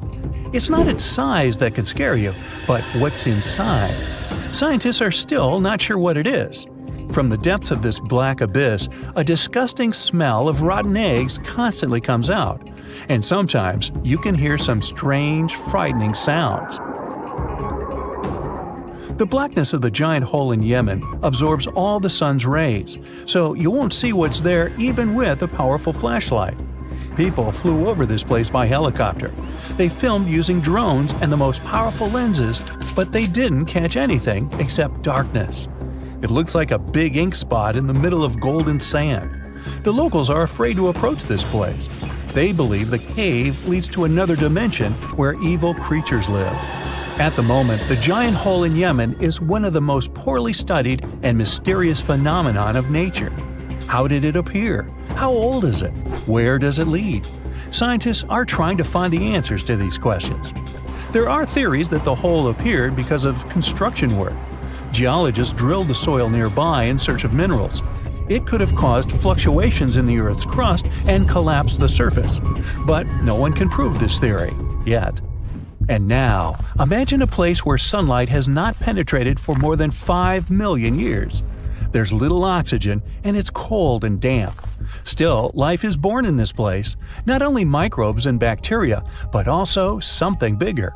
It's not its size that could scare you, but what's inside. Scientists are still not sure what it is. From the depths of this black abyss, a disgusting smell of rotten eggs constantly comes out, and sometimes you can hear some strange, frightening sounds. The blackness of the giant hole in Yemen absorbs all the sun's rays, so you won't see what's there even with a powerful flashlight. People flew over this place by helicopter. They filmed using drones and the most powerful lenses, but they didn't catch anything except darkness. It looks like a big ink spot in the middle of golden sand. The locals are afraid to approach this place. They believe the cave leads to another dimension where evil creatures live. At the moment, the giant hole in Yemen is one of the most poorly studied and mysterious phenomenon of nature. How did it appear? How old is it? Where does it lead? Scientists are trying to find the answers to these questions. There are theories that the hole appeared because of construction work. Geologists drilled the soil nearby in search of minerals. It could have caused fluctuations in the Earth's crust and collapsed the surface. But no one can prove this theory, yet. And now, imagine a place where sunlight has not penetrated for more than 5 million years. There's little oxygen, and it's cold and damp. Still, life is born in this place, not only microbes and bacteria, but also something bigger.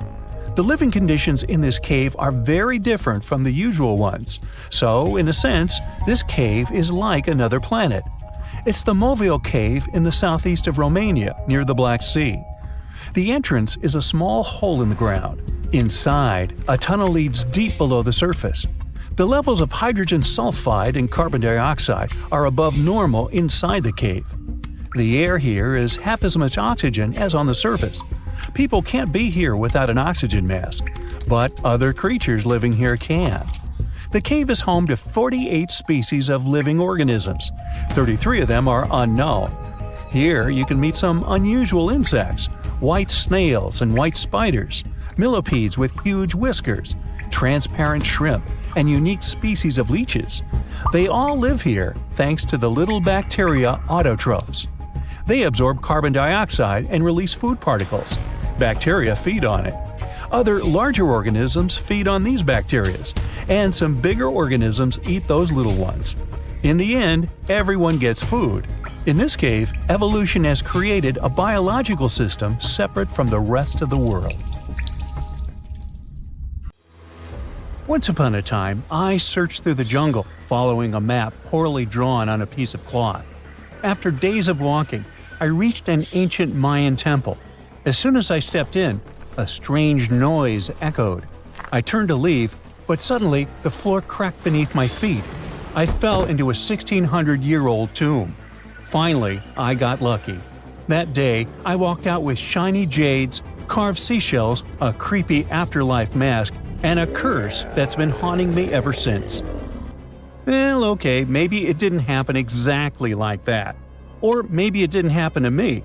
The living conditions in this cave are very different from the usual ones, so in a sense, this cave is like another planet. It's the Movil Cave in the southeast of Romania, near the Black Sea. The entrance is a small hole in the ground. Inside, a tunnel leads deep below the surface. The levels of hydrogen sulfide and carbon dioxide are above normal inside the cave. The air here is half as much oxygen as on the surface. People can't be here without an oxygen mask, but other creatures living here can. The cave is home to 48 species of living organisms. 33 of them are unknown. Here you can meet some unusual insects, white snails and white spiders, millipedes with huge whiskers, transparent shrimp, and unique species of leeches. They all live here thanks to the little bacteria autotrophs. They absorb carbon dioxide and release food particles. Bacteria feed on it. Other larger organisms feed on these bacteria, and some bigger organisms eat those little ones. In the end, everyone gets food. In this cave, evolution has created a biological system separate from the rest of the world. Once upon a time, I searched through the jungle, following a map poorly drawn on a piece of cloth. After days of walking, I reached an ancient Mayan temple. As soon as I stepped in, a strange noise echoed. I turned to leave, but suddenly the floor cracked beneath my feet. I fell into a 1600-year-old tomb. Finally, I got lucky. That day, I walked out with shiny jades, carved seashells, a creepy afterlife mask, and a curse that's been haunting me ever since. Well, okay, maybe it didn't happen exactly like that. Or maybe it didn't happen to me.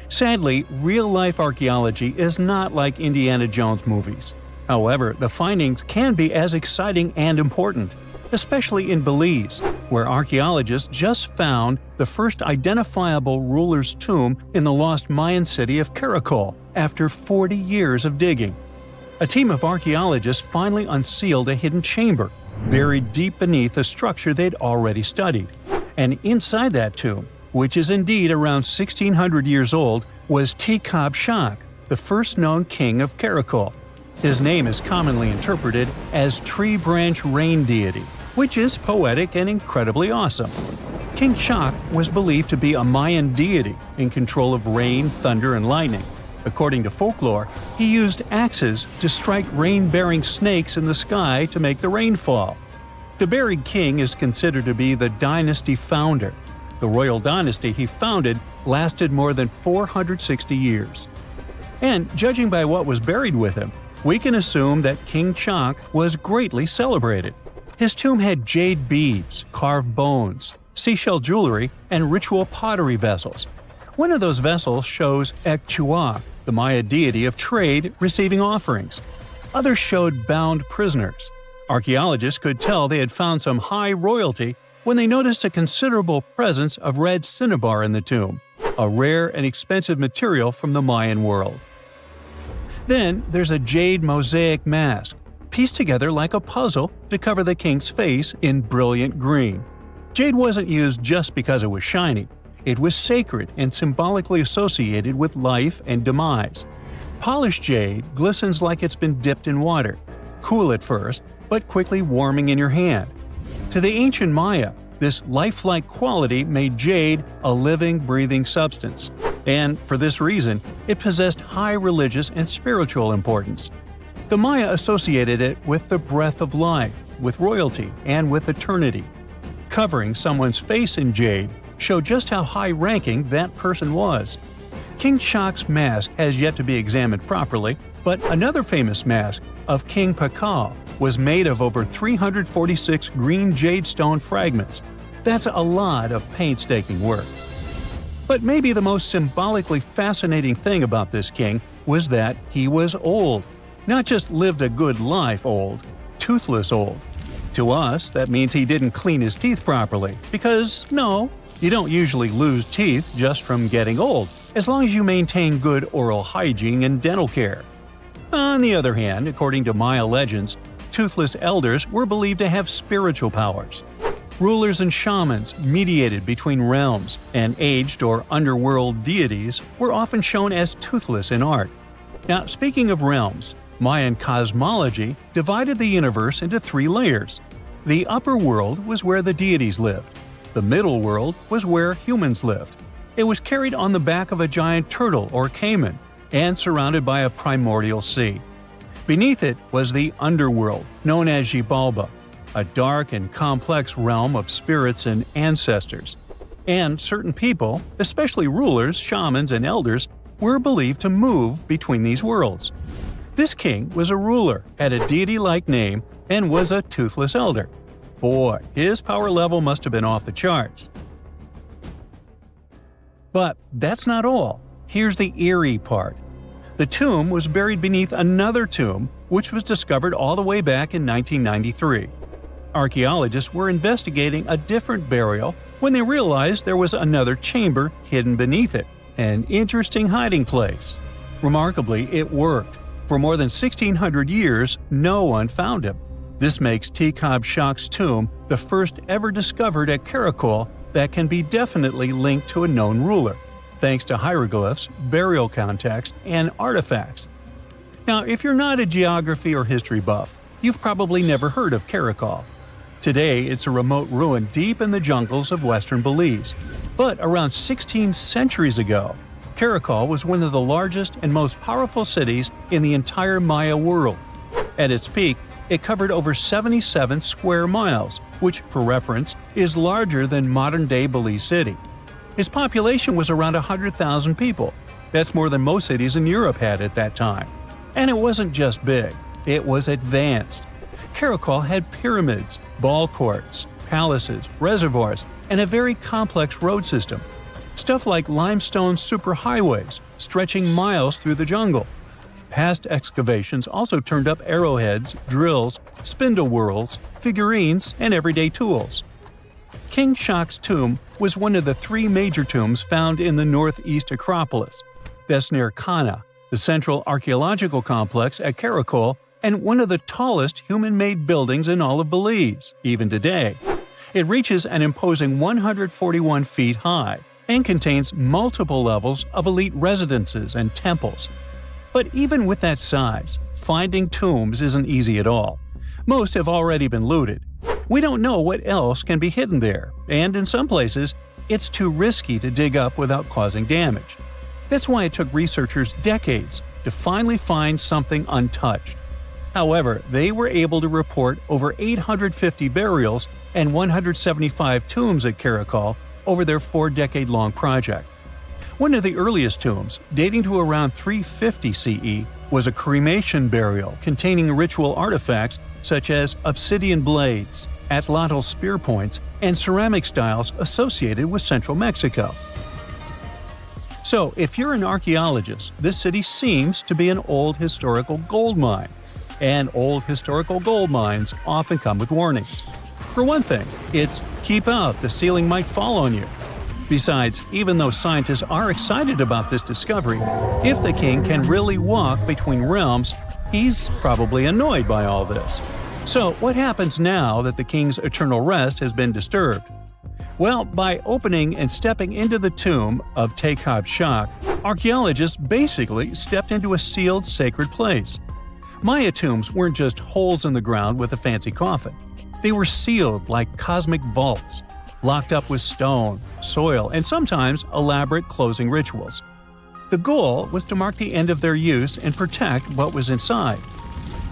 Sadly, real-life archaeology is not like Indiana Jones movies. However, the findings can be as exciting and important, especially in Belize, where archaeologists just found the first identifiable ruler's tomb in the lost Mayan city of Kacol after 40 years of digging. A team of archaeologists finally unsealed a hidden chamber, buried deep beneath a structure they'd already studied. And inside that tomb, which is indeed around 1600 years old, was Shak, the first known king of Kacol. His name is commonly interpreted as Tree Branch Rain Deity, which is poetic and incredibly awesome. King Shak was believed to be a Mayan deity in control of rain, thunder, and lightning. According to folklore, he used axes to strike rain-bearing snakes in the sky to make the rain fall. The buried king is considered to be the dynasty founder. The royal dynasty he founded lasted more than 460 years. And judging by what was buried with him, we can assume that King Shak was greatly celebrated. His tomb had jade beads, carved bones, seashell jewelry, and ritual pottery vessels. One of those vessels shows Ekchuak, the Maya deity of trade, receiving offerings. Others showed bound prisoners. Archaeologists could tell they had found some high royalty when they noticed a considerable presence of red cinnabar in the tomb, a rare and expensive material from the Mayan world. Then there's a jade mosaic mask, pieced together like a puzzle to cover the king's face in brilliant green. Jade wasn't used just because it was shiny. It was sacred and symbolically associated with life and demise. Polished jade glistens like it's been dipped in water, cool at first, but quickly warming in your hand. To the ancient Maya, this lifelike quality made jade a living, breathing substance. And for this reason, it possessed high religious and spiritual importance. The Maya associated it with the breath of life, with royalty, and with eternity. Covering someone's face in jade showed just how high-ranking that person was. King Shak's mask has yet to be examined properly, but another famous mask of King Kacol was made of over 346 green jade stone fragments. That's a lot of painstaking work. But maybe the most symbolically fascinating thing about this king was that he was old. Not just lived a good life old, toothless old. To us, that means he didn't clean his teeth properly, because no, you don't usually lose teeth just from getting old, as long as you maintain good oral hygiene and dental care. On the other hand, according to Maya legends, toothless elders were believed to have spiritual powers. Rulers and shamans mediated between realms, and aged or underworld deities were often shown as toothless in art. Now, speaking of realms, Mayan cosmology divided the universe into 3 layers. The upper world was where the deities lived. The middle world was where humans lived. It was carried on the back of a giant turtle or caiman, and surrounded by a primordial sea. Beneath it was the underworld, known as Xibalba, a dark and complex realm of spirits and ancestors. And certain people, especially rulers, shamans, and elders, were believed to move between these worlds. This king was a ruler, had a deity-like name, and was a toothless elder. Boy, his power level must have been off the charts. But that's not all. Here's the eerie part. The tomb was buried beneath another tomb, which was discovered all the way back in 1993. Archaeologists were investigating a different burial when they realized there was another chamber hidden beneath it, an interesting hiding place. Remarkably, it worked. For more than 1,600 years, no one found him. This makes Kacol Shak's tomb the first ever discovered at Kacol that can be definitely linked to a known ruler, thanks to hieroglyphs, burial context, and artifacts. Now, if you're not a geography or history buff, you've probably never heard of Kacol. Today, it's a remote ruin deep in the jungles of western Belize. But around 16 centuries ago, Kacol was one of the largest and most powerful cities in the entire Maya world. At its peak, it covered over 77 square miles, which, for reference, is larger than modern-day Belize City. Its population was around 100,000 people. That's more than most cities in Europe had at that time. And it wasn't just big, it was advanced. Kacol had pyramids, ball courts, palaces, reservoirs, and a very complex road system. Stuff like limestone superhighways stretching miles through the jungle. Past excavations also turned up arrowheads, drills, spindle whorls, figurines, and everyday tools. King Shak's tomb was one of the 3 major tombs found in the northeast Acropolis. That's near Kana, the central archaeological complex at Kacol, and one of the tallest human-made buildings in all of Belize, even today. It reaches an imposing 141 feet high and contains multiple levels of elite residences and temples. But even with that size, finding tombs isn't easy at all. Most have already been looted. We don't know what else can be hidden there, and in some places, it's too risky to dig up without causing damage. That's why it took researchers decades to finally find something untouched. However, they were able to report over 850 burials and 175 tombs at Kacol over their 4-decade-long project. One of the earliest tombs, dating to around 350 CE, was a cremation burial containing ritual artifacts such as obsidian blades, atlatl spear points, and ceramic styles associated with central Mexico. So, if you're an archaeologist, this city seems to be an old historical gold mine. And old historical gold mines often come with warnings. For one thing, it's keep out, the ceiling might fall on you. Besides, even though scientists are excited about this discovery, if the king can really walk between realms, he's probably annoyed by all this. So what happens now that the king's eternal rest has been disturbed? Well, by opening and stepping into the tomb of Kacol Shak, archaeologists basically stepped into a sealed sacred place. Maya tombs weren't just holes in the ground with a fancy coffin. They were sealed like cosmic vaults, locked up with stone, soil, and sometimes elaborate closing rituals. The goal was to mark the end of their use and protect what was inside.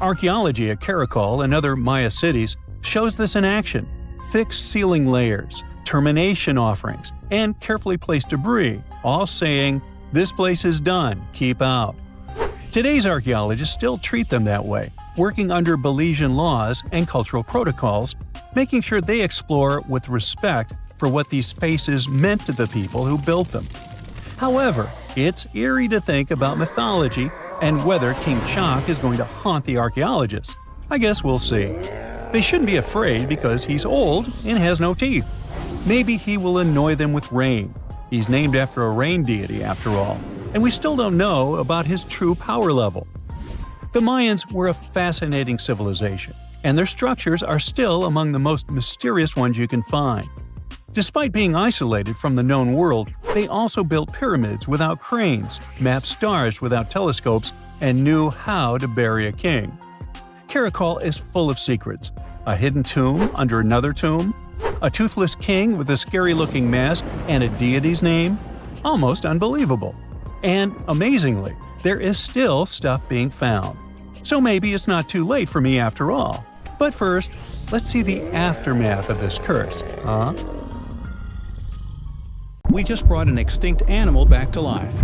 Archaeology at Kacol and other Maya cities shows this in action: thick ceiling layers, termination offerings, and carefully placed debris, all saying, "This place is done, keep out." Today's archaeologists still treat them that way, working under Belizean laws and cultural protocols, making sure they explore with respect for what these spaces meant to the people who built them. However, it's eerie to think about mythology and whether King Chak is going to haunt the archaeologists. I guess we'll see. They shouldn't be afraid because he's old and has no teeth. Maybe he will annoy them with rain. He's named after a rain deity, after all, and we still don't know about his true power level. The Mayans were a fascinating civilization, and their structures are still among the most mysterious ones you can find. Despite being isolated from the known world, they also built pyramids without cranes, mapped stars without telescopes, and knew how to bury a king. Kacol is full of secrets. A hidden tomb under another tomb, a toothless king with a scary-looking mask and a deity's name. Almost unbelievable. And amazingly, there is still stuff being found. So maybe it's not too late for me after all. But first, let's see the aftermath of this curse, huh? We just brought an extinct animal back to life.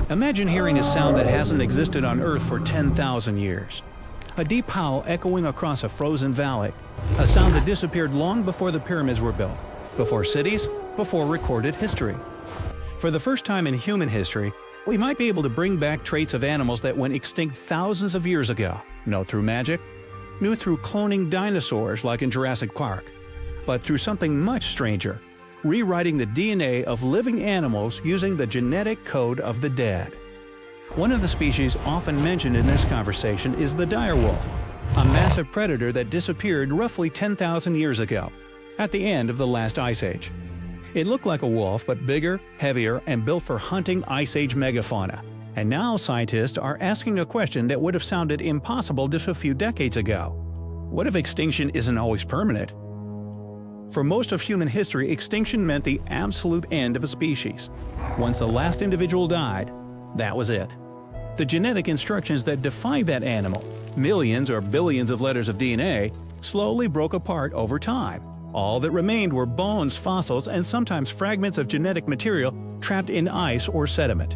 Imagine hearing a sound that hasn't existed on Earth for 10,000 years. A deep howl echoing across a frozen valley, a sound that disappeared long before the pyramids were built, before cities, before recorded history. For the first time in human history, we might be able to bring back traits of animals that went extinct thousands of years ago, not through magic, not through cloning dinosaurs like in Jurassic Park, but through something much stranger, rewriting the DNA of living animals using the genetic code of the dead. One of the species often mentioned in this conversation is the direwolf, a massive predator that disappeared roughly 10,000 years ago, at the end of the last ice age. It looked like a wolf, but bigger, heavier, and built for hunting ice age megafauna. And now scientists are asking a question that would have sounded impossible just a few decades ago. What if extinction isn't always permanent? For most of human history, extinction meant the absolute end of a species. Once the last individual died, that was it. The genetic instructions that defined that animal, millions or billions of letters of DNA, slowly broke apart over time. All that remained were bones, fossils, and sometimes fragments of genetic material trapped in ice or sediment.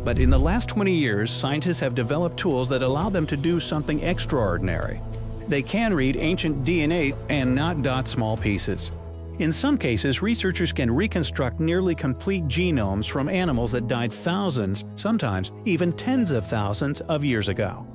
But in the last 20 years, scientists have developed tools that allow them to do something extraordinary. They can read ancient DNA and not dot small pieces. In some cases, researchers can reconstruct nearly complete genomes from animals that died thousands, sometimes even tens of thousands of years ago.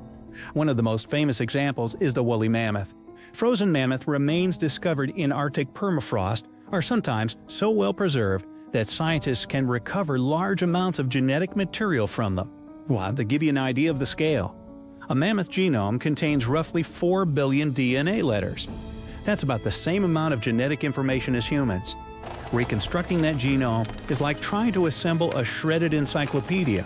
One of the most famous examples is the woolly mammoth. Frozen mammoth remains discovered in Arctic permafrost are sometimes so well preserved that scientists can recover large amounts of genetic material from them. Well, to give you an idea of the scale, a mammoth genome contains roughly 4 billion DNA letters. That's about the same amount of genetic information as humans. Reconstructing that genome is like trying to assemble a shredded encyclopedia,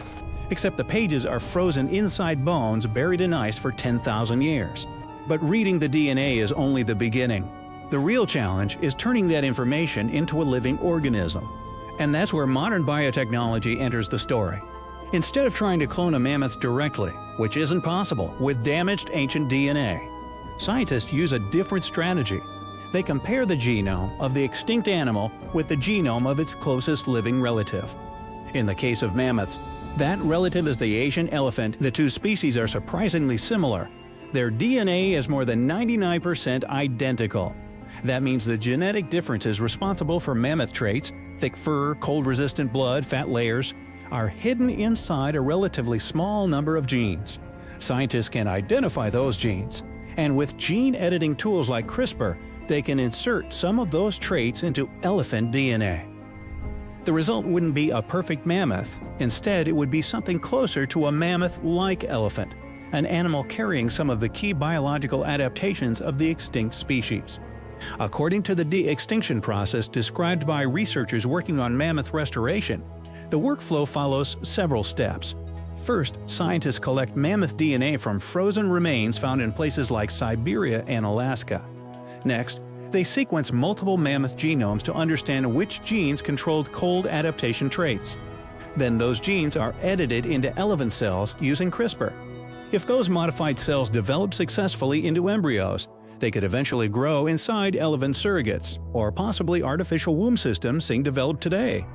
except the pages are frozen inside bones buried in ice for 10,000 years. But reading the DNA is only the beginning. The real challenge is turning that information into a living organism. And that's where modern biotechnology enters the story. Instead of trying to clone a mammoth directly, which isn't possible with damaged ancient DNA, scientists use a different strategy. They compare the genome of the extinct animal with the genome of its closest living relative. In the case of mammoths, that relative is the Asian elephant. The two species are surprisingly similar. Their DNA is more than 99% identical. That means the genetic differences responsible for mammoth traits, thick fur, cold-resistant blood, fat layers, are hidden inside a relatively small number of genes. Scientists can identify those genes, and with gene editing tools like CRISPR, they can insert some of those traits into elephant DNA. The result wouldn't be a perfect mammoth. Instead, it would be something closer to a mammoth-like elephant, an animal carrying some of the key biological adaptations of the extinct species. According to the de-extinction process described by researchers working on mammoth restoration, the workflow follows several steps. First, scientists collect mammoth DNA from frozen remains found in places like Siberia and Alaska. Next, they sequence multiple mammoth genomes to understand which genes controlled cold adaptation traits. Then those genes are edited into elephant cells using CRISPR. If those modified cells develop successfully into embryos, they could eventually grow inside elephant surrogates, or possibly artificial womb systems being developed today.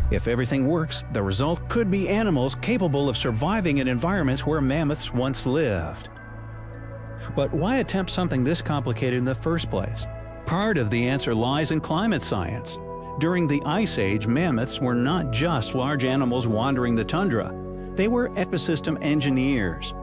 If everything works, the result could be animals capable of surviving in environments where mammoths once lived. But why attempt something this complicated in the first place? Part of the answer lies in climate science. During the Ice Age, mammoths were not just large animals wandering the tundra. They were ecosystem engineers.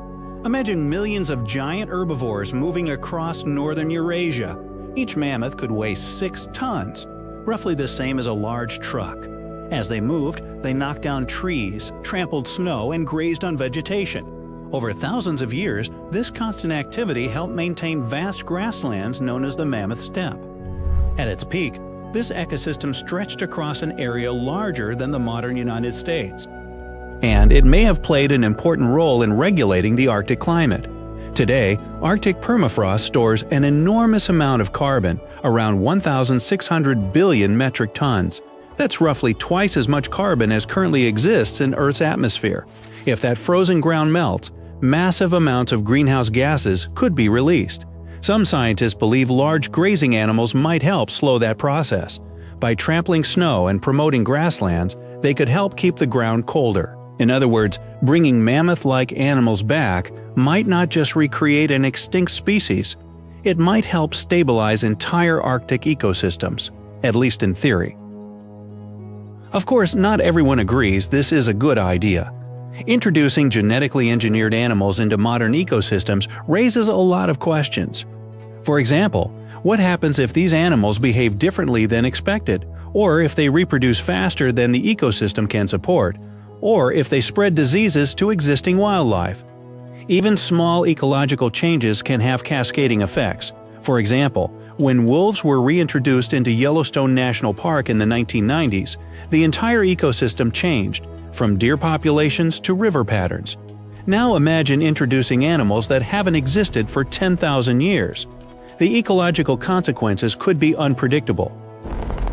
Imagine millions of giant herbivores moving across northern Eurasia. Each mammoth could weigh 6 tons, roughly the same as a large truck. As they moved, they knocked down trees, trampled snow, and grazed on vegetation. Over thousands of years, this constant activity helped maintain vast grasslands known as the Mammoth Steppe. At its peak, this ecosystem stretched across an area larger than the modern United States. And it may have played an important role in regulating the Arctic climate. Today, Arctic permafrost stores an enormous amount of carbon, around 1,600 billion metric tons. That's roughly twice as much carbon as currently exists in Earth's atmosphere. If that frozen ground melts, massive amounts of greenhouse gases could be released. Some scientists believe large grazing animals might help slow that process. By trampling snow and promoting grasslands, they could help keep the ground colder. In other words, bringing mammoth-like animals back might not just recreate an extinct species, it might help stabilize entire Arctic ecosystems, at least in theory. Of course, not everyone agrees this is a good idea. Introducing genetically engineered animals into modern ecosystems raises a lot of questions. For example, what happens if these animals behave differently than expected, or if they reproduce faster than the ecosystem can support, or if they spread diseases to existing wildlife? Even small ecological changes can have cascading effects. For example, when wolves were reintroduced into Yellowstone National Park in the 1990s, the entire ecosystem changed, from deer populations to river patterns. Now imagine introducing animals that haven't existed for 10,000 years. The ecological consequences could be unpredictable.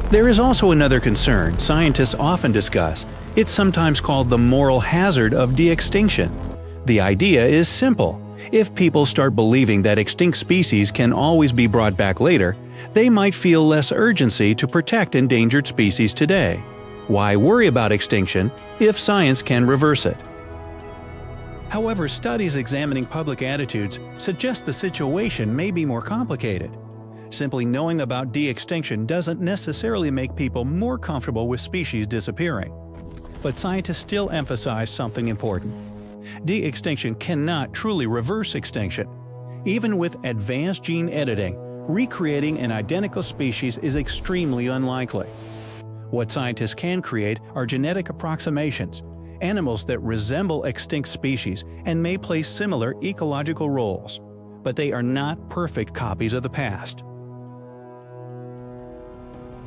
There is also another concern scientists often discuss. It's sometimes called the moral hazard of de-extinction. The idea is simple. If people start believing that extinct species can always be brought back later, they might feel less urgency to protect endangered species today. Why worry about extinction if science can reverse it? However, studies examining public attitudes suggest the situation may be more complicated. Simply knowing about de-extinction doesn't necessarily make people more comfortable with species disappearing. But scientists still emphasize something important. De-extinction cannot truly reverse extinction. Even with advanced gene editing, recreating an identical species is extremely unlikely. What scientists can create are genetic approximations, animals that resemble extinct species and may play similar ecological roles. But they are not perfect copies of the past.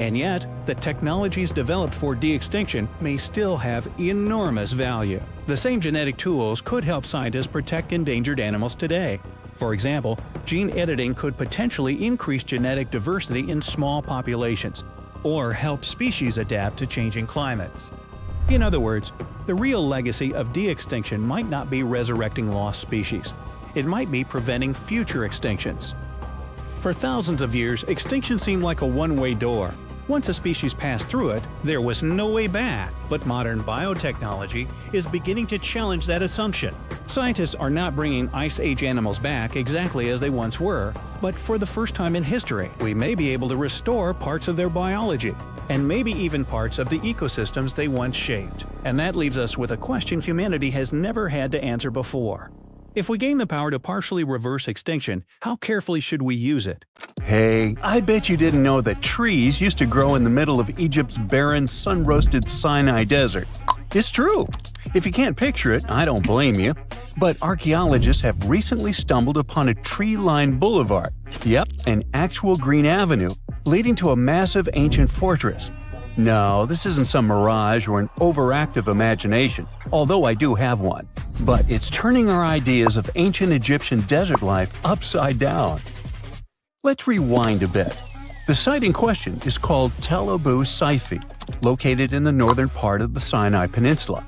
And yet, the technologies developed for de-extinction may still have enormous value. The same genetic tools could help scientists protect endangered animals today. For example, gene editing could potentially increase genetic diversity in small populations, or help species adapt to changing climates. In other words, the real legacy of de-extinction might not be resurrecting lost species. It might be preventing future extinctions. For thousands of years, extinction seemed like a one-way door. Once a species passed through it, there was no way back. But modern biotechnology is beginning to challenge that assumption. Scientists are not bringing Ice Age animals back exactly as they once were, but for the first time in history, we may be able to restore parts of their biology, and maybe even parts of the ecosystems they once shaped. And that leaves us with a question humanity has never had to answer before. If we gain the power to partially reverse extinction, how carefully should we use it? Hey, I bet you didn't know that trees used to grow in the middle of Egypt's barren, sun-roasted Sinai desert. It's true. If you can't picture it, I don't blame you. But archaeologists have recently stumbled upon a tree-lined boulevard. Yep, an actual green avenue, leading to a massive ancient fortress. No, this isn't some mirage or an overactive imagination, although I do have one. But it's turning our ideas of ancient Egyptian desert life upside down. Let's rewind a bit. The site in question is called Tel Abu Saifi, located in the northern part of the Sinai Peninsula.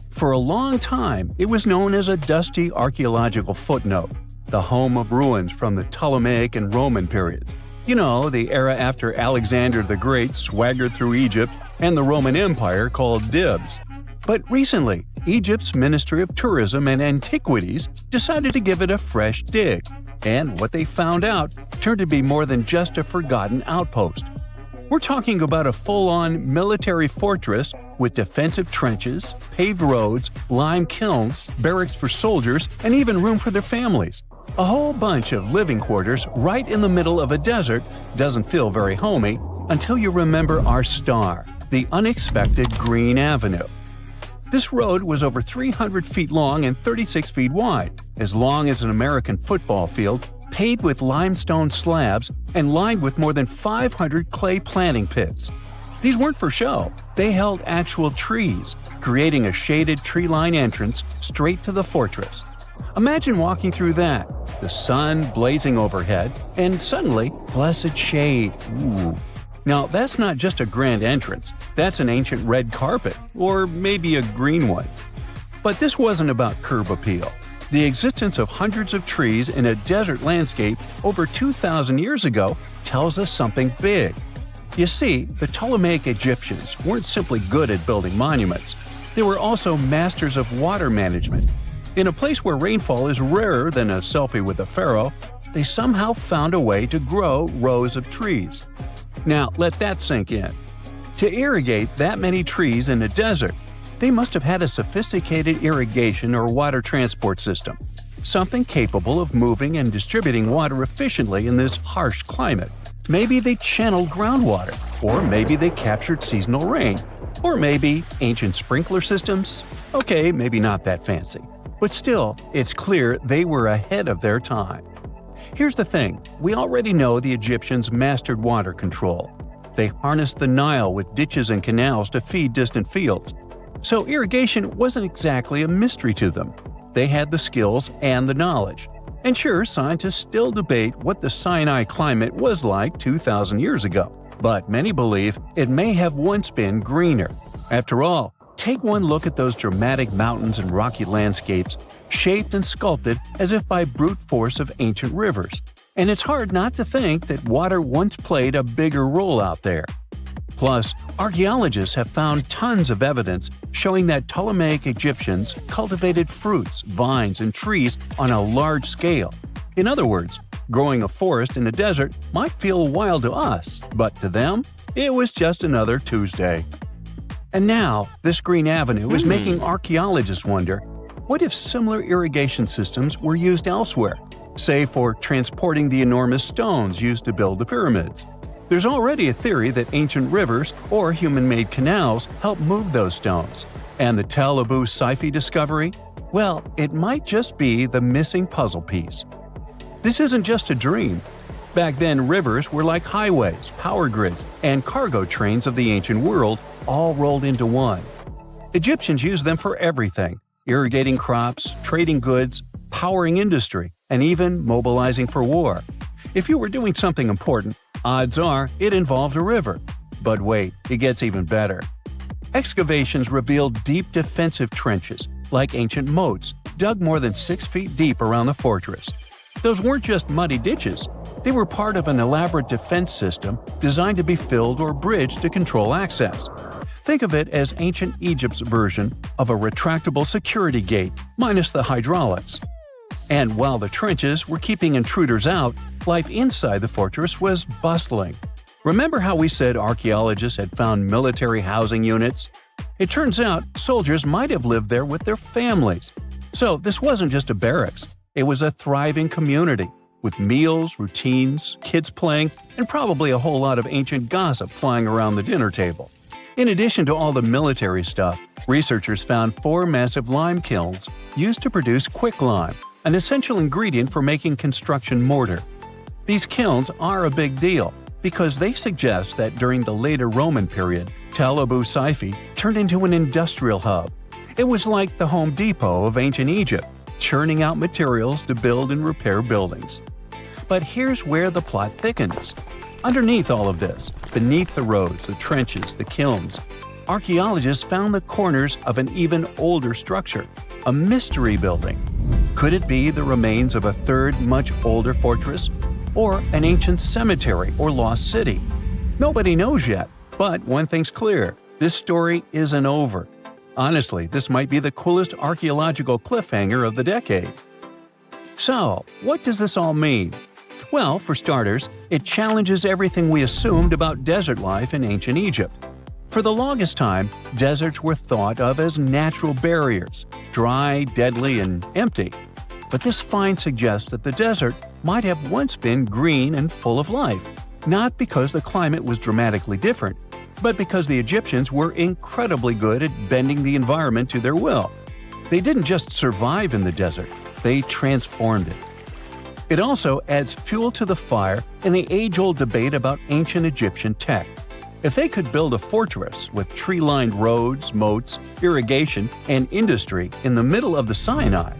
For a long time, it was known as a dusty archaeological footnote, the home of ruins from the Ptolemaic and Roman periods. You know, the era after Alexander the Great swaggered through Egypt and the Roman Empire called dibs. But recently, Egypt's Ministry of Tourism and Antiquities decided to give it a fresh dig, and what they found out turned to be more than just a forgotten outpost. We're talking about a full-on military fortress with defensive trenches, paved roads, lime kilns, barracks for soldiers, and even room for their families. A whole bunch of living quarters right in the middle of a desert doesn't feel very homey until you remember our star, the unexpected Green Avenue. This road was over 300 feet long and 36 feet wide, as long as an American football field, paved with limestone slabs and lined with more than 500 clay planting pits. These weren't for show. They held actual trees, creating a shaded tree-line entrance straight to the fortress. Imagine walking through that, the sun blazing overhead, and suddenly, blessed shade. Ooh. Now, that's not just a grand entrance, that's an ancient red carpet, or maybe a green one. But this wasn't about curb appeal. The existence of hundreds of trees in a desert landscape over 2,000 years ago tells us something big. You see, the Ptolemaic Egyptians weren't simply good at building monuments. They were also masters of water management. In a place where rainfall is rarer than a selfie with a pharaoh, they somehow found a way to grow rows of trees. Now, let that sink in. To irrigate that many trees in a desert, they must have had a sophisticated irrigation or water transport system, something capable of moving and distributing water efficiently in this harsh climate. Maybe they channeled groundwater, or maybe they captured seasonal rain, or maybe ancient sprinkler systems. Okay, maybe not that fancy. But still, it's clear they were ahead of their time. Here's the thing, we already know the Egyptians mastered water control. They harnessed the Nile with ditches and canals to feed distant fields. So irrigation wasn't exactly a mystery to them. They had the skills and the knowledge. And sure, scientists still debate what the Sinai climate was like 2,000 years ago. But many believe it may have once been greener. After all, take one look at those dramatic mountains and rocky landscapes, shaped and sculpted as if by brute force of ancient rivers. And it's hard not to think that water once played a bigger role out there. Plus, archaeologists have found tons of evidence showing that Ptolemaic Egyptians cultivated fruits, vines, and trees on a large scale. In other words, growing a forest in a desert might feel wild to us, but to them, it was just another Tuesday. And now, this Green Avenue is making archaeologists wonder, what if similar irrigation systems were used elsewhere, say for transporting the enormous stones used to build the pyramids? There's already a theory that ancient rivers or human-made canals helped move those stones. And the Tel Abu Saifi discovery? Well, it might just be the missing puzzle piece. This isn't just a dream. Back then, rivers were like highways, power grids, and cargo trains of the ancient world, all rolled into one. Egyptians used them for everything: irrigating crops, trading goods, powering industry, and even mobilizing for war. If you were doing something important, odds are it involved a river. But wait, it gets even better. Excavations revealed deep defensive trenches, like ancient moats, dug more than 6 feet deep around the fortress. Those weren't just muddy ditches. They were part of an elaborate defense system designed to be filled or bridged to control access. Think of it as ancient Egypt's version of a retractable security gate, minus the hydraulics. And while the trenches were keeping intruders out, life inside the fortress was bustling. Remember how we said archaeologists had found military housing units? It turns out soldiers might have lived there with their families. So this wasn't just a barracks, it was a thriving community, with meals, routines, kids playing, and probably a whole lot of ancient gossip flying around the dinner table. In addition to all the military stuff, researchers found 4 massive lime kilns used to produce quicklime, an essential ingredient for making construction mortar. These kilns are a big deal because they suggest that during the later Roman period, Tel Abu Saifi turned into an industrial hub. It was like the Home Depot of ancient Egypt, churning out materials to build and repair buildings. But here's where the plot thickens. Underneath all of this, beneath the roads, the trenches, the kilns, archaeologists found the corners of an even older structure, a mystery building. Could it be the remains of a third, much older fortress? or an ancient cemetery or lost city? Nobody knows yet, but one thing's clear: this story isn't over. Honestly, this might be the coolest archaeological cliffhanger of the decade. So, what does this all mean? Well, for starters, it challenges everything we assumed about desert life in ancient Egypt. For the longest time, deserts were thought of as natural barriers, dry, deadly, and empty. But this find suggests that the desert might have once been green and full of life, not because the climate was dramatically different, but because the Egyptians were incredibly good at bending the environment to their will. They didn't just survive in the desert, they transformed it. It also adds fuel to the fire in the age-old debate about ancient Egyptian tech. If they could build a fortress with tree-lined roads, moats, irrigation, and industry in the middle of the Sinai,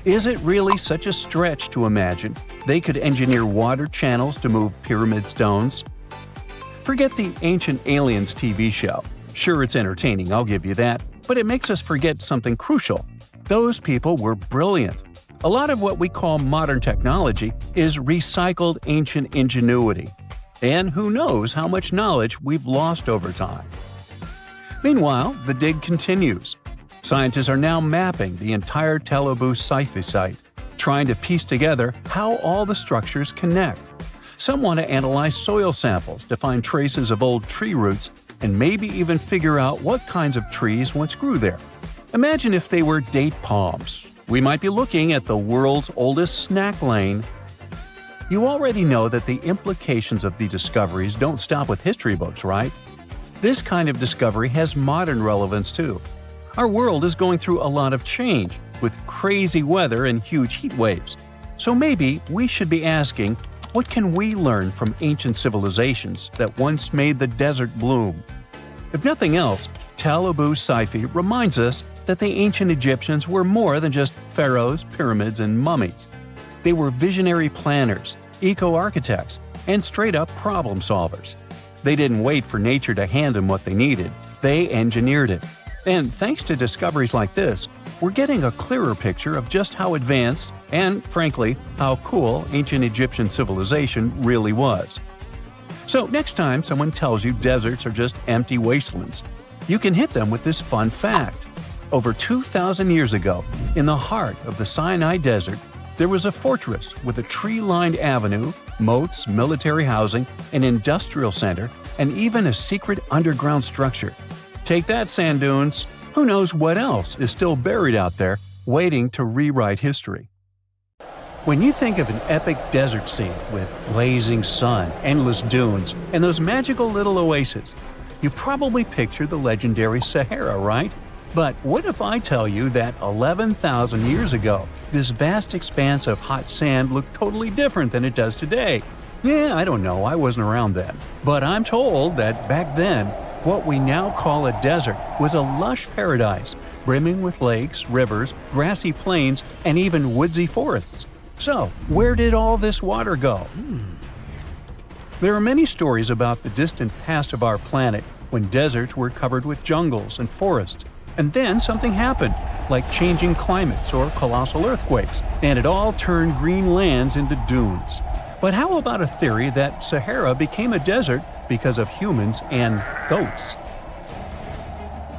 is it really such a stretch to imagine they could engineer water channels to move pyramid stones? Forget the Ancient Aliens TV show. Sure, it's entertaining, I'll give you that, but it makes us forget something crucial. Those people were brilliant. A lot of what we call modern technology is recycled ancient ingenuity. And who knows how much knowledge we've lost over time. Meanwhile, the dig continues. Scientists are now mapping the entire Tel Abu Saifi site, trying to piece together how all the structures connect. Some want to analyze soil samples to find traces of old tree roots and maybe even figure out what kinds of trees once grew there. Imagine if they were date palms. We might be looking at the world's oldest snack lane. You already know that the implications of the discoveries don't stop with history books, right? This kind of discovery has modern relevance too. Our world is going through a lot of change, with crazy weather and huge heat waves. So maybe we should be asking, what can we learn from ancient civilizations that once made the desert bloom? If nothing else, Tel Abu Saifi reminds us that the ancient Egyptians were more than just pharaohs, pyramids, and mummies. They were visionary planners, eco-architects, and straight-up problem solvers. They didn't wait for nature to hand them what they needed, they engineered it. And thanks to discoveries like this, we're getting a clearer picture of just how advanced and, frankly, how cool ancient Egyptian civilization really was. So next time someone tells you deserts are just empty wastelands, you can hit them with this fun fact. Over 2,000 years ago, in the heart of the Sinai Desert, there was a fortress with a tree-lined avenue, moats, military housing, an industrial center, and even a secret underground structure. Take that, sand dunes! Who knows what else is still buried out there, waiting to rewrite history? When you think of an epic desert scene with blazing sun, endless dunes, and those magical little oases, you probably picture the legendary Sahara, right? But what if I tell you that 11,000 years ago, this vast expanse of hot sand looked totally different than it does today? Yeah, I don't know, I wasn't around then. But I'm told that back then, what we now call a desert was a lush paradise, brimming with lakes, rivers, grassy plains, and even woodsy forests. So, where did all this water go? There are many stories about the distant past of our planet when deserts were covered with jungles and forests. And then something happened, like changing climates or colossal earthquakes, and it all turned green lands into dunes. But how about a theory that Sahara became a desert because of humans and goats?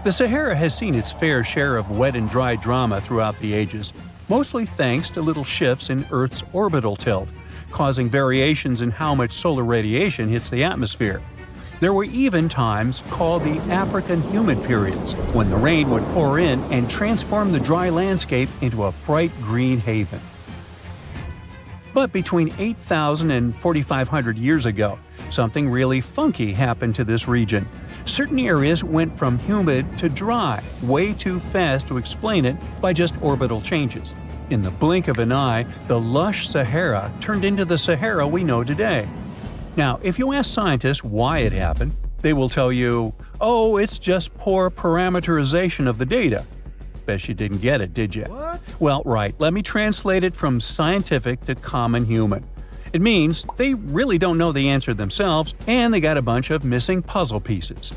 The Sahara has seen its fair share of wet and dry drama throughout the ages, mostly thanks to little shifts in Earth's orbital tilt, causing variations in how much solar radiation hits the atmosphere. There were even times called the African humid periods, when the rain would pour in and transform the dry landscape into a bright green haven. But between 8,000 and 4,500 years ago, something really funky happened to this region. Certain areas went from humid to dry way too fast to explain it by just orbital changes. In the blink of an eye, the lush Sahara turned into the Sahara we know today. Now, if you ask scientists why it happened, they will tell you, oh, it's just poor parameterization of the data. Bet you didn't get it, did you? What? Well, right, let me translate it from scientific to common human. It means they really don't know the answer themselves, and they got a bunch of missing puzzle pieces.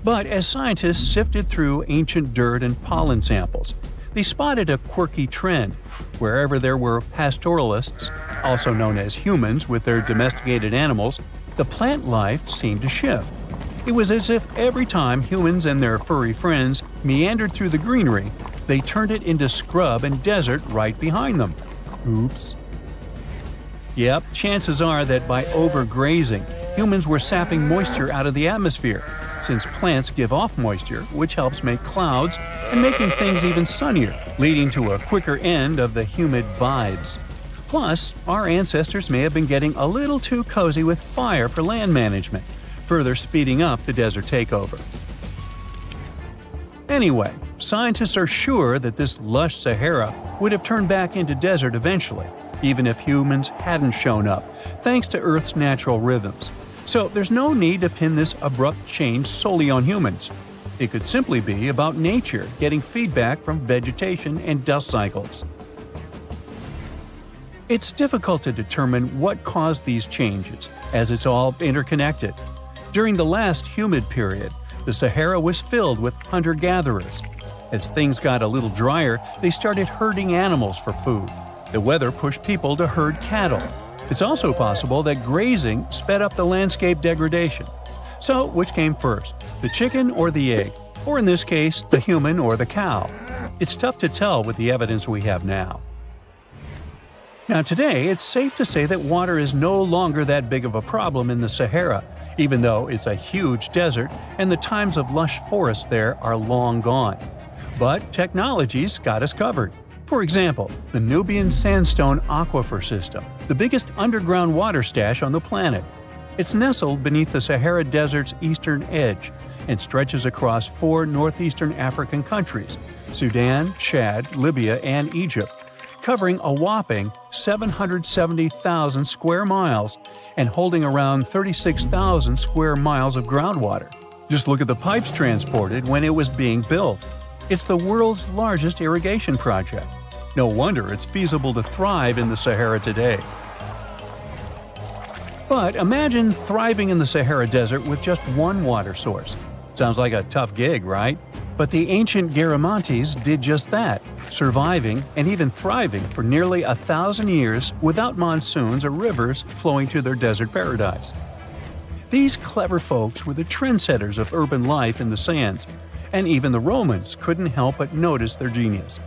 But as scientists sifted through ancient dirt and pollen samples, they spotted a quirky trend. Wherever there were pastoralists, also known as humans with their domesticated animals, the plant life seemed to shift. It was as if every time humans and their furry friends meandered through the greenery, they turned it into scrub and desert right behind them. Oops. Yep, chances are that by overgrazing, humans were sapping moisture out of the atmosphere, since plants give off moisture, which helps make clouds and making things even sunnier, leading to a quicker end of the humid vibes. Plus, our ancestors may have been getting a little too cozy with fire for land management, further speeding up the desert takeover. Anyway, scientists are sure that this lush Sahara would have turned back into desert eventually, even if humans hadn't shown up, thanks to Earth's natural rhythms. So there's no need to pin this abrupt change solely on humans. It could simply be about nature getting feedback from vegetation and dust cycles. It's difficult to determine what caused these changes, as it's all interconnected. During the last humid period, the Sahara was filled with hunter-gatherers. As things got a little drier, they started herding animals for food. The weather pushed people to herd cattle. It's also possible that grazing sped up the landscape degradation. So, which came first, the chicken or the egg? Or in this case, the human or the cow? It's tough to tell with the evidence we have now. Now today, it's safe to say that water is no longer that big of a problem in the Sahara, even though it's a huge desert and the times of lush forests there are long gone. But technology's got us covered. For example, the Nubian Sandstone Aquifer System, the biggest underground water stash on the planet. It's nestled beneath the Sahara Desert's eastern edge and stretches across 4 northeastern African countries – Sudan, Chad, Libya, and Egypt, covering a whopping 770,000 square miles and holding around 36,000 square miles of groundwater. Just look at the pipes transported when it was being built. It's the world's largest irrigation project. No wonder it's feasible to thrive in the Sahara today. But imagine thriving in the Sahara Desert with just one water source. Sounds like a tough gig, right? But the ancient Garamantes did just that, surviving and even thriving for nearly 1,000 years without monsoons or rivers flowing to their desert paradise. These clever folks were the trendsetters of urban life in the sands, and even the Romans couldn't help but notice their genius.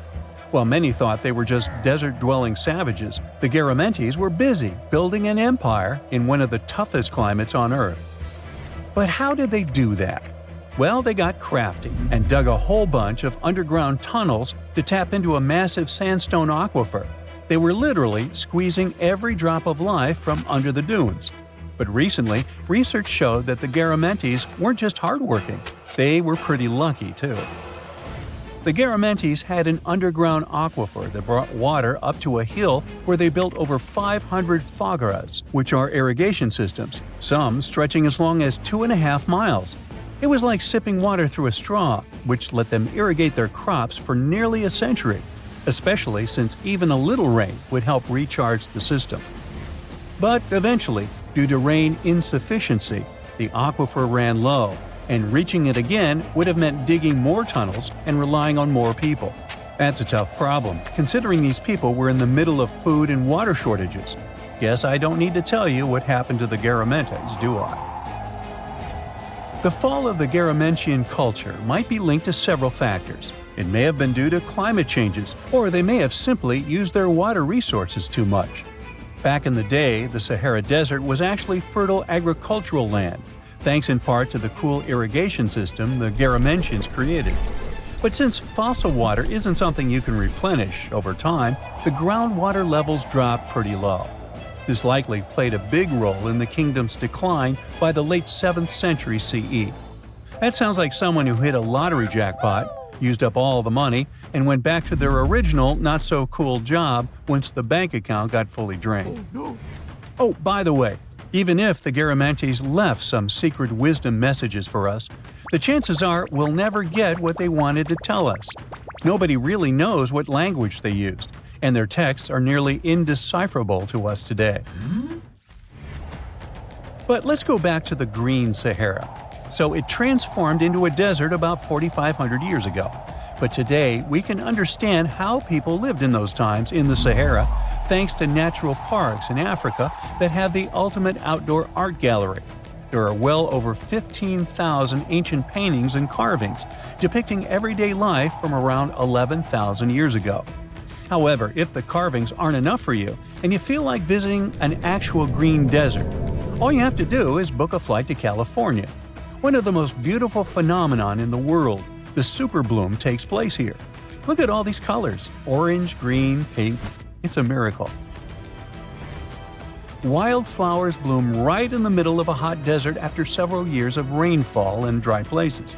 While many thought they were just desert-dwelling savages, the Garamantes were busy building an empire in one of the toughest climates on Earth. But how did they do that? Well, they got crafty and dug a whole bunch of underground tunnels to tap into a massive sandstone aquifer. They were literally squeezing every drop of life from under the dunes. But recently, research showed that the Garamantes weren't just hardworking, they were pretty lucky too. The Garamantes had an underground aquifer that brought water up to a hill where they built over 500 fogaras, which are irrigation systems, some stretching as long as 2.5 miles. It was like sipping water through a straw, which let them irrigate their crops for nearly a century, especially since even a little rain would help recharge the system. But eventually, due to rain insufficiency, the aquifer ran low, and reaching it again would have meant digging more tunnels and relying on more people. That's a tough problem, considering these people were in the middle of food and water shortages. Guess I don't need to tell you what happened to the Garamantes, do I? The fall of the Garamentian culture might be linked to several factors. It may have been due to climate changes, or they may have simply used their water resources too much. Back in the day, the Sahara Desert was actually fertile agricultural land, thanks in part to the cool irrigation system the Garamentians created. But since fossil water isn't something you can replenish over time, the groundwater levels dropped pretty low. This likely played a big role in the kingdom's decline by the late 7th century CE. That sounds like someone who hit a lottery jackpot, used up all the money, and went back to their original not-so-cool job once the bank account got fully drained. Oh, by the way, even if the Garamantes left some secret wisdom messages for us, the chances are we'll never get what they wanted to tell us. Nobody really knows what language they used, and their texts are nearly indecipherable to us today. But let's go back to the Green Sahara. So it transformed into a desert about 4,500 years ago. But today, we can understand how people lived in those times in the Sahara thanks to natural parks in Africa that have the ultimate outdoor art gallery. There are well over 15,000 ancient paintings and carvings depicting everyday life from around 11,000 years ago. However, if the carvings aren't enough for you and you feel like visiting an actual green desert, all you have to do is book a flight to California. One of the most beautiful phenomenon in the world, the super bloom, takes place here. Look at all these colors: orange, green, pink. It's a miracle. Wildflowers bloom right in the middle of a hot desert after several years of rainfall in dry places.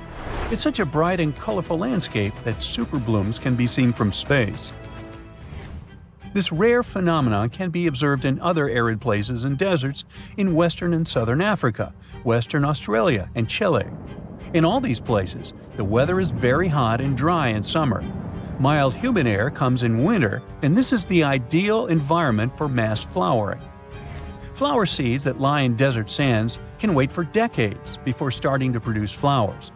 It's such a bright and colorful landscape that super blooms can be seen from space. This rare phenomenon can be observed in other arid places and deserts in western and southern Africa, Western Australia, and Chile. In all these places, the weather is very hot and dry in summer. Mild humid air comes in winter, and this is the ideal environment for mass flowering. Flower seeds that lie in desert sands can wait for decades before starting to produce flowers.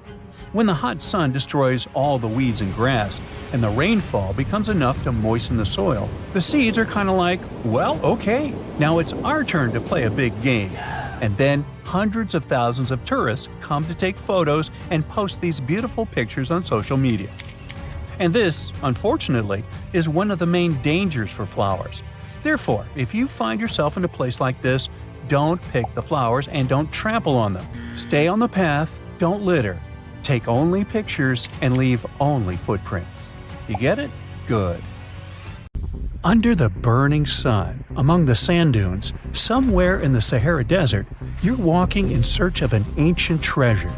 When the hot sun destroys all the weeds and grass, and the rainfall becomes enough to moisten the soil, the seeds are kind of like, well, okay, now it's our turn to play a big game. And then hundreds of thousands of tourists come to take photos and post these beautiful pictures on social media. And this, unfortunately, is one of the main dangers for flowers. Therefore, if you find yourself in a place like this, don't pick the flowers and don't trample on them. Stay on the path, don't litter. Take only pictures and leave only footprints. You get it? Good. Under the burning sun, among the sand dunes, somewhere in the Sahara Desert, you're walking in search of an ancient treasure.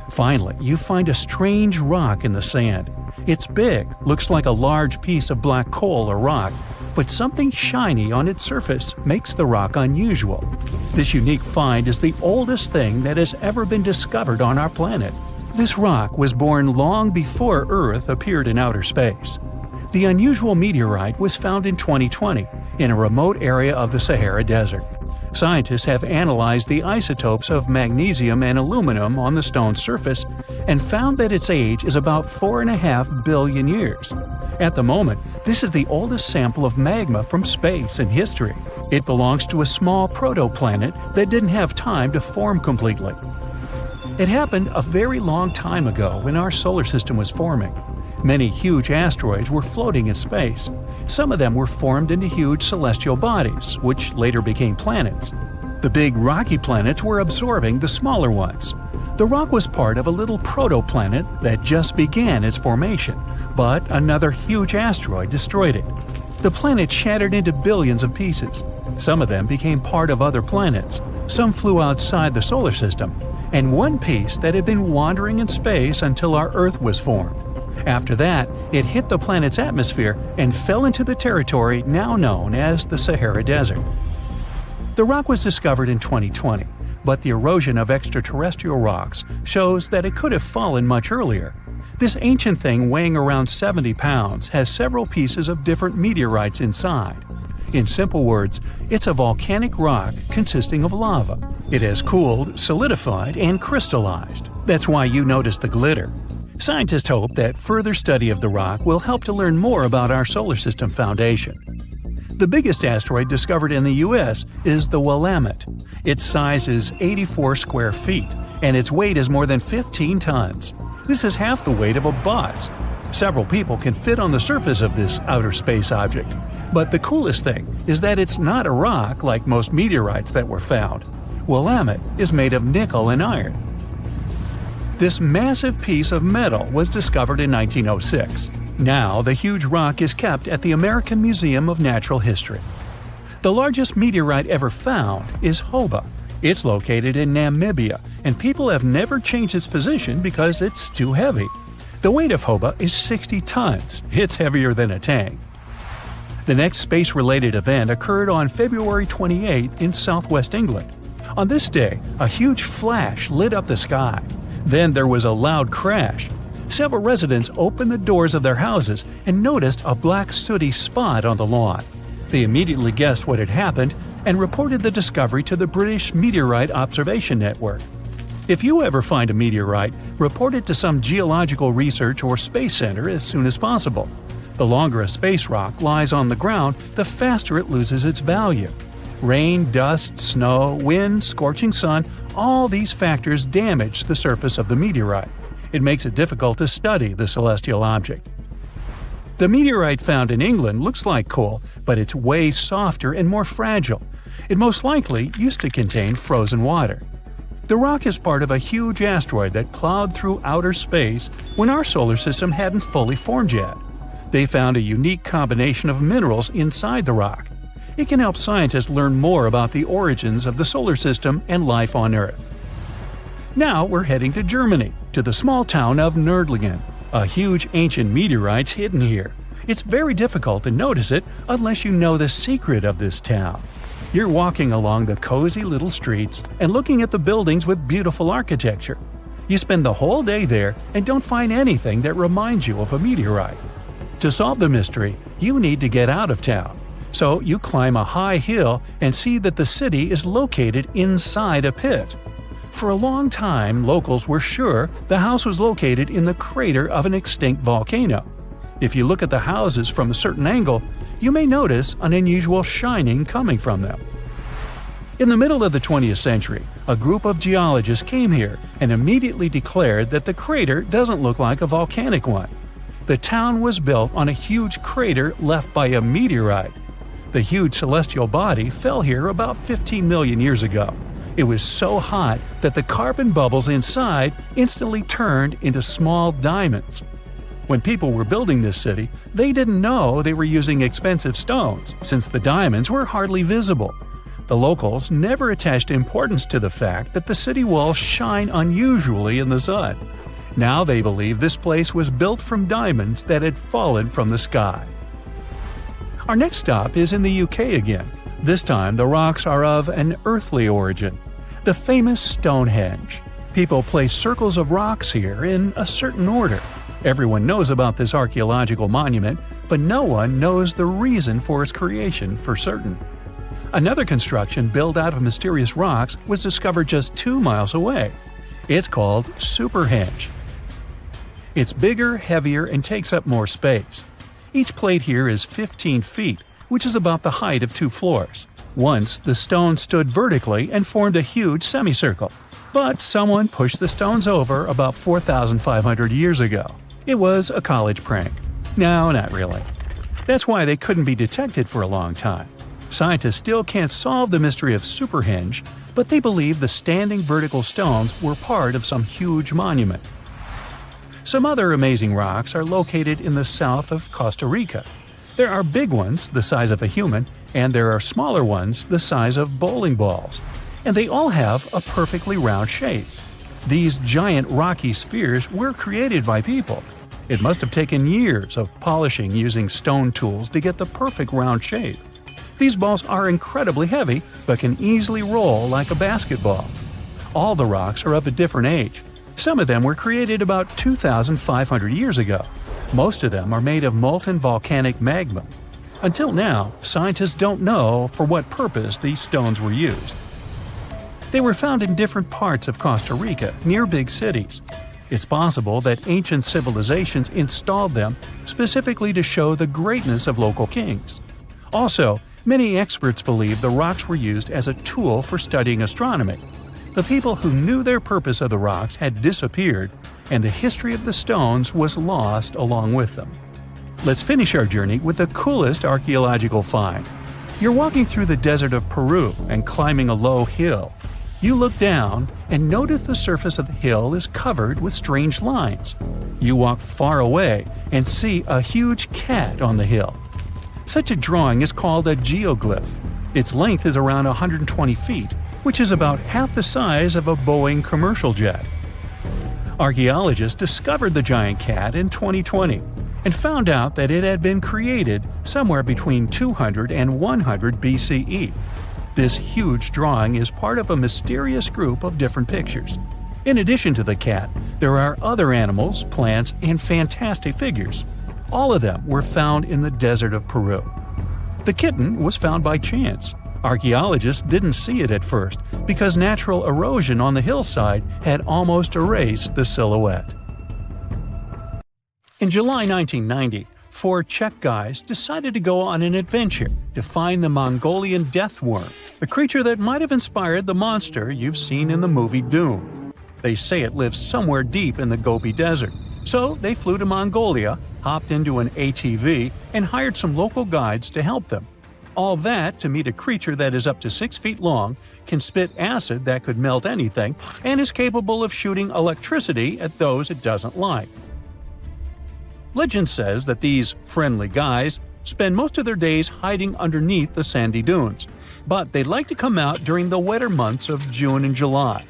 Finally, you find a strange rock in the sand. It's big, looks like a large piece of black coal or rock, but something shiny on its surface makes the rock unusual. This unique find is the oldest thing that has ever been discovered on our planet. This rock was born long before Earth appeared in outer space. The unusual meteorite was found in 2020 in a remote area of the Sahara Desert. Scientists have analyzed the isotopes of magnesium and aluminum on the stone's surface and found that its age is about 4.5 billion years. At the moment, this is the oldest sample of magma from space in history. It belongs to a small protoplanet that didn't have time to form completely. It happened a very long time ago when our solar system was forming. Many huge asteroids were floating in space. Some of them were formed into huge celestial bodies, which later became planets. The big rocky planets were absorbing the smaller ones. The rock was part of a little protoplanet that just began its formation, but another huge asteroid destroyed it. The planet shattered into billions of pieces. Some of them became part of other planets. Some flew outside the solar system, and one piece that had been wandering in space until our Earth was formed. After that, it hit the planet's atmosphere and fell into the territory now known as the Sahara Desert. The rock was discovered in 2020, but the erosion of extraterrestrial rocks shows that it could have fallen much earlier. This ancient thing weighing around 70 pounds has several pieces of different meteorites inside. In simple words, it's a volcanic rock consisting of lava. It has cooled, solidified, and crystallized. That's why you notice the glitter. Scientists hope that further study of the rock will help to learn more about our solar system foundation. The biggest asteroid discovered in the U.S. is the Willamette. Its size is 84 square feet, and its weight is more than 15 tons. This is half the weight of a bus. Several people can fit on the surface of this outer space object. But the coolest thing is that it's not a rock like most meteorites that were found. Willamette is made of nickel and iron. This massive piece of metal was discovered in 1906. Now, the huge rock is kept at the American Museum of Natural History. The largest meteorite ever found is Hoba. It's located in Namibia, and people have never changed its position because it's too heavy. The weight of Hoba is 60 tons. It's heavier than a tank. The next space-related event occurred on February 28 in southwest England. On this day, a huge flash lit up the sky. Then there was a loud crash. Several residents opened the doors of their houses and noticed a black sooty spot on the lawn. They immediately guessed what had happened and reported the discovery to the British Meteorite Observation Network. If you ever find a meteorite, report it to some geological research or space center as soon as possible. The longer a space rock lies on the ground, the faster it loses its value. Rain, dust, snow, wind, scorching sun, all these factors damage the surface of the meteorite. It makes it difficult to study the celestial object. The meteorite found in England looks like coal, but it's way softer and more fragile. It most likely used to contain frozen water. The rock is part of a huge asteroid that plowed through outer space when our solar system hadn't fully formed yet. They found a unique combination of minerals inside the rock. It can help scientists learn more about the origins of the solar system and life on Earth. Now we're heading to Germany, to the small town of Nördlingen. A huge ancient meteorite's hidden here. It's very difficult to notice it unless you know the secret of this town. You're walking along the cozy little streets and looking at the buildings with beautiful architecture. You spend the whole day there and don't find anything that reminds you of a meteorite. To solve the mystery, you need to get out of town. So you climb a high hill and see that the city is located inside a pit. For a long time, locals were sure the house was located in the crater of an extinct volcano. If you look at the houses from a certain angle, you may notice an unusual shining coming from them. In the middle of the 20th century, a group of geologists came here and immediately declared that the crater doesn't look like a volcanic one. The town was built on a huge crater left by a meteorite. The huge celestial body fell here about 15 million years ago. It was so hot that the carbon bubbles inside instantly turned into small diamonds. When people were building this city, they didn't know they were using expensive stones, since the diamonds were hardly visible. The locals never attached importance to the fact that the city walls shine unusually in the sun. Now they believe this place was built from diamonds that had fallen from the sky. Our next stop is in the UK again. This time the rocks are of an earthly origin. The famous Stonehenge. People place circles of rocks here in a certain order. Everyone knows about this archaeological monument, but no one knows the reason for its creation for certain. Another construction built out of mysterious rocks was discovered just 2 miles away. It's called Superhenge. It's bigger, heavier, and takes up more space. Each plate here is 15 feet, which is about the height of 2 floors. Once, the stone stood vertically and formed a huge semicircle. But someone pushed the stones over about 4,500 years ago. It was a college prank. No, not really. That's why they couldn't be detected for a long time. Scientists still can't solve the mystery of Superhenge, but they believe the standing vertical stones were part of some huge monument. Some other amazing rocks are located in the south of Costa Rica. There are big ones, the size of a human, and there are smaller ones, the size of bowling balls. And they all have a perfectly round shape. These giant rocky spheres were created by people. It must have taken years of polishing using stone tools to get the perfect round shape. These balls are incredibly heavy, but can easily roll like a basketball. All the rocks are of a different age. Some of them were created about 2,500 years ago. Most of them are made of molten volcanic magma. Until now, scientists don't know for what purpose these stones were used. They were found in different parts of Costa Rica, near big cities. It's possible that ancient civilizations installed them specifically to show the greatness of local kings. Also, many experts believe the rocks were used as a tool for studying astronomy. The people who knew their purpose of the rocks had disappeared, and the history of the stones was lost along with them. Let's finish our journey with the coolest archaeological find. You're walking through the desert of Peru and climbing a low hill. You look down and notice the surface of the hill is covered with strange lines. You walk far away and see a huge cat on the hill. Such a drawing is called a geoglyph. Its length is around 120 feet, which is about half the size of a Boeing commercial jet. Archaeologists discovered the giant cat in 2020 and found out that it had been created somewhere between 200 and 100 BCE. This huge drawing is part of a mysterious group of different pictures. In addition to the cat, there are other animals, plants, and fantastic figures. All of them were found in the desert of Peru. The kitten was found by chance. Archaeologists didn't see it at first because natural erosion on the hillside had almost erased the silhouette. In July 1990, 4 Czech guys decided to go on an adventure to find the Mongolian death worm, a creature that might have inspired the monster you've seen in the movie Dune. They say it lives somewhere deep in the Gobi Desert, so they flew to Mongolia, hopped into an ATV, and hired some local guides to help them. All that to meet a creature that is up to 6 feet long, can spit acid that could melt anything, and is capable of shooting electricity at those it doesn't like. Legend says that these friendly guys spend most of their days hiding underneath the sandy dunes, but they'd like to come out during the wetter months of June and July.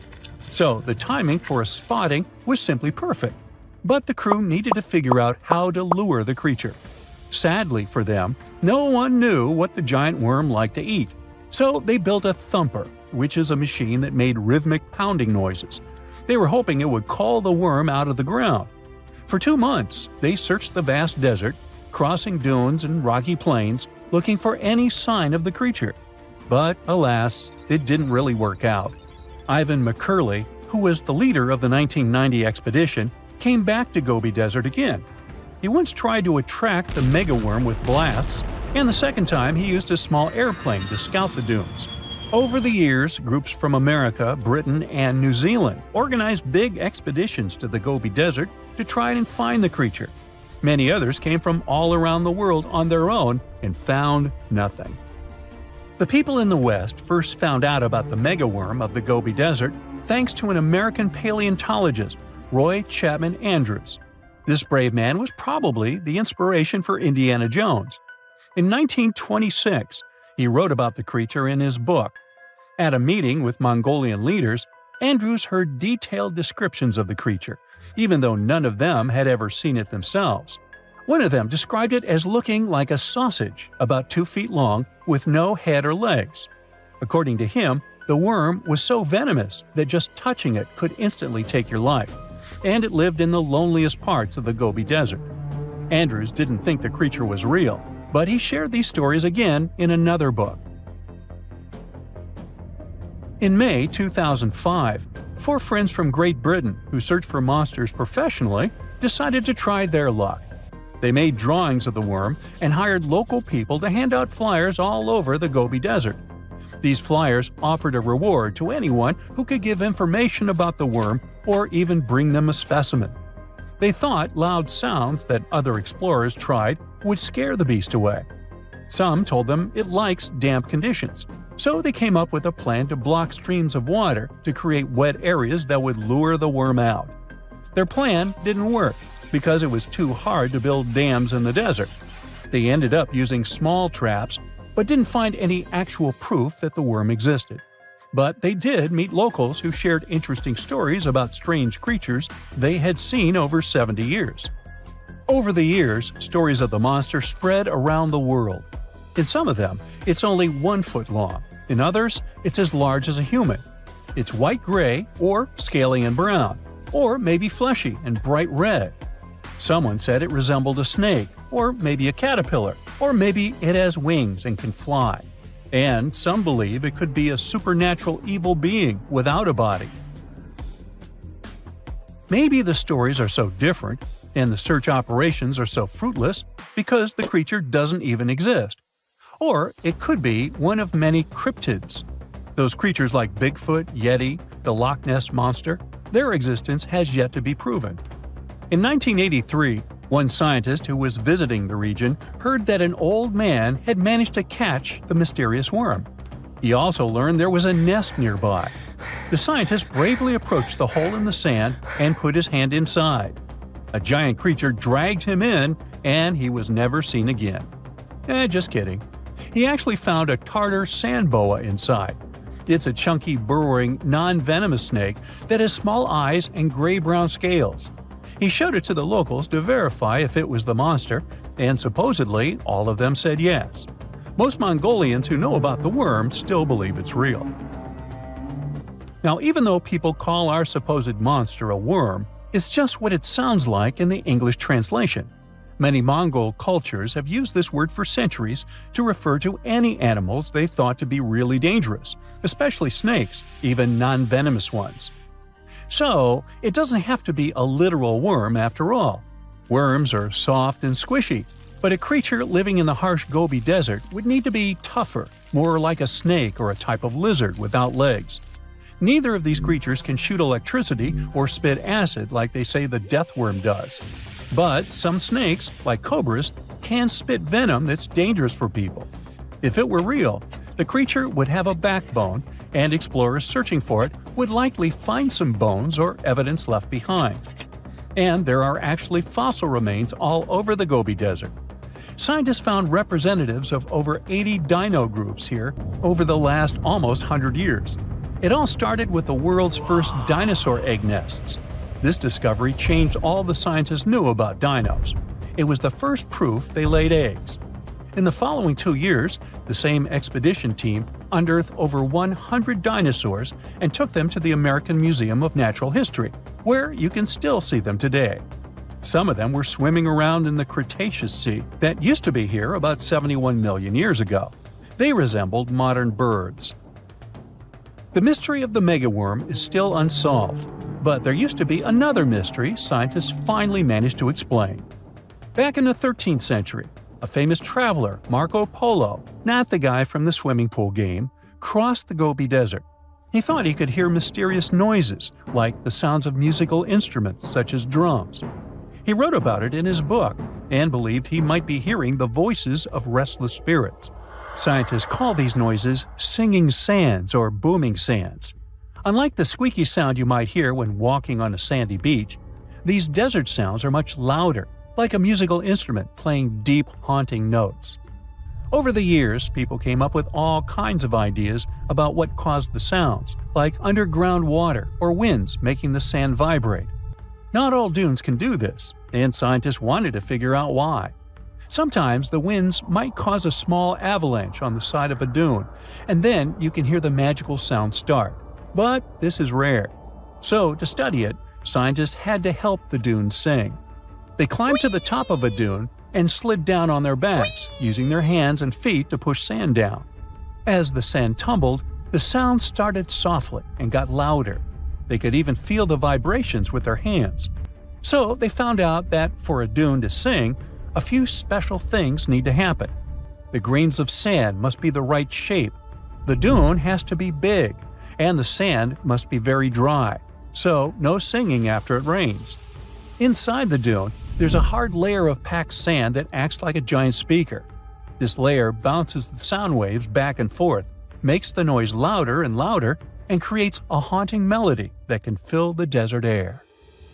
So the timing for a spotting was simply perfect. But the crew needed to figure out how to lure the creature. Sadly for them, no one knew what the giant worm liked to eat. So they built a thumper, which is a machine that made rhythmic pounding noises. They were hoping it would call the worm out of the ground. For 2 months, they searched the vast desert, crossing dunes and rocky plains, looking for any sign of the creature. But alas, it didn't really work out. Ivan McCurley, who was the leader of the 1990 expedition, came back to Gobi Desert again. He once tried to attract the megaworm with blasts, and the second time he used a small airplane to scout the dunes. Over the years, groups from America, Britain, and New Zealand organized big expeditions to the Gobi Desert to try and find the creature. Many others came from all around the world on their own and found nothing. The people in the West first found out about the megaworm of the Gobi Desert thanks to an American paleontologist, Roy Chapman Andrews. This brave man was probably the inspiration for Indiana Jones. In 1926, he wrote about the creature in his book. At a meeting with Mongolian leaders, Andrews heard detailed descriptions of the creature, even though none of them had ever seen it themselves. One of them described it as looking like a sausage, about 2 feet long, with no head or legs. According to him, the worm was so venomous that just touching it could instantly take your life, and it lived in the loneliest parts of the Gobi Desert. Andrews didn't think the creature was real, but he shared these stories again in another book. In May 2005, 4 friends from Great Britain who search for monsters professionally decided to try their luck. They made drawings of the worm and hired local people to hand out flyers all over the Gobi Desert. These flyers offered a reward to anyone who could give information about the worm or even bring them a specimen. They thought loud sounds that other explorers tried would scare the beast away. Some told them it likes damp conditions, so they came up with a plan to block streams of water to create wet areas that would lure the worm out. Their plan didn't work because it was too hard to build dams in the desert. They ended up using small traps, but didn't find any actual proof that the worm existed. But they did meet locals who shared interesting stories about strange creatures they had seen over 70 years. Over the years, stories of the monster spread around the world. In some of them, it's only 1 foot long. In others, it's as large as a human. It's white-gray or scaly and brown, or maybe fleshy and bright red. Someone said it resembled a snake, or maybe a caterpillar, or maybe it has wings and can fly. And some believe it could be a supernatural evil being without a body. Maybe the stories are so different, and the search operations are so fruitless, because the creature doesn't even exist. Or it could be one of many cryptids. Those creatures like Bigfoot, Yeti, the Loch Ness Monster, their existence has yet to be proven. In 1983, one scientist who was visiting the region heard that an old man had managed to catch the mysterious worm. He also learned there was a nest nearby. The scientist bravely approached the hole in the sand and put his hand inside. A giant creature dragged him in, and he was never seen again. Just kidding. He actually found a Tartar sand boa inside. It's a chunky, burrowing, non-venomous snake that has small eyes and gray-brown scales. He showed it to the locals to verify if it was the monster, and supposedly all of them said yes. Most Mongolians who know about the worm still believe it's real. Now, even though people call our supposed monster a worm, it's just what it sounds like in the English translation. Many Mongol cultures have used this word for centuries to refer to any animals they thought to be really dangerous, especially snakes, even non-venomous ones. So, it doesn't have to be a literal worm after all. Worms are soft and squishy, but a creature living in the harsh Gobi Desert would need to be tougher, more like a snake or a type of lizard without legs. Neither of these creatures can shoot electricity or spit acid like they say the death worm does. But some snakes, like cobras, can spit venom that's dangerous for people. If it were real, the creature would have a backbone, and explorers searching for it would likely find some bones or evidence left behind. And there are actually fossil remains all over the Gobi Desert. Scientists found representatives of over 80 dino groups here over the last almost 100 years. It all started with the world's first dinosaur egg nests. This discovery changed all the scientists knew about dinos. It was the first proof they laid eggs. In the following 2 years, the same expedition team unearthed over 100 dinosaurs and took them to the American Museum of Natural History, where you can still see them today. Some of them were swimming around in the Cretaceous Sea that used to be here about 71 million years ago. They resembled modern birds. The mystery of the megaworm is still unsolved, but there used to be another mystery scientists finally managed to explain. Back in the 13th century, a famous traveler, Marco Polo, not the guy from the swimming pool game, crossed the Gobi Desert. He thought he could hear mysterious noises, like the sounds of musical instruments such as drums. He wrote about it in his book and believed he might be hearing the voices of restless spirits. Scientists call these noises singing sands or booming sands. Unlike the squeaky sound you might hear when walking on a sandy beach, these desert sounds are much louder, like a musical instrument playing deep, haunting notes. Over the years, people came up with all kinds of ideas about what caused the sounds, like underground water or winds making the sand vibrate. Not all dunes can do this, and scientists wanted to figure out why. Sometimes the winds might cause a small avalanche on the side of a dune, and then you can hear the magical sound start. But this is rare. So, to study it, scientists had to help the dunes sing. They climbed to the top of a dune and slid down on their backs, using their hands and feet to push sand down. As the sand tumbled, the sound started softly and got louder. They could even feel the vibrations with their hands. So they found out that for a dune to sing, a few special things need to happen. The grains of sand must be the right shape. The dune has to be big, and the sand must be very dry, so no singing after it rains. Inside the dune, there's a hard layer of packed sand that acts like a giant speaker. This layer bounces the sound waves back and forth, makes the noise louder and louder, and creates a haunting melody that can fill the desert air.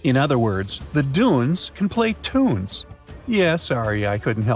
In other words, the dunes can play tunes. Yeah, sorry, I couldn't help